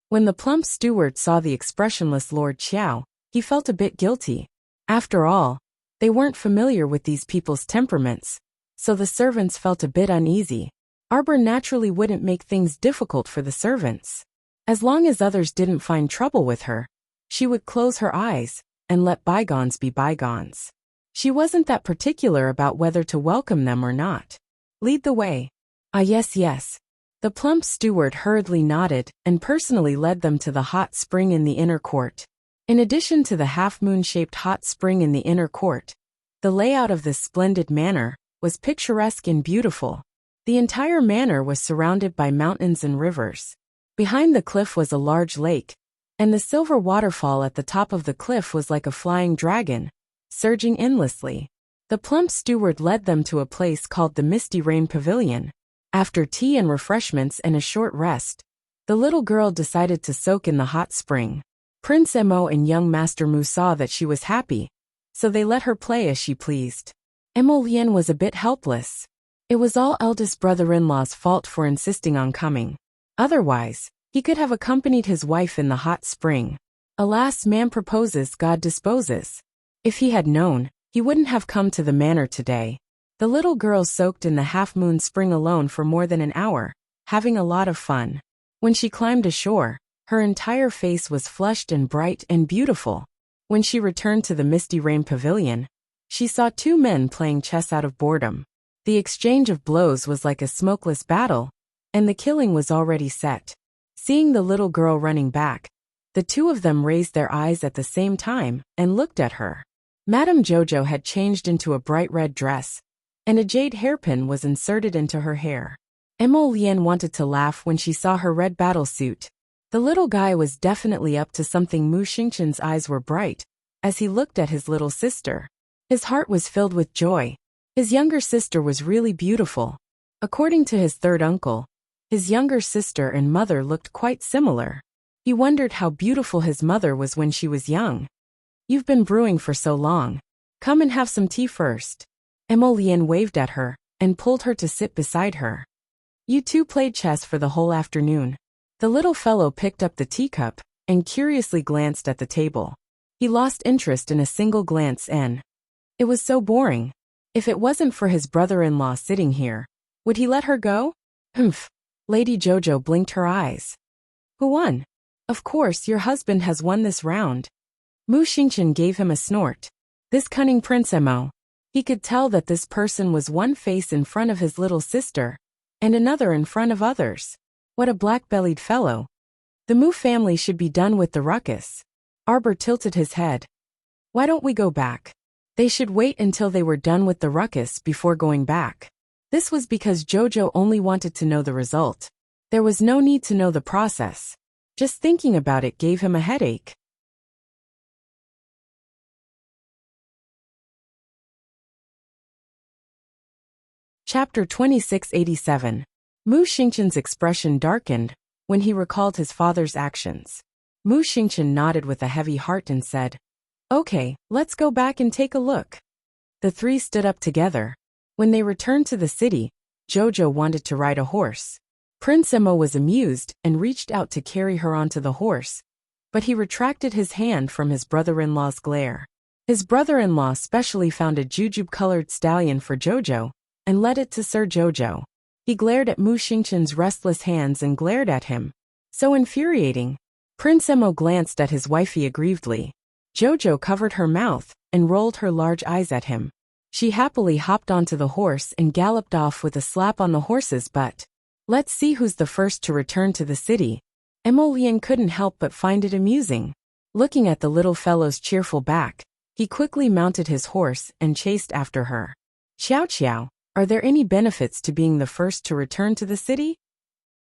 When the plump steward saw the expressionless Lord Xiao, he felt a bit guilty. After all, they weren't familiar with these people's temperaments, so the servants felt a bit uneasy. Arbor naturally wouldn't make things difficult for the servants. As long as others didn't find trouble with her, she would close her eyes and let bygones be bygones. She wasn't that particular about whether to welcome them or not. Lead the way. Ah, yes, yes. The plump steward hurriedly nodded and personally led them to the hot spring in the inner court. In addition to the half-moon-shaped hot spring in the inner court, the layout of this splendid manor was picturesque and beautiful. The entire manor was surrounded by mountains and rivers. Behind the cliff was a large lake, and the silver waterfall at the top of the cliff was like a flying dragon, surging endlessly. The plump steward led them to a place called the Misty Rain Pavilion. After tea and refreshments and a short rest, the little girl decided to soak in the hot spring. Prince Mo and young Master Mu saw that she was happy, so they let her play as she pleased. Mo Lian was a bit helpless. It was all eldest brother-in-law's fault for insisting on coming. Otherwise, he could have accompanied his wife in the hot spring. Alas, man proposes, God disposes. If he had known, he wouldn't have come to the manor today. The little girl soaked in the half-moon spring alone for more than an hour, having a lot of fun. When she climbed ashore, her entire face was flushed and bright and beautiful. When she returned to the Misty Rain Pavilion, she saw two men playing chess out of boredom. The exchange of blows was like a smokeless battle, and the killing was already set. Seeing the little girl running back, the two of them raised their eyes at the same time and looked at her. Madame Jojo had changed into a bright red dress, and a jade hairpin was inserted into her hair. Mo Lian wanted to laugh when she saw her red battle suit. The little guy was definitely up to something. Mu Xingqian's eyes were bright as he looked at his little sister. His heart was filled with joy. His younger sister was really beautiful. According to his third uncle, his younger sister and mother looked quite similar. He wondered how beautiful his mother was when she was young. You've been brewing for so long. Come and have some tea first. Mo Lian waved at her and pulled her to sit beside her. You two played chess for the whole afternoon. The little fellow picked up the teacup and curiously glanced at the table. He lost interest in a single glance and it was so boring. If it wasn't for his brother-in-law sitting here, would he let her go? Humph. Lady Jojo blinked her eyes. Who won? Of course, your husband has won this round. Mu Xingqian gave him a snort. This cunning Prince Mo. He could tell that this person was one face in front of his little sister, and another in front of others. What a black-bellied fellow. The Mu family should be done with the ruckus. Arbor tilted his head. Why don't we go back? They should wait until they were done with the ruckus before going back. This was because Jojo only wanted to know the result. There was no need to know the process. Just thinking about it gave him a headache. Chapter 2687. Mu Xingqian's expression darkened when he recalled his father's actions. Mu Xingqian nodded with a heavy heart and said, Okay, let's go back and take a look. The three stood up together. When they returned to the city, Jojo wanted to ride a horse. Prince Mo was amused and reached out to carry her onto the horse, but he retracted his hand from his brother-in-law's glare. His brother-in-law specially found a jujube-colored stallion for Jojo and led it to Sir Jojo. He glared at Mu Xingqian's restless hands and glared at him. So infuriating. Prince Mo glanced at his wifey aggrievedly. Jojo covered her mouth and rolled her large eyes at him. She happily hopped onto the horse and galloped off with a slap on the horse's butt. Let's see who's the first to return to the city. Mo Lian couldn't help but find it amusing. Looking at the little fellow's cheerful back, he quickly mounted his horse and chased after her. Xiao Xiao, are there any benefits to being the first to return to the city?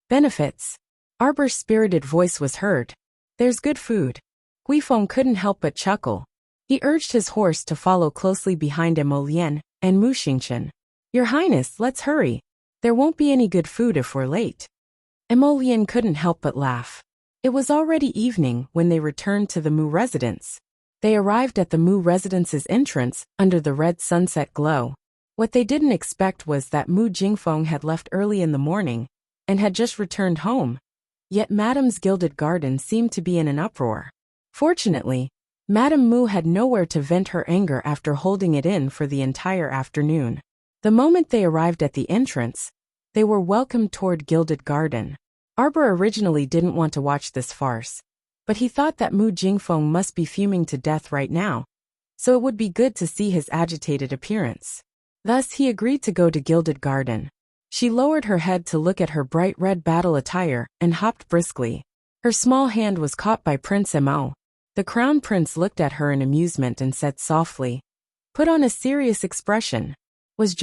Benefits? Arbor's spirited voice was heard. There's good food. Guifeng couldn't help but chuckle. He urged his horse to follow closely behind Mo Lian and Mu Xingqian. Your Highness, let's hurry. There won't be any good food if we're late. Emolian couldn't help but laugh. It was already evening when they returned to the Mu residence. They arrived at the Mu residence's entrance under the red sunset glow. What they didn't expect was that Mu Jingfeng had left early in the morning and had just returned home. Yet Madame's gilded garden seemed to be in an uproar. Fortunately, Madame Mu had nowhere to vent her anger after holding it in for the entire afternoon. The moment they arrived at the entrance, they were welcomed toward Gilded Garden. Arbor originally didn't want to watch this farce, but he thought that Mu Jingfeng must be fuming to death right now, so it would be good to see his agitated appearance. Thus he agreed to go to Gilded Garden. She lowered her head to look at her bright red battle attire and hopped briskly. Her small hand was caught by Prince Mo. The Crown Prince looked at her in amusement and said softly, "Put on a serious expression." Was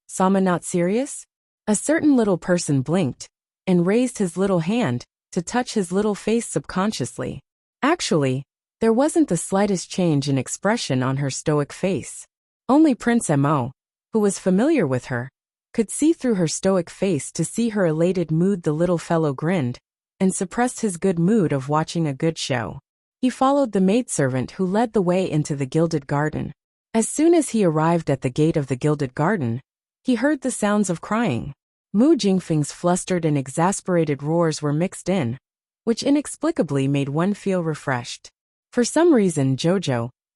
Sama not serious? A certain little person blinked and raised his little hand to touch his little face subconsciously. Actually, there wasn't the slightest change in expression on her stoic face. Only Prince Mo, who was familiar with her, could see through her stoic face to see her elated mood. The little fellow grinned and suppressed his good mood of watching a good show. He followed the maidservant who led the way into the Gilded Garden. As soon as he arrived at the gate of the Gilded Garden, he heard the sounds of crying. Mu Jingfeng's flustered and exasperated roars were mixed in, which inexplicably made one feel refreshed. For some reason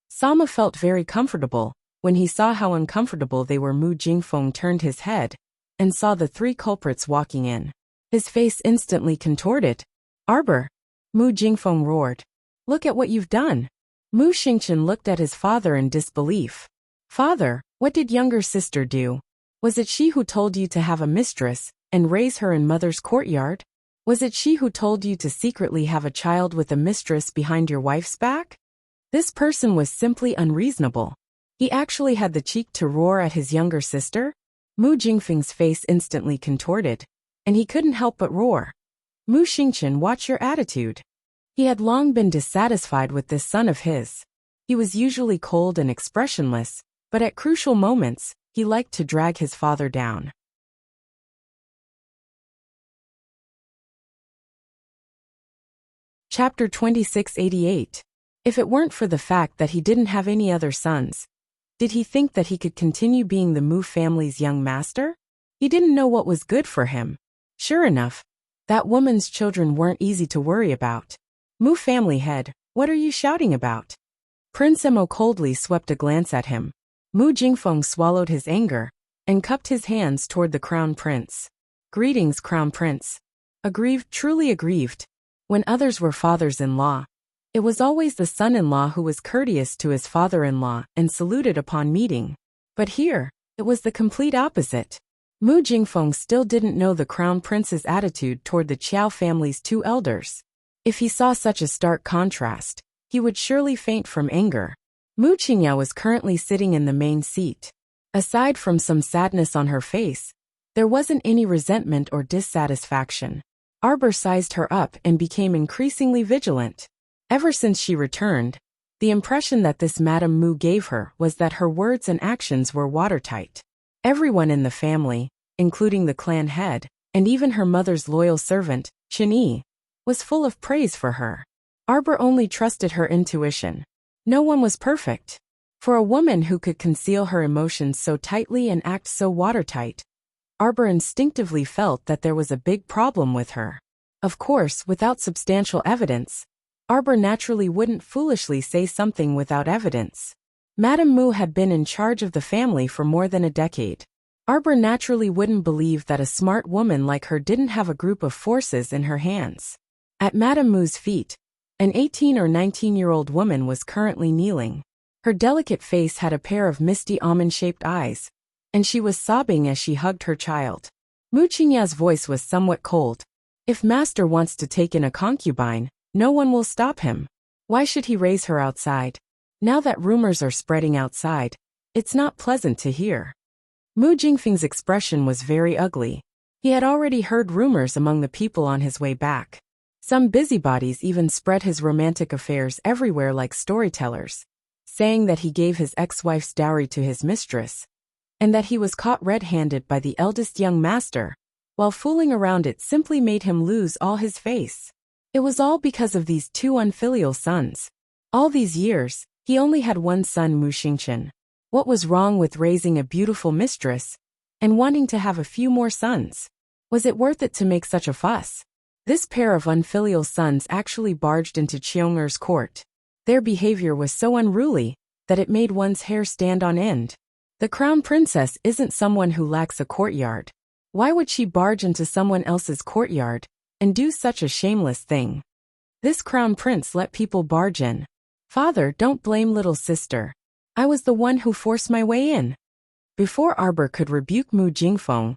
Sama felt very comfortable when he saw how uncomfortable they were. Mu Jingfeng turned his head and saw the three culprits walking in. His face instantly contorted. "Arbor!" Mu Jingfeng roared. "Look at what you've done." Mu Xingqian looked at his father in disbelief. "Father, what did younger sister do? Was it she who told you to have a mistress and raise her in mother's courtyard? Was it she who told you to secretly have a child with a mistress behind your wife's back?" This person was simply unreasonable. He actually had the cheek to roar at his younger sister? Mu Jingfeng's face instantly contorted, and he couldn't help but roar. "Mu Xingqian, watch your attitude." He had long been dissatisfied with this son of his. He was usually cold and expressionless, but at crucial moments, he liked to drag his father down. Chapter 2688. If it weren't for the fact that he didn't have any other sons, did he think that he could continue being the Mu family's young master? He didn't know what was good for him. Sure enough, that woman's children weren't easy to worry about. "Mu family head, what are you shouting about?" Prince Mo coldly swept a glance at him. Mu Jingfeng swallowed his anger and cupped his hands toward the Crown Prince. "Greetings, Crown Prince." Aggrieved, truly aggrieved. When others were fathers-in-law, it was always the son-in-law who was courteous to his father-in-law and saluted upon meeting. But here, it was the complete opposite. Mu Jingfeng still didn't know the Crown Prince's attitude toward the Qiao family's two elders. If he saw such a stark contrast, he would surely faint from anger. Mu Qingya was currently sitting in the main seat. Aside from some sadness on her face, there wasn't any resentment or dissatisfaction. Arbor sized her up and became increasingly vigilant. Ever since she returned, the impression that this Madame Mu gave her was that her words and actions were watertight. Everyone in the family, including the clan head, and even her mother's loyal servant, Chen Yi, was full of praise for her. Arbor only trusted her intuition. No one was perfect. For a woman who could conceal her emotions so tightly and act so watertight, Arbor instinctively felt that there was a big problem with her. Of course, without substantial evidence, Arbor naturally wouldn't foolishly say something without evidence. Madame Mu had been in charge of the family for more than a decade. Arbor naturally wouldn't believe that a smart woman like her didn't have a group of forces in her hands. At Madame Mu's feet, an 18 or 19-year-old woman was currently kneeling. Her delicate face had a pair of misty almond-shaped eyes, and she was sobbing as she hugged her child. Mu Qingya's voice was somewhat cold. "If master wants to take in a concubine, no one will stop him. Why should he raise her outside? Now that rumors are spreading outside, it's not pleasant to hear." Mu Jingfeng's expression was very ugly. He had already heard rumors among the people on his way back. Some busybodies even spread his romantic affairs everywhere like storytellers, saying that he gave his ex-wife's dowry to his mistress, and that he was caught red-handed by the eldest young master, while fooling around it simply made him lose all his face. It was all because of these two unfilial sons. All these years, he only had one son, Mu Xingchen. What was wrong with raising a beautiful mistress and wanting to have a few more sons? Was it worth it to make such a fuss? This pair of unfilial sons actually barged into Qiong'er's court. Their behavior was so unruly that it made one's hair stand on end. The crown princess isn't someone who lacks a courtyard. Why would she barge into someone else's courtyard and do such a shameless thing? This crown prince let people barge in. Father, don't blame little sister. I was the one who forced my way in. Before Arbor could rebuke Mu Jingfeng,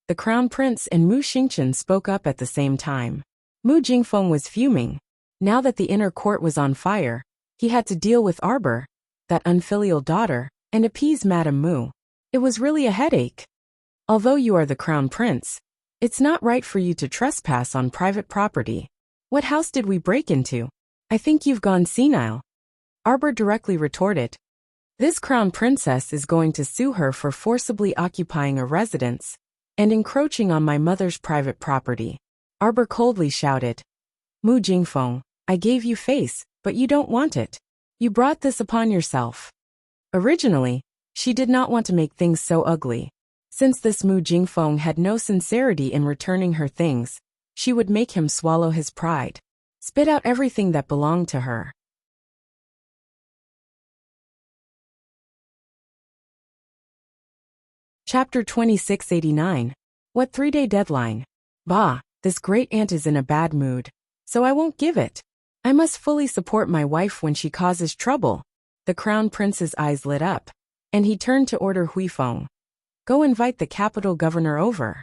the crown prince and Mu Xingchen spoke up at the same time. Mu Jingfeng was fuming. Now that the inner court was on fire, he had to deal with Arbor, that unfilial daughter, and appease Madame Mu. It was really a headache. Although you are the crown prince, it's not right for you to trespass on private property. What house did we break into? I think you've gone senile. Arbor directly retorted. This crown princess is going to sue her for forcibly occupying a residence and encroaching on my mother's private property. Arbor coldly shouted. Mu Jingfeng, I gave you face, but you don't want it. You brought this upon yourself. Originally, she did not want to make things so ugly. Since this Mu Jingfeng had no sincerity in returning her things, she would make him swallow his pride. Spit out everything that belonged to her. Chapter 2689. What 3-day deadline? Bah, this great aunt is in a bad mood, so I won't give it. I must fully support my wife when she causes trouble. The crown prince's eyes lit up, and he turned to order Huifeng. Go invite the capital governor over.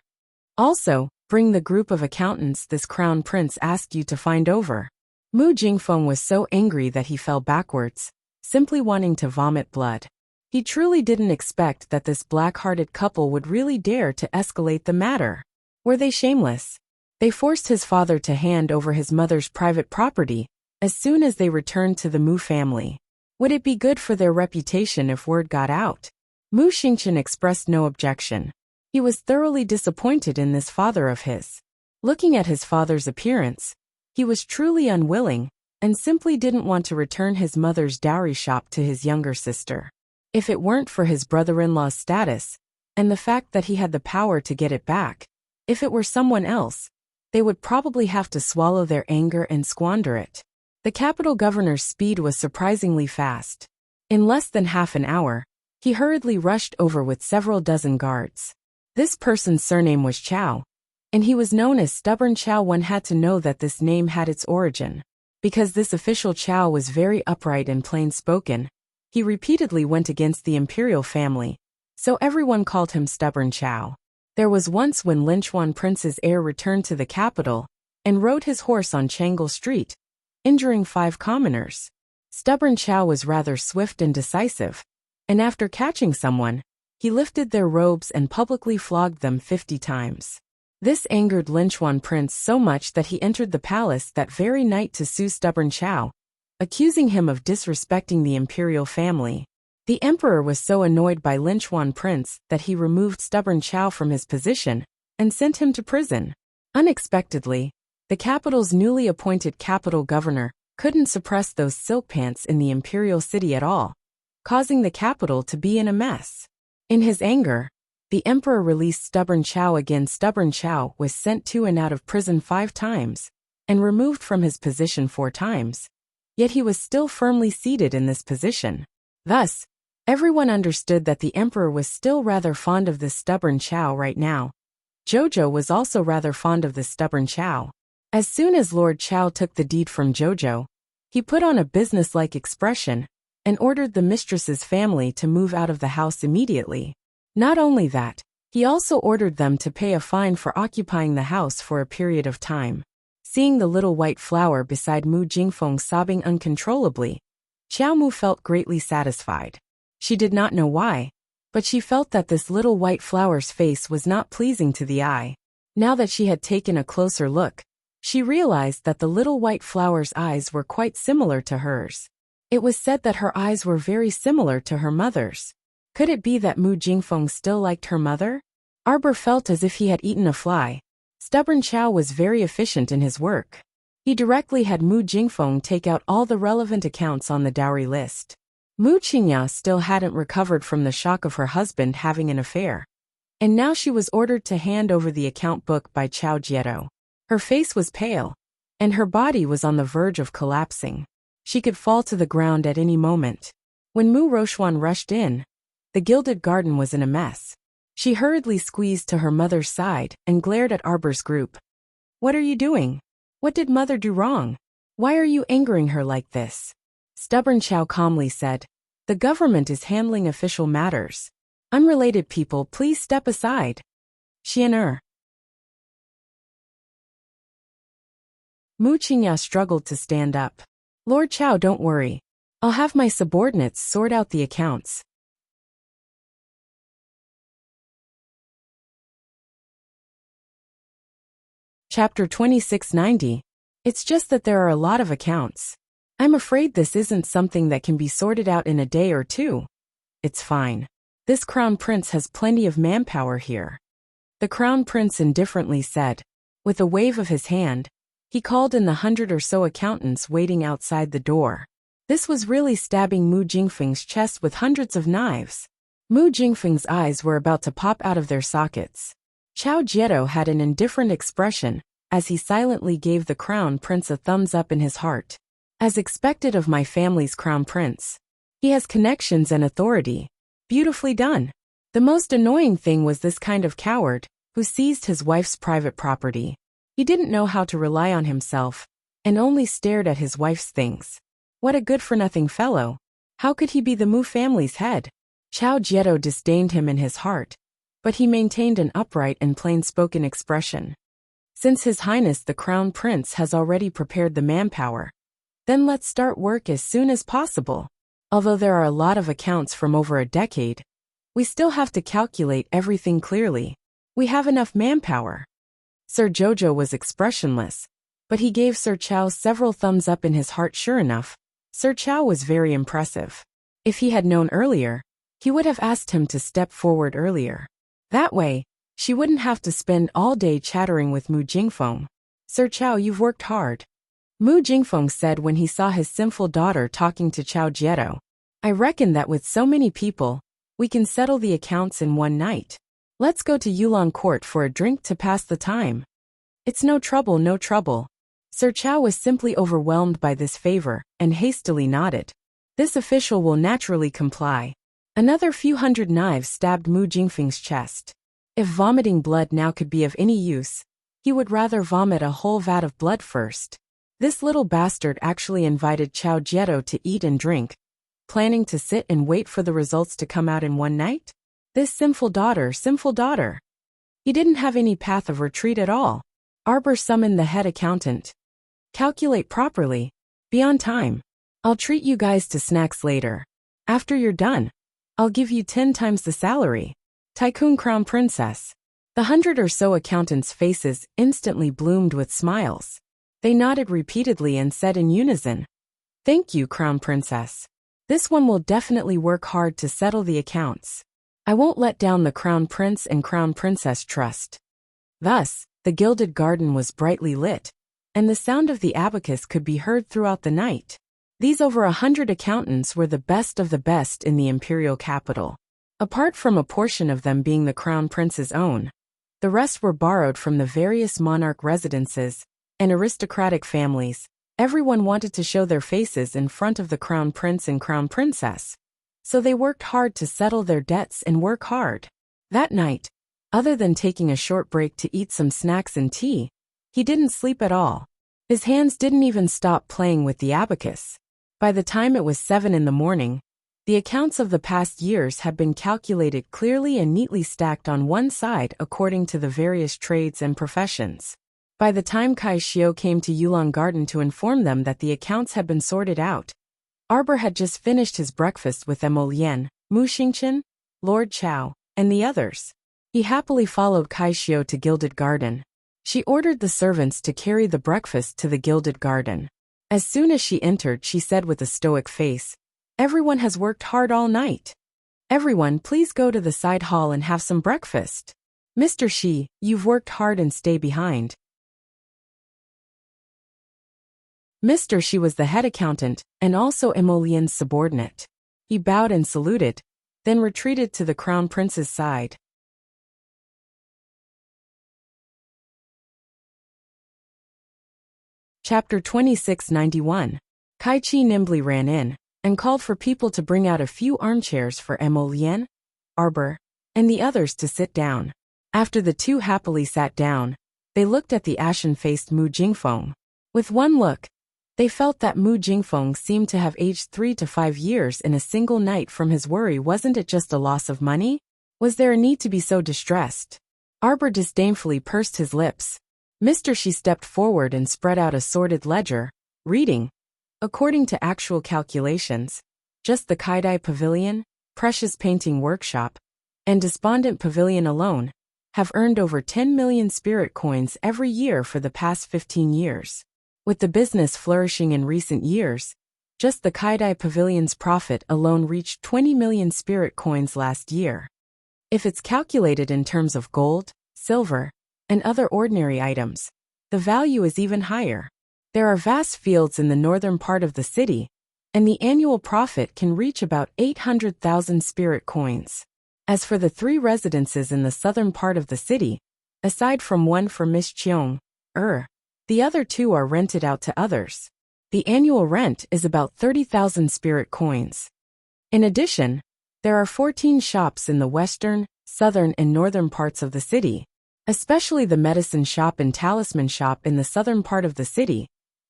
Also, bring the group of accountants this crown prince asked you to find over. Mu Jingfeng was so angry that he fell backwards, simply wanting to vomit blood. He truly didn't expect that this black-hearted couple would really dare to escalate the matter. Were they shameless? They forced his father to hand over his mother's private property as soon as they returned to the Mu family. Would it be good for their reputation if word got out? Mu Xingchen expressed no objection. He was thoroughly disappointed in this father of his. Looking at his father's appearance, he was truly unwilling and simply didn't want to return his mother's dowry shop to his younger sister. If it weren't for his brother-in-law's status and the fact that he had the power to get it back, if it were someone else, they would probably have to swallow their anger and squander it. The capital governor's speed was surprisingly fast. In less than half an hour, he hurriedly rushed over with several dozen guards. This person's surname was Chow, and he was known as Stubborn Chow. One had to know that this name had its origin, because this official Chow was very upright and plain-spoken. He repeatedly went against the imperial family, so everyone called him Stubborn Chow. There was once when Linchuan Prince's heir returned to the capital and rode his horse on Changle Street, injuring 5 commoners. Stubborn Chow was rather swift and decisive, and after catching someone, he lifted their robes and publicly flogged them 50 times. This angered Linchuan Prince so much that he entered the palace that very night to sue Stubborn Chow, accusing him of disrespecting the imperial family. The emperor was so annoyed by Linchuan Prince that he removed Stubborn Chow from his position and sent him to prison. Unexpectedly, the capital's newly appointed capital governor couldn't suppress those silk pants in the imperial city at all, causing the capital to be in a mess. In his anger, the emperor released Stubborn Chow again. Stubborn Chow was sent to and out of prison 5 times and removed from his position 4 times. Yet he was still firmly seated in this position. Thus, everyone understood that the emperor was still rather fond of this Stubborn Chow right now. Jojo was also rather fond of this Stubborn Chow. As soon as Lord Chow took the deed from Jojo, he put on a businesslike expression and ordered the mistress's family to move out of the house immediately. Not only that, he also ordered them to pay a fine for occupying the house for a period of time. Seeing the little white flower beside Mu Jingfeng sobbing uncontrollably, Xiao Mu felt greatly satisfied. She did not know why, but she felt that this little white flower's face was not pleasing to the eye. Now that she had taken a closer look, she realized that the little white flower's eyes were quite similar to hers. It was said that her eyes were very similar to her mother's. Could it be that Mu Jingfeng still liked her mother? Arbor felt as if he had eaten a fly. Stubborn Chow was very efficient in his work. He directly had Mu Jingfeng take out all the relevant accounts on the dowry list. Mu Qingya still hadn't recovered from the shock of her husband having an affair. And now she was ordered to hand over the account book by Chow Jieto. Her face was pale, and her body was on the verge of collapsing. She could fall to the ground at any moment. When Mu Rochuan rushed in, the Gilded Garden was in a mess. She hurriedly squeezed to her mother's side and glared at Arbor's group. "What are you doing? What did mother do wrong? Why are you angering her like this?" Stubborn Chow calmly said, "The government is handling official matters. Unrelated people, please step aside." Xian'er. Mu Qingya struggled to stand up. "Lord Chow, don't worry. I'll have my subordinates sort out the accounts." Chapter 2690. It's just that there are a lot of accounts. I'm afraid this isn't something that can be sorted out in a day or two. It's fine. This crown prince has plenty of manpower here. The crown prince indifferently said. With a wave of his hand, he called in the 100 or so accountants waiting outside the door. This was really stabbing Mu Jingfeng's chest with hundreds of knives. Mu Jingfeng's eyes were about to pop out of their sockets. Chow Jieto had an indifferent expression, as he silently gave the crown prince a thumbs up in his heart. As expected of my family's crown prince. He has connections and authority. Beautifully done. The most annoying thing was this kind of coward, who seized his wife's private property. He didn't know how to rely on himself, and only stared at his wife's things. What a good-for-nothing fellow. How could he be the Mu family's head? Chow Jieto disdained him in his heart, but he maintained an upright and plain-spoken expression. Since His Highness the Crown Prince has already prepared the manpower, then let's start work as soon as possible. Although there are a lot of accounts from over a decade, we still have to calculate everything clearly. We have enough manpower. Sir Jojo was expressionless, but he gave Sir Chow several thumbs up in his heart. Sure enough, Sir Chow was very impressive. If he had known earlier, he would have asked him to step forward earlier. That way, she wouldn't have to spend all day chattering with Mu Jingfeng. Sir Chow, you've worked hard. Mu Jingfeng said when he saw his sinful daughter talking to Chow Jieto. I reckon that with so many people, we can settle the accounts in one night. Let's go to Yulong Court for a drink to pass the time. It's no trouble, no trouble. Sir Chow was simply overwhelmed by this favor and hastily nodded. This official will naturally comply. Another few hundred knives stabbed Mu Jingfeng's chest. If vomiting blood now could be of any use, he would rather vomit a whole vat of blood first. This little bastard actually invited Chow Jieto to eat and drink, planning to sit and wait for the results to come out in one night? This sinful daughter, sinful daughter. He didn't have any path of retreat at all. Arbor summoned the head accountant. Calculate properly. Be on time. I'll treat you guys to snacks later. After you're done, I'll give you 10 times the salary. Tycoon Crown Princess. The 100 or so accountants' faces instantly bloomed with smiles. They nodded repeatedly and said in unison, "Thank you, Crown Princess. This one will definitely work hard to settle the accounts. I won't let down the Crown Prince and Crown Princess trust." Thus, the Gilded Garden was brightly lit, and the sound of the abacus could be heard throughout the night. These over 100 accountants were the best of the best in the imperial capital. Apart from a portion of them being the Crown Prince's own, the rest were borrowed from the various monarch residences and aristocratic families. Everyone wanted to show their faces in front of the Crown Prince and Crown Princess, so they worked hard to settle their debts and work hard. That night, other than taking a short break to eat some snacks and tea, he didn't sleep at all. His hands didn't even stop playing with the abacus. By the time it was 7 in the morning, the accounts of the past years had been calculated clearly and neatly stacked on one side according to the various trades and professions. By the time Kai Xiao came to Yulong Garden to inform them that the accounts had been sorted out, Arbor had just finished his breakfast with Emolien, Mu Xingchen, Lord Chow, and the others. He happily followed Kai Xiao to Gilded Garden. She ordered the servants to carry the breakfast to the Gilded Garden. As soon as she entered, she said with a stoic face, "Everyone has worked hard all night." Everyone, please go to the side hall and have some breakfast. Mr. Shi, you've worked hard and stay behind. Mr. Shi was the head accountant and also Emolien's subordinate. He bowed and saluted, then retreated to the crown prince's side. Chapter 2691. Kai Chi nimbly ran in and called for people to bring out a few armchairs for Emolien, Arbor, and the others to sit down. After the two happily sat down, they looked at the ashen-faced Mu Jingfeng. With one look, they felt that Mu Jingfeng seemed to have aged 3 to 5 years in a single night from his worry. Wasn't it just a loss of money? Was there a need to be so distressed? Arbor disdainfully pursed his lips. Mr. Shi stepped forward and spread out a sorted ledger, reading, according to actual calculations, just the Kaidai Pavilion, Precious Painting Workshop, and Despondent Pavilion alone have earned over 10 million spirit coins every year for the past 15 years. With the business flourishing in recent years, just the Kaidai Pavilion's profit alone reached 20 million spirit coins last year. If it's calculated in terms of gold, silver, and other ordinary items, the value is even higher. There are vast fields in the northern part of the city, and the annual profit can reach about 800,000 spirit coins. As for the 3 residences in the southern part of the city, aside from one for Miss Cheong, the other 2 are rented out to others. The annual rent is about 30,000 spirit coins. In addition, there are 14 shops in the western, southern, and northern parts of the city, especially the medicine shop and talisman shop in the southern part of the city.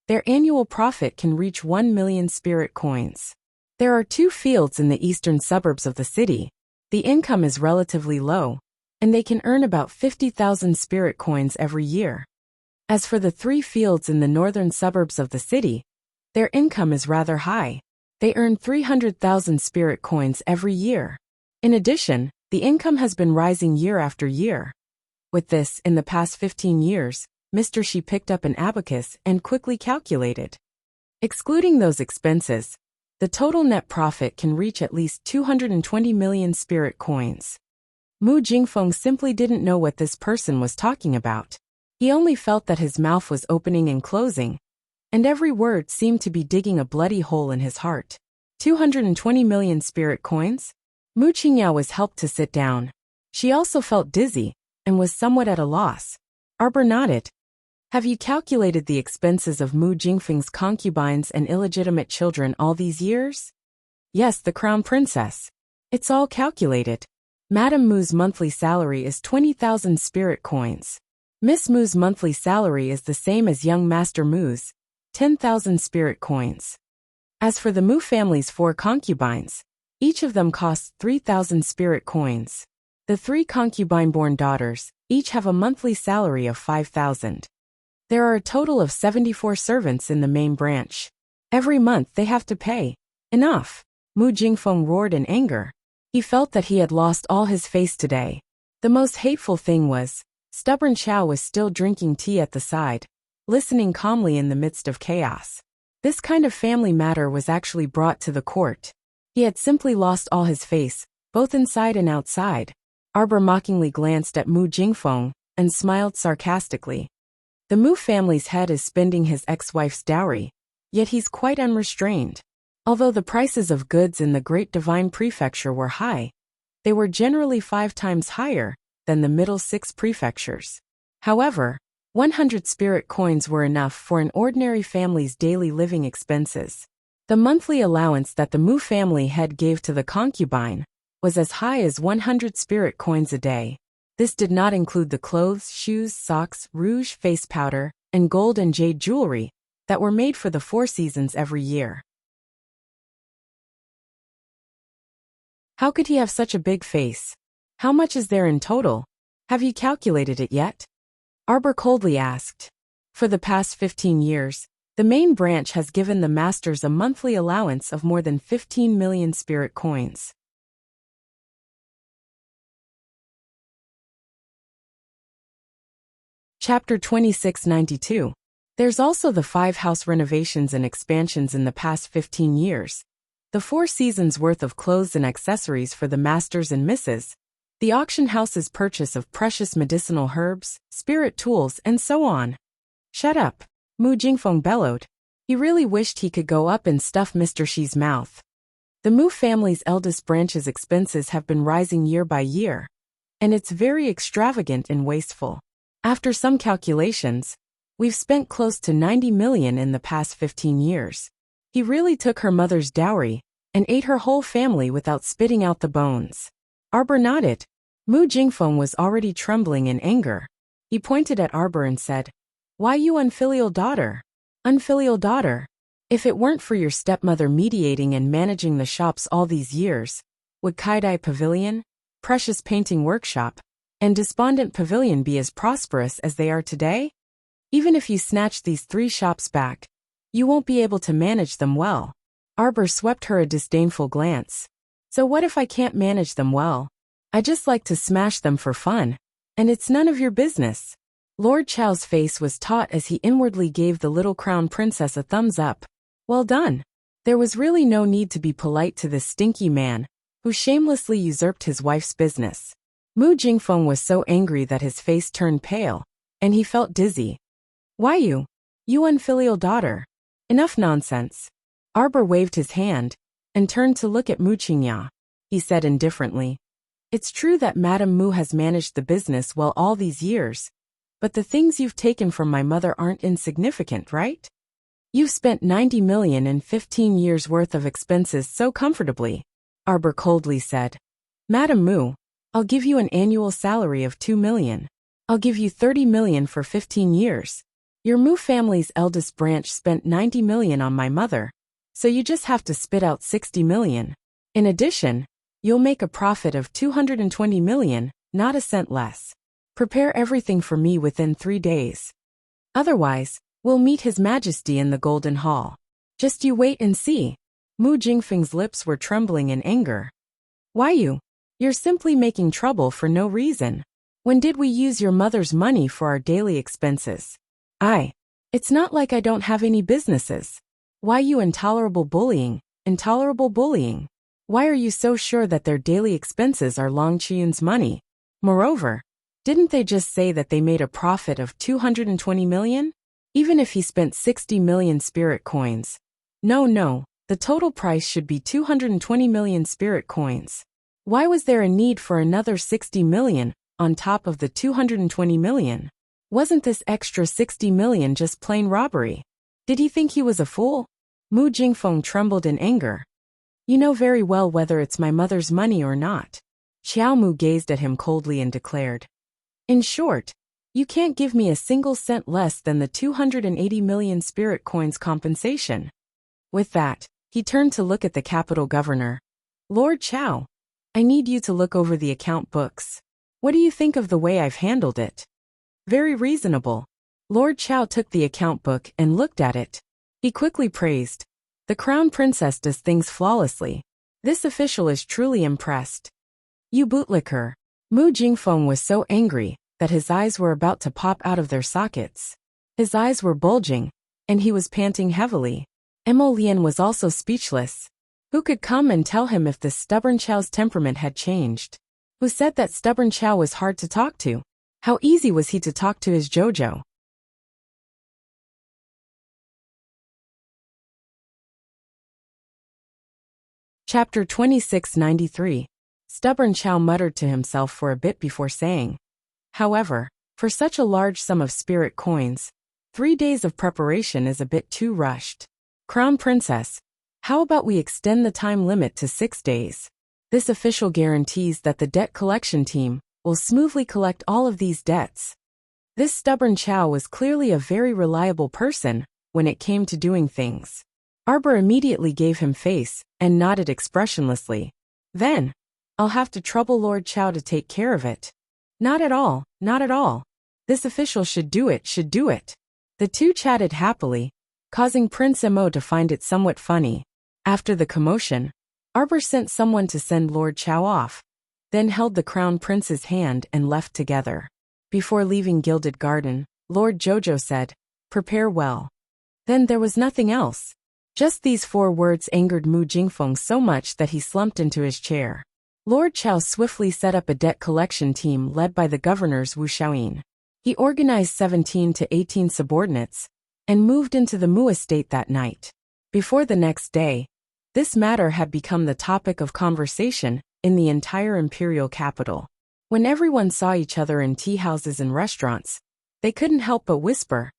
Their annual profit can reach 1 million spirit coins. There are 2 fields in the eastern suburbs of the city. The income is relatively low, and they can earn about 50,000 spirit coins every year. As for the 3 fields in the northern suburbs of the city, their income is rather high. They earn 300,000 spirit coins every year. In addition, the income has been rising year after year. With this, in the past 15 years, Mr. Shi picked up an abacus and quickly calculated. Excluding those expenses, the total net profit can reach at least 220 million spirit coins. Mu Jingfeng simply didn't know what this person was talking about. He only felt that his mouth was opening and closing, and every word seemed to be digging a bloody hole in his heart. 220 million spirit coins? Mu Qingyao was helped to sit down. She also felt dizzy and was somewhat at a loss. Arbor nodded. Have you calculated the expenses of Mu Jingfeng's concubines and illegitimate children all these years? Yes, the crown princess. It's all calculated. Madame Mu's monthly salary is 20,000 spirit coins. Miss Mu's monthly salary is the same as young Master Mu's, 10,000 spirit coins. As for the Mu family's 4 concubines, each of them costs 3,000 spirit coins. The 3 concubine-born daughters each have a monthly salary of 5,000. There are a total of 74 servants in the main branch. Every month they have to pay. Enough! Mu Jingfeng roared in anger. He felt that he had lost all his face today. The most hateful thing was, stubborn Chow was still drinking tea at the side, listening calmly in the midst of chaos. This kind of family matter was actually brought to the court. He had simply lost all his face, both inside and outside. Arbor mockingly glanced at Mu Jingfeng and smiled sarcastically. The Mu family's head is spending his ex-wife's dowry, yet he's quite unrestrained. Although the prices of goods in the Great Divine Prefecture were high, they were generally 5 times higher than the middle 6 prefectures. However, 100 spirit coins were enough for an ordinary family's daily living expenses. The monthly allowance that the Mu family head gave to the concubine was as high as 100 spirit coins a day. This did not include the clothes, shoes, socks, rouge, face powder, and gold and jade jewelry that were made for the 4 seasons every year. How could he have such a big face? How much is there in total? Have you calculated it yet? Arbor coldly asked. For the past 15 years, the main branch has given the masters a monthly allowance of more than 15 million spirit coins. Chapter 2692. There's also the 5 house renovations and expansions in the past 15 years. The 4 seasons worth of clothes and accessories for the masters and misses, the auction house's purchase of precious medicinal herbs, spirit tools, and so on. Shut up, Mu Jingfeng bellowed. He really wished he could go up and stuff Mr. Shi's mouth. The Mu family's eldest branch's expenses have been rising year by year, and it's very extravagant and wasteful. After some calculations, we've spent close to 90 million in the past 15 years. He really took her mother's dowry and ate her whole family without spitting out the bones. Arbor nodded. Mu Jingfeng was already trembling in anger. He pointed at Arbor and said, "Why, you unfilial daughter? Unfilial daughter. If it weren't for your stepmother mediating and managing the shops all these years, would Kaidai Pavilion, Precious Painting Workshop, and Despondent Pavilion be as prosperous as they are today? Even if you snatch these 3 shops back, you won't be able to manage them well." Arbor swept her a disdainful glance. "So what if I can't manage them well? I just like to smash them for fun, and it's none of your business." Lord Chow's face was taut as he inwardly gave the little crown princess a thumbs up. Well done. There was really no need to be polite to this stinky man, who shamelessly usurped his wife's business. Mu Jingfeng was so angry that his face turned pale, and he felt dizzy. "Why you unfilial daughter? Enough nonsense." Arbor waved his hand, and turned to look at Mu Qingya. He said indifferently, "It's true that Madame Mu has managed the business well all these years, but the things you've taken from my mother aren't insignificant, right? You've spent 90 million in 15 years' worth of expenses so comfortably," Arbor coldly said. "Madame Mu, I'll give you an annual salary of 2 million. I'll give you 30 million for 15 years. Your Mu family's eldest branch spent 90 million on my mother, so you just have to spit out 60 million. In addition, you'll make a profit of 220 million, not a cent less. Prepare everything for me within 3 days. Otherwise, we'll meet His Majesty in the Golden Hall. Just you wait and see." Mu Jingfeng's lips were trembling in anger. "Why you're simply making trouble for no reason. When did we use your mother's money for our daily expenses? It's not like I don't have any businesses. Why you intolerable bullying? Why are you so sure that their daily expenses are Long Chiyun's money? Moreover, didn't they just say that they made a profit of 220 million? Even if he spent 60 million spirit coins. No, the total price should be 220 million spirit coins. Why was there a need for another 60 million on top of the 220 million? Wasn't this extra 60 million just plain robbery? Did he think he was a fool?" Mu Jingfeng trembled in anger. "You know very well whether it's my mother's money or not." Xiao Mu gazed at him coldly and declared, "In short, you can't give me a single cent less than the 280 million spirit coins compensation." With that, he turned to look at the capital governor. "Lord Chow, I need you to look over the account books. What do you think of the way I've handled it?" "Very reasonable." Lord Chow took the account book and looked at it. He quickly praised, "The Crown Princess does things flawlessly. This official is truly impressed." "You bootlicker." Mu Jingfeng was so angry that his eyes were about to pop out of their sockets. His eyes were bulging, and he was panting heavily. Mo Lian was also speechless. Who could come and tell him if this stubborn Chow's temperament had changed? Who said that stubborn Chow was hard to talk to? How easy was he to talk to his Jojo? Chapter 2693. Stubborn Chow muttered to himself for a bit before saying, "However, for such a large sum of spirit coins, 3 days of preparation is a bit too rushed. Crown Princess, how about we extend the time limit to 6 days? This official guarantees that the debt collection team will smoothly collect all of these debts." This stubborn Chow was clearly a very reliable person when it came to doing things. Arbor immediately gave him face and nodded expressionlessly. "Then, I'll have to trouble Lord Chow to take care of it." Not at all. This official should do it. The two chatted happily, causing Prince Mo to find it somewhat funny. After the commotion, Arbor sent someone to send Lord Chow off, then held the Crown Prince's hand and left together. Before leaving Gilded Garden, Lord Jojo said, "Prepare well." Then there was nothing else. Just these 4 words angered Mu Jingfeng so much that he slumped into his chair. Lord Chao swiftly set up a debt collection team led by the governors Wu Xiaoyin. He organized 17 to 18 subordinates and moved into the Mu estate that night. Before the next day, this matter had become the topic of conversation in the entire imperial capital. When everyone saw each other in tea houses and restaurants, they couldn't help but whisper,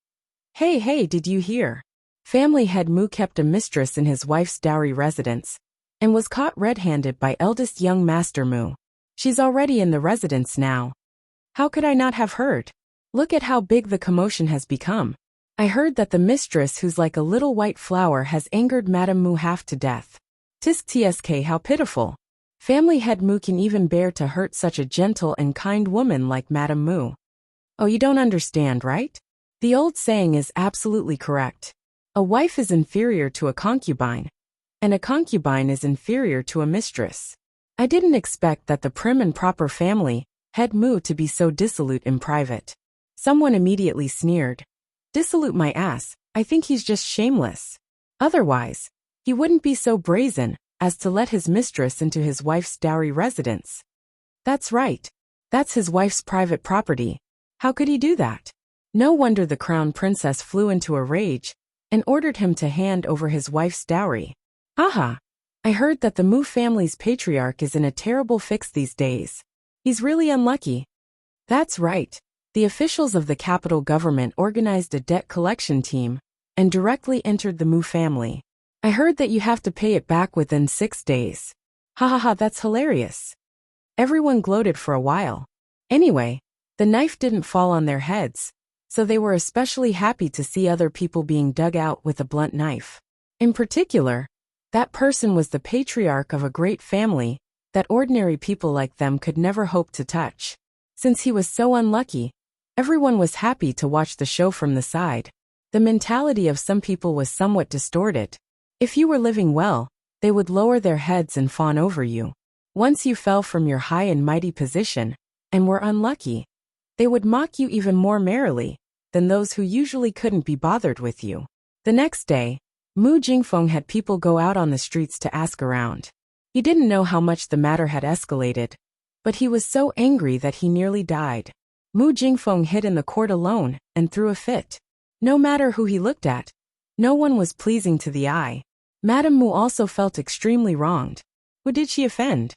Hey, did you hear? Family head Mu kept a mistress in his wife's dowry residence and was caught red-handed by eldest young Master Mu. She's already in the residence now. How could I not have heard? Look at how big the commotion has become. I heard that the mistress who's like a little white flower has angered Madame Mu half to death. Tsk, how pitiful. Family head Mu can even bear to hurt such a gentle and kind woman like Madame Mu. Oh, you don't understand, right? The old saying is absolutely correct. A wife is inferior to a concubine, and a concubine is inferior to a mistress. I didn't expect that the prim and proper family head Mu to be so dissolute in private. Someone immediately sneered. Dissolute my ass, I think he's just shameless. Otherwise, he wouldn't be so brazen as to let his mistress into his wife's dowry residence. That's right. That's his wife's private property. How could he do that? No wonder the crown princess flew into a rage and ordered him to hand over his wife's dowry. Aha! I heard that the Mu family's patriarch is in a terrible fix these days. He's really unlucky. That's right. The officials of the capital government organized a debt collection team and directly entered the Mu family. I heard that you have to pay it back within 6 days. Ha, that's hilarious. Everyone gloated for a while. Anyway, the knife didn't fall on their heads, so they were especially happy to see other people being dug out with a blunt knife. In particular, that person was the patriarch of a great family that ordinary people like them could never hope to touch. Since he was so unlucky, everyone was happy to watch the show from the side. The mentality of some people was somewhat distorted. If you were living well, they would lower their heads and fawn over you. Once you fell from your high and mighty position and were unlucky, they would mock you even more merrily than those who usually couldn't be bothered with you. The next day, Mu Jingfeng had people go out on the streets to ask around. He didn't know how much the matter had escalated, but he was so angry that he nearly died. Mu Jingfeng hid in the court alone and threw a fit. No matter who he looked at, no one was pleasing to the eye. Madame Mu also felt extremely wronged. Who did she offend?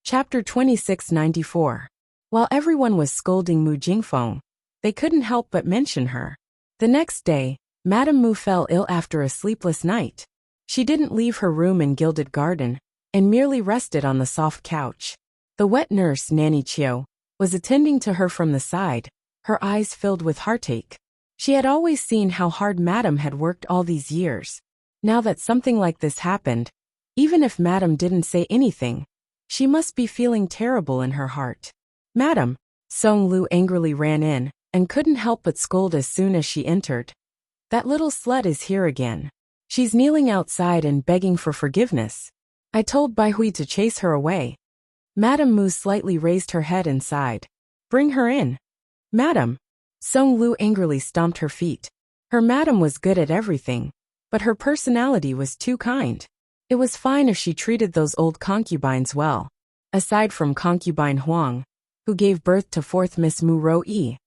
Chapter 2694. While everyone was scolding Mu Jingfeng, they couldn't help but mention her. The next day, Madame Mu fell ill after a sleepless night. She didn't leave her room in Gilded Garden and merely rested on the soft couch. The wet nurse, Nanny Chiu, was attending to her from the side, her eyes filled with heartache. She had always seen how hard Madame had worked all these years. Now that something like this happened, even if Madame didn't say anything, she must be feeling terrible in her heart. Madame, Song Lu angrily ran in and couldn't help but scold as soon as she entered. That little slut is here again. She's kneeling outside and begging for forgiveness. I told Bai Hui to chase her away. Madame Mu slightly raised her head and sighed. Bring her in. Madame. Song Lu angrily stomped her feet. Her madam was good at everything, but her personality was too kind. It was fine if she treated those old concubines well. Aside from concubine Huang, who gave birth to 4th Miss Mu Ro Yi,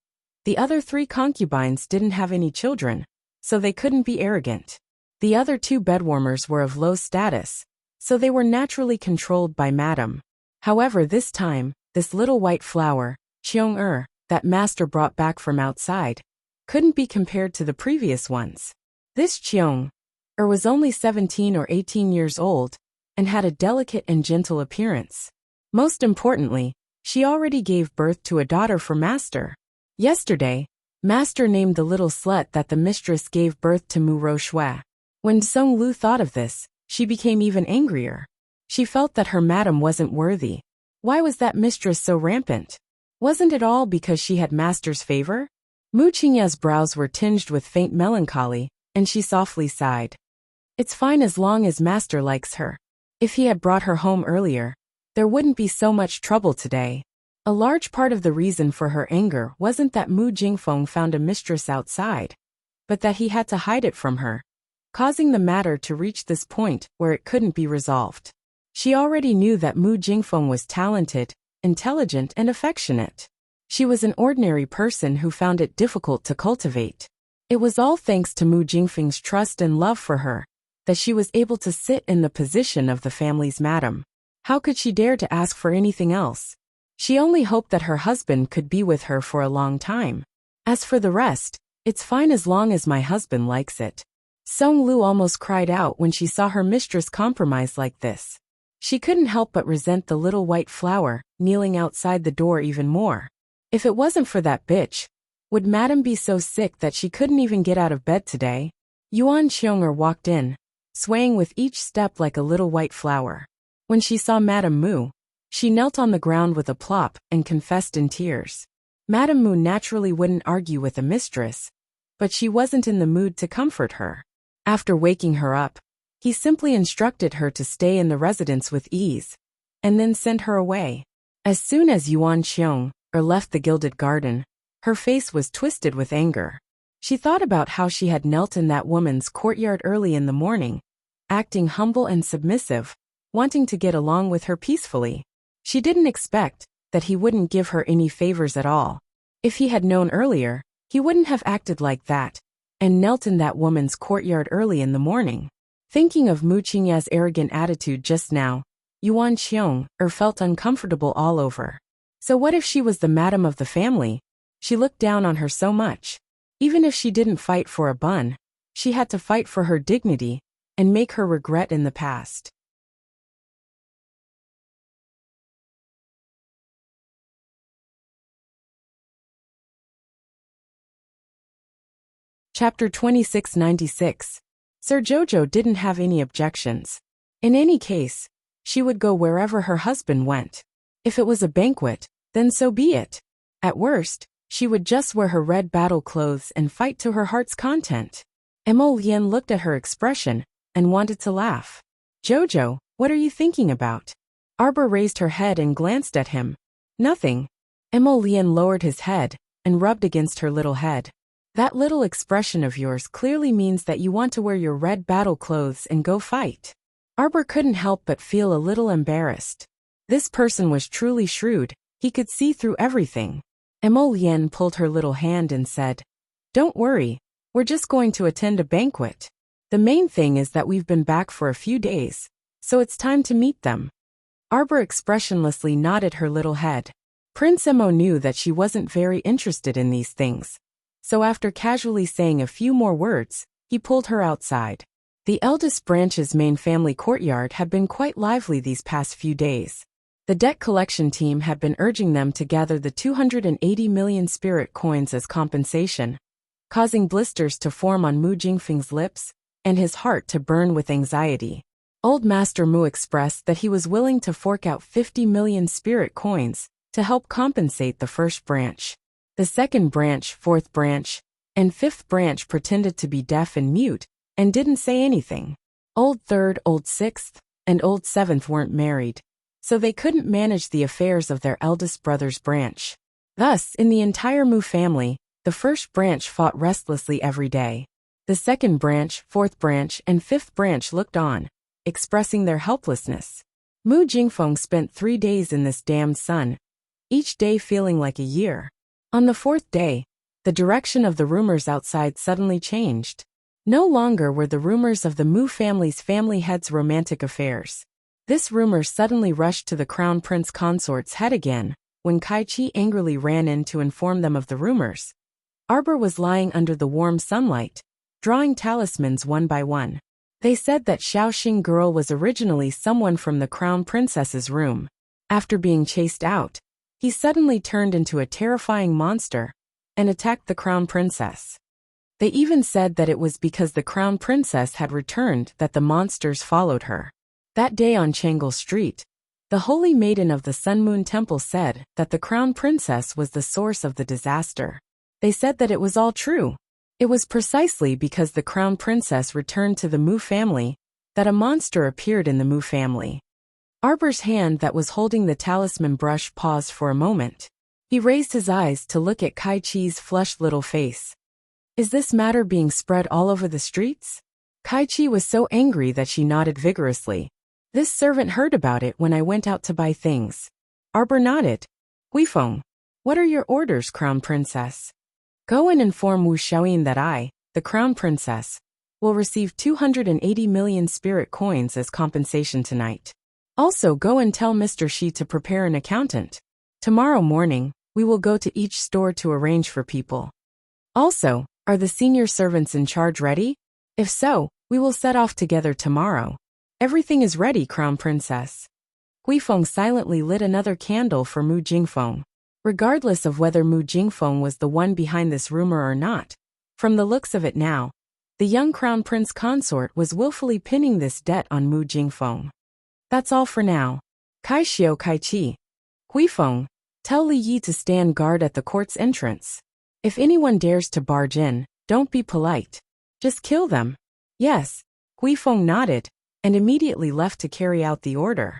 the other 3 concubines didn't have any children, so they couldn't be arrogant. The other 2 bedwarmers were of low status, so they were naturally controlled by Madame. However, this time, this little white flower, Cheong that Master brought back from outside, couldn't be compared to the previous ones. This Cheong was only 17 or 18 years old and had a delicate and gentle appearance. Most importantly, she already gave birth to a daughter for Master. Yesterday, Master named the little slut that the mistress gave birth to Mu Ro Shui. When Song Lu thought of this, she became even angrier. She felt that her madam wasn't worthy. Why was that mistress so rampant? Wasn't it all because she had Master's favor? Mu Qingya's brows were tinged with faint melancholy, and she softly sighed. It's fine as long as Master likes her. If he had brought her home earlier, there wouldn't be so much trouble today. A large part of the reason for her anger wasn't that Mu Jingfeng found a mistress outside, but that he had to hide it from her, causing the matter to reach this point where it couldn't be resolved. She already knew that Mu Jingfeng was talented, intelligent, and affectionate. She was an ordinary person who found it difficult to cultivate. It was all thanks to Mu Jingfeng's trust and love for her that she was able to sit in the position of the family's madam. How could she dare to ask for anything else? She only hoped that her husband could be with her for a long time. As for the rest, it's fine as long as my husband likes it. Song Lu almost cried out when she saw her mistress compromised like this. She couldn't help but resent the little white flower kneeling outside the door even more. If it wasn't for that bitch, would Madam be so sick that she couldn't even get out of bed today? Yuan Xiong'er walked in, swaying with each step like a little white flower. When she saw Madam Mu, she knelt on the ground with a plop and confessed in tears. Madam Mu naturally wouldn't argue with a mistress, but she wasn't in the mood to comfort her. After waking her up, he simply instructed her to stay in the residence with ease, and then sent her away. As soon as Yuan Xiong'er left the gilded garden, her face was twisted with anger. She thought about how she had knelt in that woman's courtyard early in the morning, acting humble and submissive, wanting to get along with her peacefully. She didn't expect that he wouldn't give her any favors at all. If he had known earlier, he wouldn't have acted like that, and knelt in that woman's courtyard early in the morning. Thinking of Mu Qingya's arrogant attitude just now, Yuan Xiong'er felt uncomfortable all over. So what if she was the madam of the family? She looked down on her so much. Even if she didn't fight for a bun, she had to fight for her dignity and make her regret in the past. Chapter 2696. Sir Jojo didn't have any objections. In any case, she would go wherever her husband went. If it was a banquet, then so be it. At worst, she would just wear her red battle clothes and fight to her heart's content. Emolian looked at her expression and wanted to laugh. Jojo, what are you thinking about? Arbor raised her head and glanced at him. Nothing. Emolian lowered his head and rubbed against her little head. That little expression of yours clearly means that you want to wear your red battle clothes and go fight. Arbor couldn't help but feel a little embarrassed. This person was truly shrewd, he could see through everything. Emolian pulled her little hand and said, "Don't worry, we're just going to attend a banquet. The main thing is that we've been back for a few days, so it's time to meet them." Arbor expressionlessly nodded her little head. Prince Emo knew that she wasn't very interested in these things. So after casually saying a few more words, he pulled her outside. The eldest branch's main family courtyard had been quite lively these past few days. The debt collection team had been urging them to gather the 280 million spirit coins as compensation, causing blisters to form on Mu Jingfeng's lips and his heart to burn with anxiety. Old Master Mu expressed that he was willing to fork out 50 million spirit coins to help compensate the first branch. The second branch, fourth branch, and fifth branch pretended to be deaf and mute, and didn't say anything. Old third, old sixth, and old seventh weren't married, so they couldn't manage the affairs of their eldest brother's branch. Thus, in the entire Mu family, the first branch fought restlessly every day. The second branch, fourth branch, and fifth branch looked on, expressing their helplessness. Mu Jingfeng spent 3 days in this damned sun, each day feeling like a year. On the fourth day, the direction of the rumors outside suddenly changed. No longer were the rumors of the Mu family's family head's romantic affairs. This rumor suddenly rushed to the Crown Prince Consort's head again, when Kai Chi angrily ran in to inform them of the rumors. Arbor was lying under the warm sunlight, drawing talismans one by one. They said that Shaoxing girl was originally someone from the Crown Princess's room. After being chased out, he suddenly turned into a terrifying monster and attacked the Crown Princess. They even said that it was because the Crown Princess had returned that the monsters followed her. That day on Changle Street, the Holy Maiden of the Sun Moon Temple said that the Crown Princess was the source of the disaster. They said that it was all true. It was precisely because the Crown Princess returned to the Mu family that a monster appeared in the Mu family. Arbor's hand that was holding the talisman brush paused for a moment. He raised his eyes to look at Kai Chi's flushed little face. Is this matter being spread all over the streets? Kai Chi was so angry that she nodded vigorously. This servant heard about it when I went out to buy things. Arbor nodded. Huifeng, what are your orders, Crown Princess? Go and inform Wu Xiaoyin that I, the Crown Princess, will receive 280 million spirit coins as compensation tonight. Also go and tell Mr. Shi to prepare an accountant. Tomorrow morning, we will go to each store to arrange for people. Also, are the senior servants in charge ready? If so, we will set off together tomorrow. Everything is ready, Crown Princess. Huifeng silently lit another candle for Mu Jingfeng. Regardless of whether Mu Jingfeng was the one behind this rumor or not, from the looks of it now, the young Crown Prince Consort was willfully pinning this debt on Mu Jingfeng. That's all for now. Kai Xiao Kai Chi. Huifeng, tell Li Yi to stand guard at the court's entrance. If anyone dares to barge in, don't be polite. Just kill them. Yes. Huifeng nodded, and immediately left to carry out the order.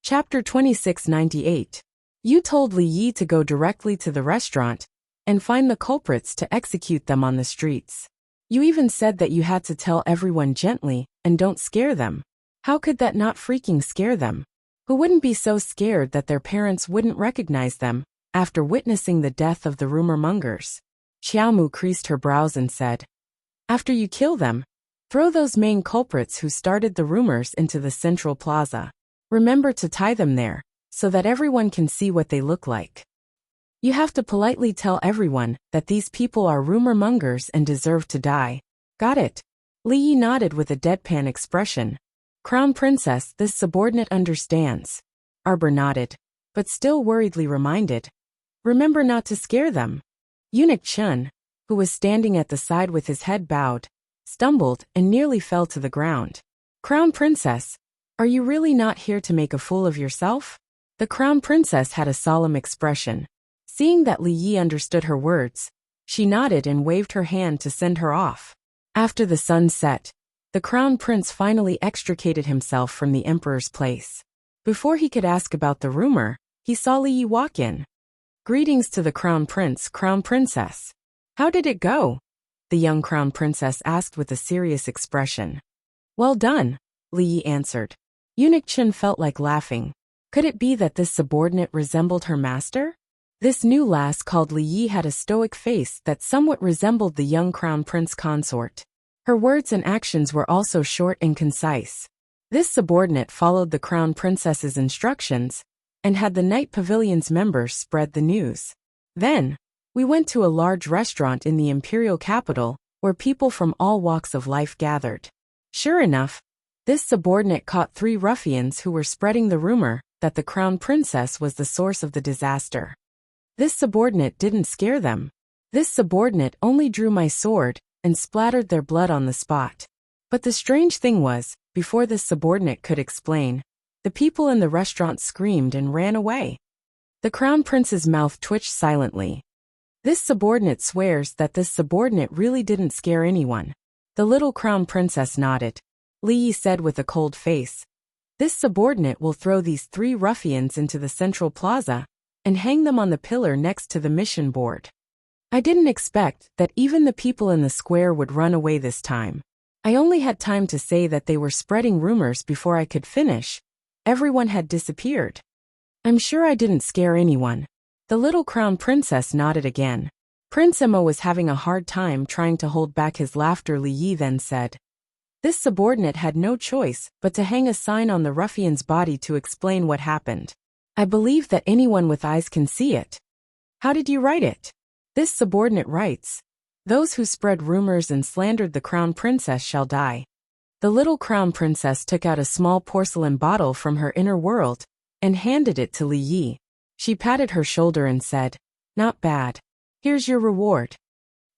Chapter 2698. You told Li Yi to go directly to the restaurant and find the culprits to execute them on the streets. You even said that you had to tell everyone gently and don't scare them. How could that not freaking scare them? Who wouldn't be so scared that their parents wouldn't recognize them after witnessing the death of the rumor mongers? Xiaomu creased her brows and said, after you kill them, throw those main culprits who started the rumors into the central plaza. Remember to tie them there, so that everyone can see what they look like. You have to politely tell everyone that these people are rumor mongers and deserve to die. Got it? Li Yi nodded with a deadpan expression. Crown Princess, this subordinate understands. Arbor nodded, but still worriedly reminded. Remember not to scare them. Eunuch Chun, who was standing at the side with his head bowed, stumbled and nearly fell to the ground. Crown Princess, are you really not here to make a fool of yourself? The Crown Princess had a solemn expression. Seeing that Li Yi understood her words, she nodded and waved her hand to send her off. After the sun set, the Crown Prince finally extricated himself from the Emperor's place. Before he could ask about the rumor, he saw Li Yi walk in. Greetings to the Crown Prince, Crown Princess. How did it go? The young Crown Princess asked with a serious expression. Well done, Li Yi answered. Eunuch Chun felt like laughing. Could it be that this subordinate resembled her master? This new lass called Li Yi had a stoic face that somewhat resembled the young Crown Prince Consort. Her words and actions were also short and concise. This subordinate followed the Crown Princess's instructions and had the night pavilion's members spread the news. Then, we went to a large restaurant in the imperial capital where people from all walks of life gathered. Sure enough, this subordinate caught 3 ruffians who were spreading the rumor that the Crown Princess was the source of the disaster. This subordinate didn't scare them. This subordinate only drew my sword and splattered their blood on the spot. But the strange thing was, before this subordinate could explain, the people in the restaurant screamed and ran away. The Crown Prince's mouth twitched silently. This subordinate swears that this subordinate really didn't scare anyone. The little Crown Princess nodded. Li Yi said with a cold face, this subordinate will throw these 3 ruffians into the central plaza and hang them on the pillar next to the mission board. I didn't expect that even the people in the square would run away this time. I only had time to say that they were spreading rumors before I could finish. Everyone had disappeared. I'm sure I didn't scare anyone. The little Crown Princess nodded again. Prince Emma was having a hard time trying to hold back his laughter. Li Yi then said, this subordinate had no choice but to hang a sign on the ruffian's body to explain what happened. I believe that anyone with eyes can see it. How did you write it? This subordinate writes, those who spread rumors and slandered the Crown Princess shall die. The little Crown Princess took out a small porcelain bottle from her inner world and handed it to Li Yi. She patted her shoulder and said, not bad. Here's your reward.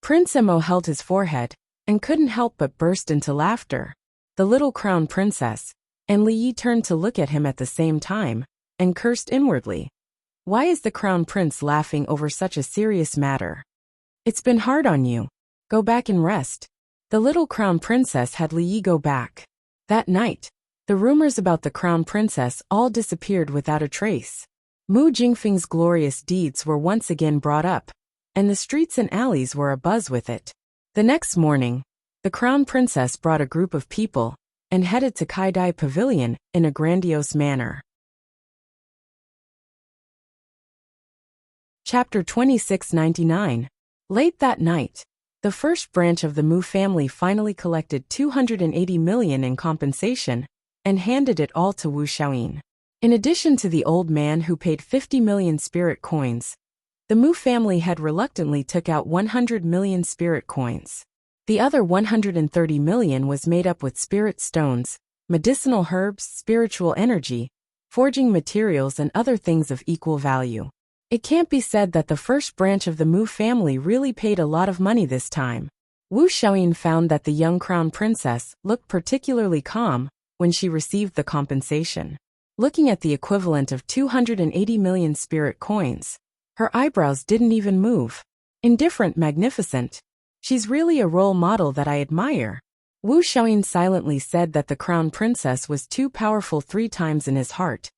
Prince Emo held his forehead and couldn't help but burst into laughter. The little Crown Princess and Li Yi turned to look at him at the same time and cursed inwardly. Why is the Crown Prince laughing over such a serious matter? It's been hard on you. Go back and rest. The little crown princess had Li Yi go back. That night, the rumors about the crown princess all disappeared without a trace. Mu Jingfeng's glorious deeds were once again brought up, and the streets and alleys were abuzz with it. The next morning, the crown princess brought a group of people and headed to Kaidai Pavilion in a grandiose manner. Chapter 2699. Late that night, the first branch of the Mu family finally collected 280 million in compensation and handed it all to Wu Xiaoyin. In addition to the old man who paid 50 million spirit coins, the Mu family head reluctantly took out 100 million spirit coins. The other 130 million was made up with spirit stones, medicinal herbs, spiritual energy, forging materials and other things of equal value. It can't be said that the first branch of the Mu family really paid a lot of money this time. Wu Xiaoyin found that the young crown princess looked particularly calm when she received the compensation. Looking at the equivalent of 280 million spirit coins, her eyebrows didn't even move. Indifferent, magnificent. She's really a role model that I admire. Wu Xiaoyin silently said that the crown princess was too powerful 3 times in his heart,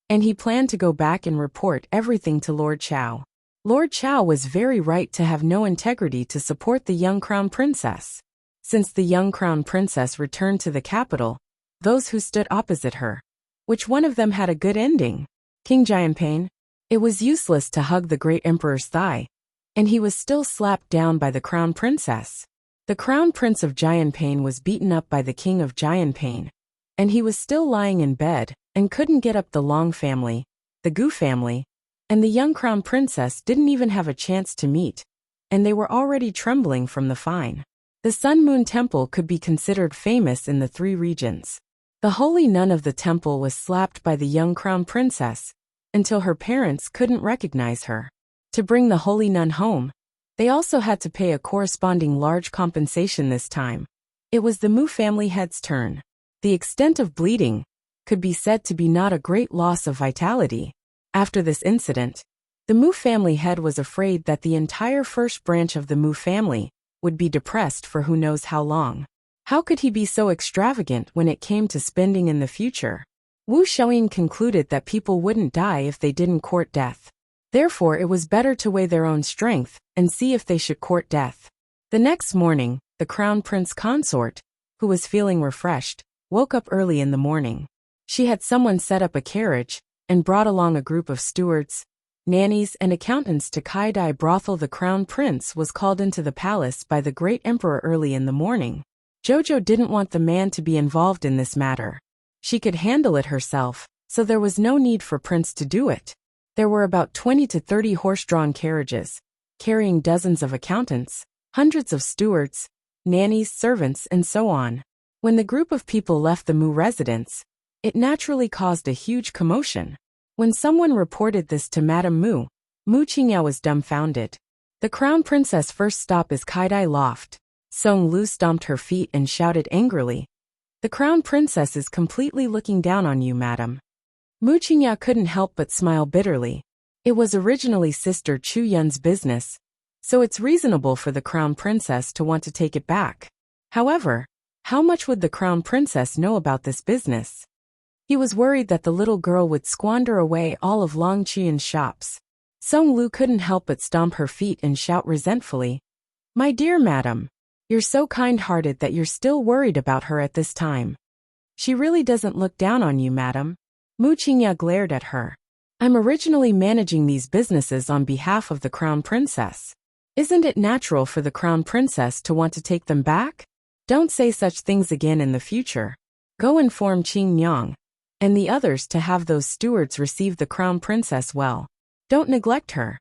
and he planned to go back and report everything to Lord Chao. Lord Chao was very right to have no integrity to support the young crown princess. Since the young crown princess returned to the capital, those who stood opposite her, which one of them had a good ending? King Jianping? It was useless to hug the great emperor's thigh, and he was still slapped down by the crown princess. The crown prince of Jianping was beaten up by the king of Jianping, and he was still lying in bed and couldn't get up. The Long family, the Gu family, and the young crown princess didn't even have a chance to meet, and they were already trembling from the fine. The Sun Moon Temple could be considered famous in the 3 regions. The holy nun of the temple was slapped by the young crown princess until her parents couldn't recognize her. To bring the holy nun home, they also had to pay a corresponding large compensation this time. It was the Mu family head's turn. The extent of bleeding could be said to be not a great loss of vitality. After this incident, the Mu family head was afraid that the entire first branch of the Mu family would be depressed for who knows how long. How could he be so extravagant when it came to spending in the future? Wu Xiaoyin concluded that people wouldn't die if they didn't court death. Therefore, it was better to weigh their own strength and see if they should court death. The next morning, the crown prince Consort, who was feeling refreshed, woke up early in the morning. She had someone set up a carriage and brought along a group of stewards, nannies, and accountants to Kaidai brothel. The crown prince was called into the palace by the great emperor early in the morning. Jojo didn't want the man to be involved in this matter. She could handle it herself, so there was no need for Prince to do it. There were about 20 to 30 horse-drawn carriages, carrying dozens of accountants, hundreds of stewards, nannies, servants, and so on. When the group of people left the Mu residence, it naturally caused a huge commotion. When someone reported this to Madame Mu, Mu Qingyao was dumbfounded. The crown princess' first stop is Kaidai Loft. Song Lu stomped her feet and shouted angrily, "The crown princess is completely looking down on you, madam." Mu Qingyao couldn't help but smile bitterly. It was originally Sister Chu Yun's business, so it's reasonable for the crown princess to want to take it back. However, how much would the crown princess know about this business? He was worried that the little girl would squander away all of Long Qian's shops. Song Lu couldn't help but stomp her feet and shout resentfully, "My dear madam, you're so kind-hearted that you're still worried about her at this time. She really doesn't look down on you, madam." Mu Qingyao glared at her. "I'm originally managing these businesses on behalf of the crown princess. Isn't it natural for the crown princess to want to take them back? Don't say such things again in the future. Go inform Qing Nyang and the others to have those stewards receive the crown princess well. Don't neglect her."